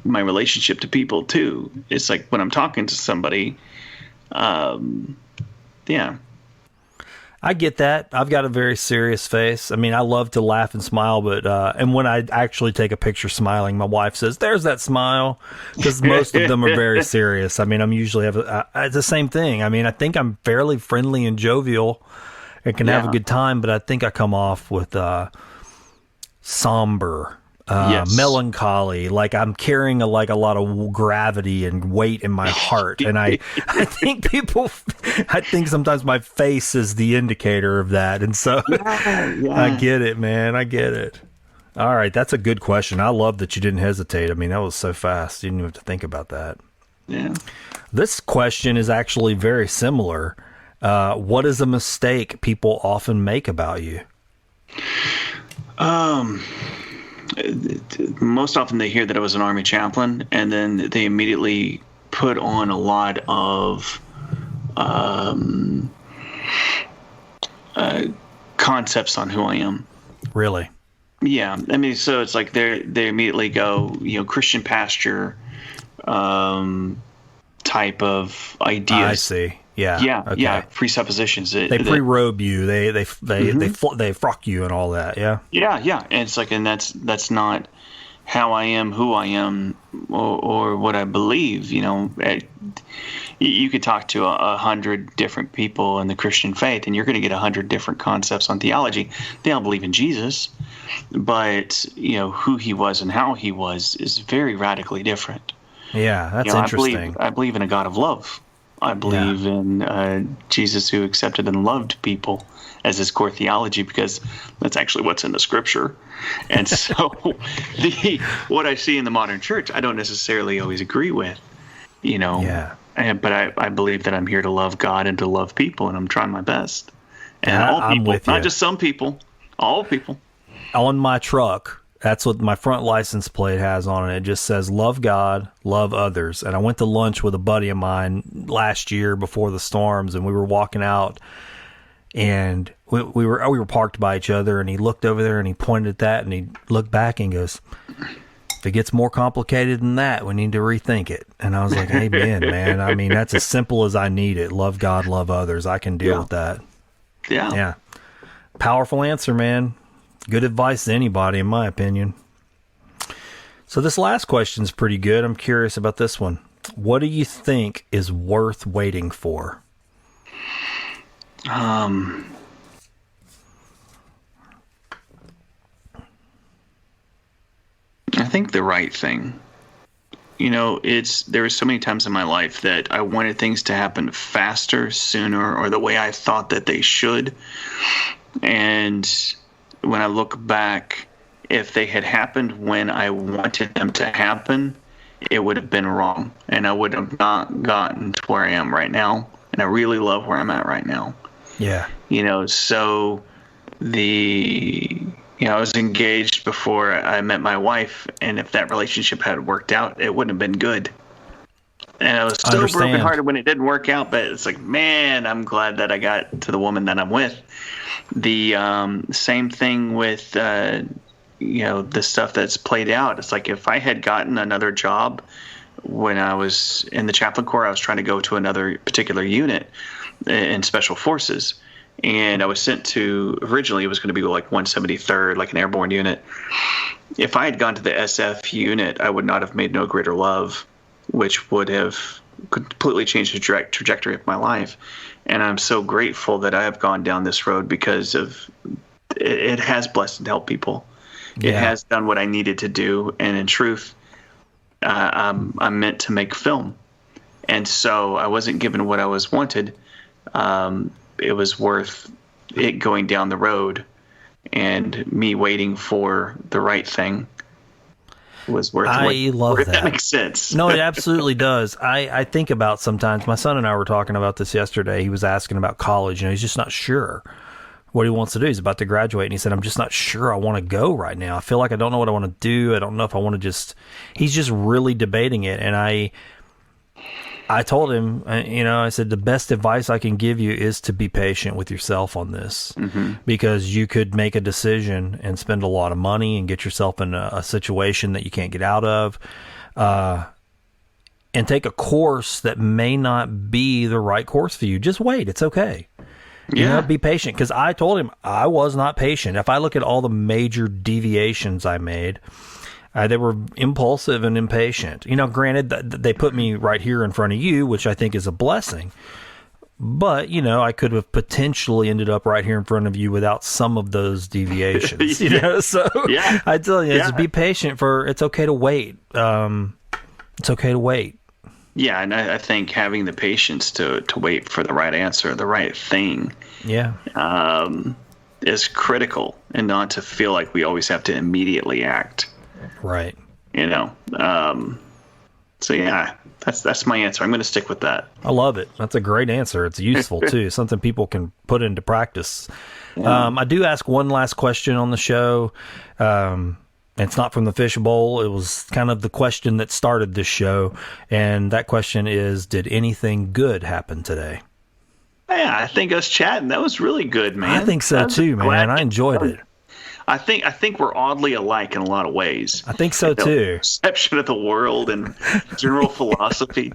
my relationship to people too. It's like when I'm talking to somebody, yeah. I get that. I've got a very serious face. I mean, I love to laugh and smile, but and when I actually take a picture smiling, my wife says, "There's that smile," because most of them are very serious. I mean, I'm usually it's the same thing. I mean, I think I'm fairly friendly and jovial and can have a good time, but I think I come off with somber. Melancholy, like I'm carrying a lot of gravity and weight in my heart, and I think sometimes my face is the indicator of that, and so I get it, man. I get it. All right, that's a good question. I love that you didn't hesitate. I mean, that was so fast. You didn't even have to think about that. Yeah. This question is actually very similar. What is a mistake people often make about you? Most often they hear that I was an Army chaplain, and then they immediately put on a lot of concepts on who I am. Really? Yeah. I mean, so it's like they immediately go, Christian pastor type of ideas. I see. Yeah. Yeah. Okay. Yeah. Presuppositions. They pre-robe you. They frock you and all that. Yeah. Yeah. Yeah. And it's like, and that's not how I am, who I am, or what I believe. You could talk to 100 different people in the Christian faith, and you're going to get 100 different concepts on theology. They all believe in Jesus, but who he was and how he was is very radically different. Yeah, that's interesting. I believe in a God of love. I believe in Jesus who accepted and loved people as his core theology, because that's actually what's in the scripture. And so what I see in the modern church, I don't necessarily always agree with, but I believe that I'm here to love God and to love people, and I'm trying my best. And all people, I'm with you. Not just some people, all people. On my truck, that's what my front license plate has on it. It just says, "Love God, love others." And I went to lunch with a buddy of mine last year before the storms, and we were walking out, and we were parked by each other, and he looked over there and he pointed at that, and he looked back and goes, "If it gets more complicated than that, we need to rethink it." And I was like, "Amen, man. I mean, that's as simple as I need it. Love God, love others. I can deal with that." Yeah. Yeah. Powerful answer, man. Good advice to anybody, in my opinion. So this last question is pretty good. I'm curious about this one. What do you think is worth waiting for? I think the right thing. There were so many times in my life that I wanted things to happen faster, sooner, or the way I thought that they should. And when I look back, if they had happened when I wanted them to happen, it would have been wrong, and I would have not gotten to where I am right now. And I really love where I'm at right now. Yeah. So I was engaged before I met my wife, and if that relationship had worked out, it wouldn't have been good. And I was so brokenhearted when it didn't work out, but it's like, man, I'm glad that I got to the woman that I'm with. The same thing with the stuff that's played out. It's like, if I had gotten another job when I was in the chaplain corps, I was trying to go to another particular unit in special forces, and I was sent to, originally it was going to be like 173rd, like an airborne unit. If I had gone to the SF unit, I would not have made No Greater Love, which would have completely changed the trajectory of my life. And I'm so grateful that I have gone down this road, because of it has blessed and helped people. Yeah. It has done what I needed to do. And in truth, I'm meant to make film. And so I wasn't given what I was wanted. It was worth it going down the road, and me waiting for the right thing was worth it. I love that. If that makes sense. No, it absolutely does. I think about sometimes, my son and I were talking about this yesterday. He was asking about college, and he's just not sure what he wants to do. He's about to graduate, and he said, "I'm just not sure I want to go right now. I feel like I don't know what I want to do. I don't know if I want to he's just really debating it." And I I told him, I said, the best advice I can give you is to be patient with yourself on this, because you could make a decision and spend a lot of money and get yourself in a situation that you can't get out of, and take a course that may not be the right course for you. Just wait. It's okay. Be patient. Because I told him I was not patient. If I look at all the major deviations I made, they were impulsive and impatient. Granted, they put me right here in front of you, which I think is a blessing. But, I could have potentially ended up right here in front of you without some of those deviations. So I tell you, just be patient. It's okay to wait. It's okay to wait. Yeah, and I think having the patience to wait for the right answer, the right thing, is critical, and not to feel like we always have to immediately act. Right. So yeah, that's my answer. I'm going to stick with that. I love it. That's a great answer. It's useful too. Something people can put into practice. I do ask one last question on the show. It's not from the fishbowl. It was kind of the question that started this show. And that question is, did anything good happen today? Yeah, I think us chatting, that was really good, man. I think so too, man. I enjoyed it. I think we're oddly alike in a lot of ways. I think so too. Perception of the world and general philosophy.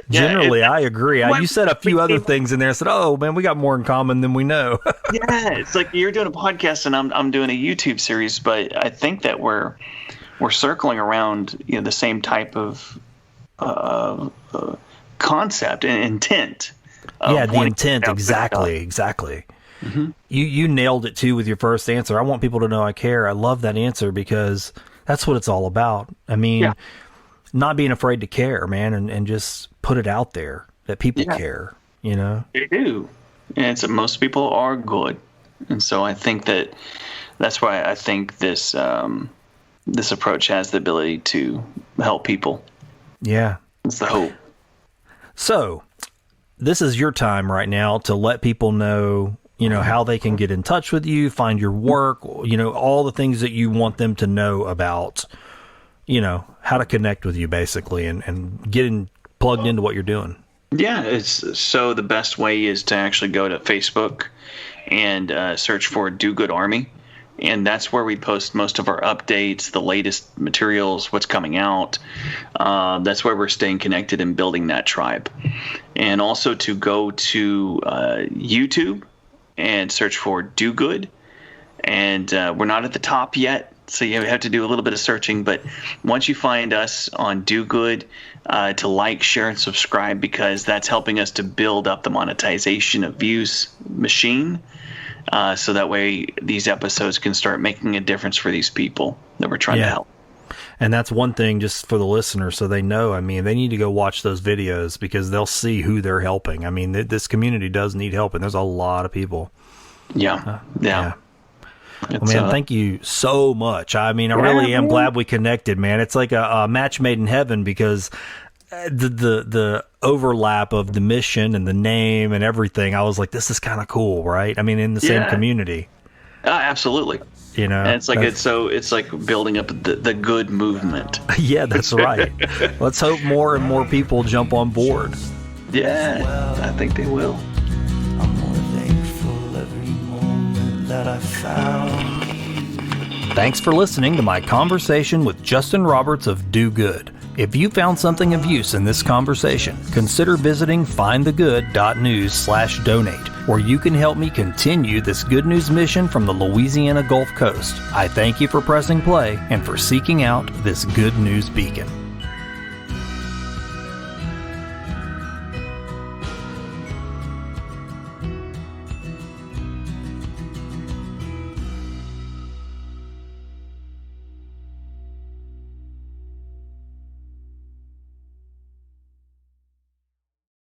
Generally, I agree. You said a few other things in there. I said, "Oh man, we got more in common than we know." Yeah, it's like you're doing a podcast and I'm doing a YouTube series, but I think that we're circling around the same type of concept and intent. Yeah, the intent, exactly. Mm-hmm. You nailed it too with your first answer. I want people to know I care. I love that answer because that's what it's all about. I mean, not being afraid to care, man, and just put it out there that people care, They do. And most people are good. And so I think that's why I think this approach has the ability to help people. Yeah. It's the hope. So this is your time right now to let people know, how they can get in touch with you, find your work, all the things that you want them to know about, how to connect with you basically and getting plugged into what you're doing. Yeah. So the best way is to actually go to Facebook and search for Do Good Army. And that's where we post most of our updates, the latest materials, what's coming out. That's where we're staying connected and building that tribe. And also to go to YouTube and search for Do Good. And we're not at the top yet, so you have to do a little bit of searching. But once you find us on Do Good, to like, share, and subscribe, because that's helping us to build up the monetization of views machine. So that way these episodes can start making a difference for these people that we're trying to help. And that's one thing just for the listeners so they know. I mean, they need to go watch those videos because they'll see who they're helping. I mean, this community does need help, and there's a lot of people. Yeah. Well, man, thank you so much. I mean, I really am glad we connected, man. It's like a match made in heaven because the overlap of the mission and the name and everything, I was like, this is kind of cool, right? I mean, in the same community. Absolutely. And it's like it's like building up the good movement. Yeah, that's right. Let's hope more and more people jump on board. Yeah, I think they will. I'm more thankful every moment that I found. Thanks for listening to my conversation with Justin Roberts of Do Good. If you found something of use in this conversation, consider visiting findthegood.news/donate, where you can help me continue this good news mission from the Louisiana Gulf Coast. I thank you for pressing play and for seeking out this good news beacon.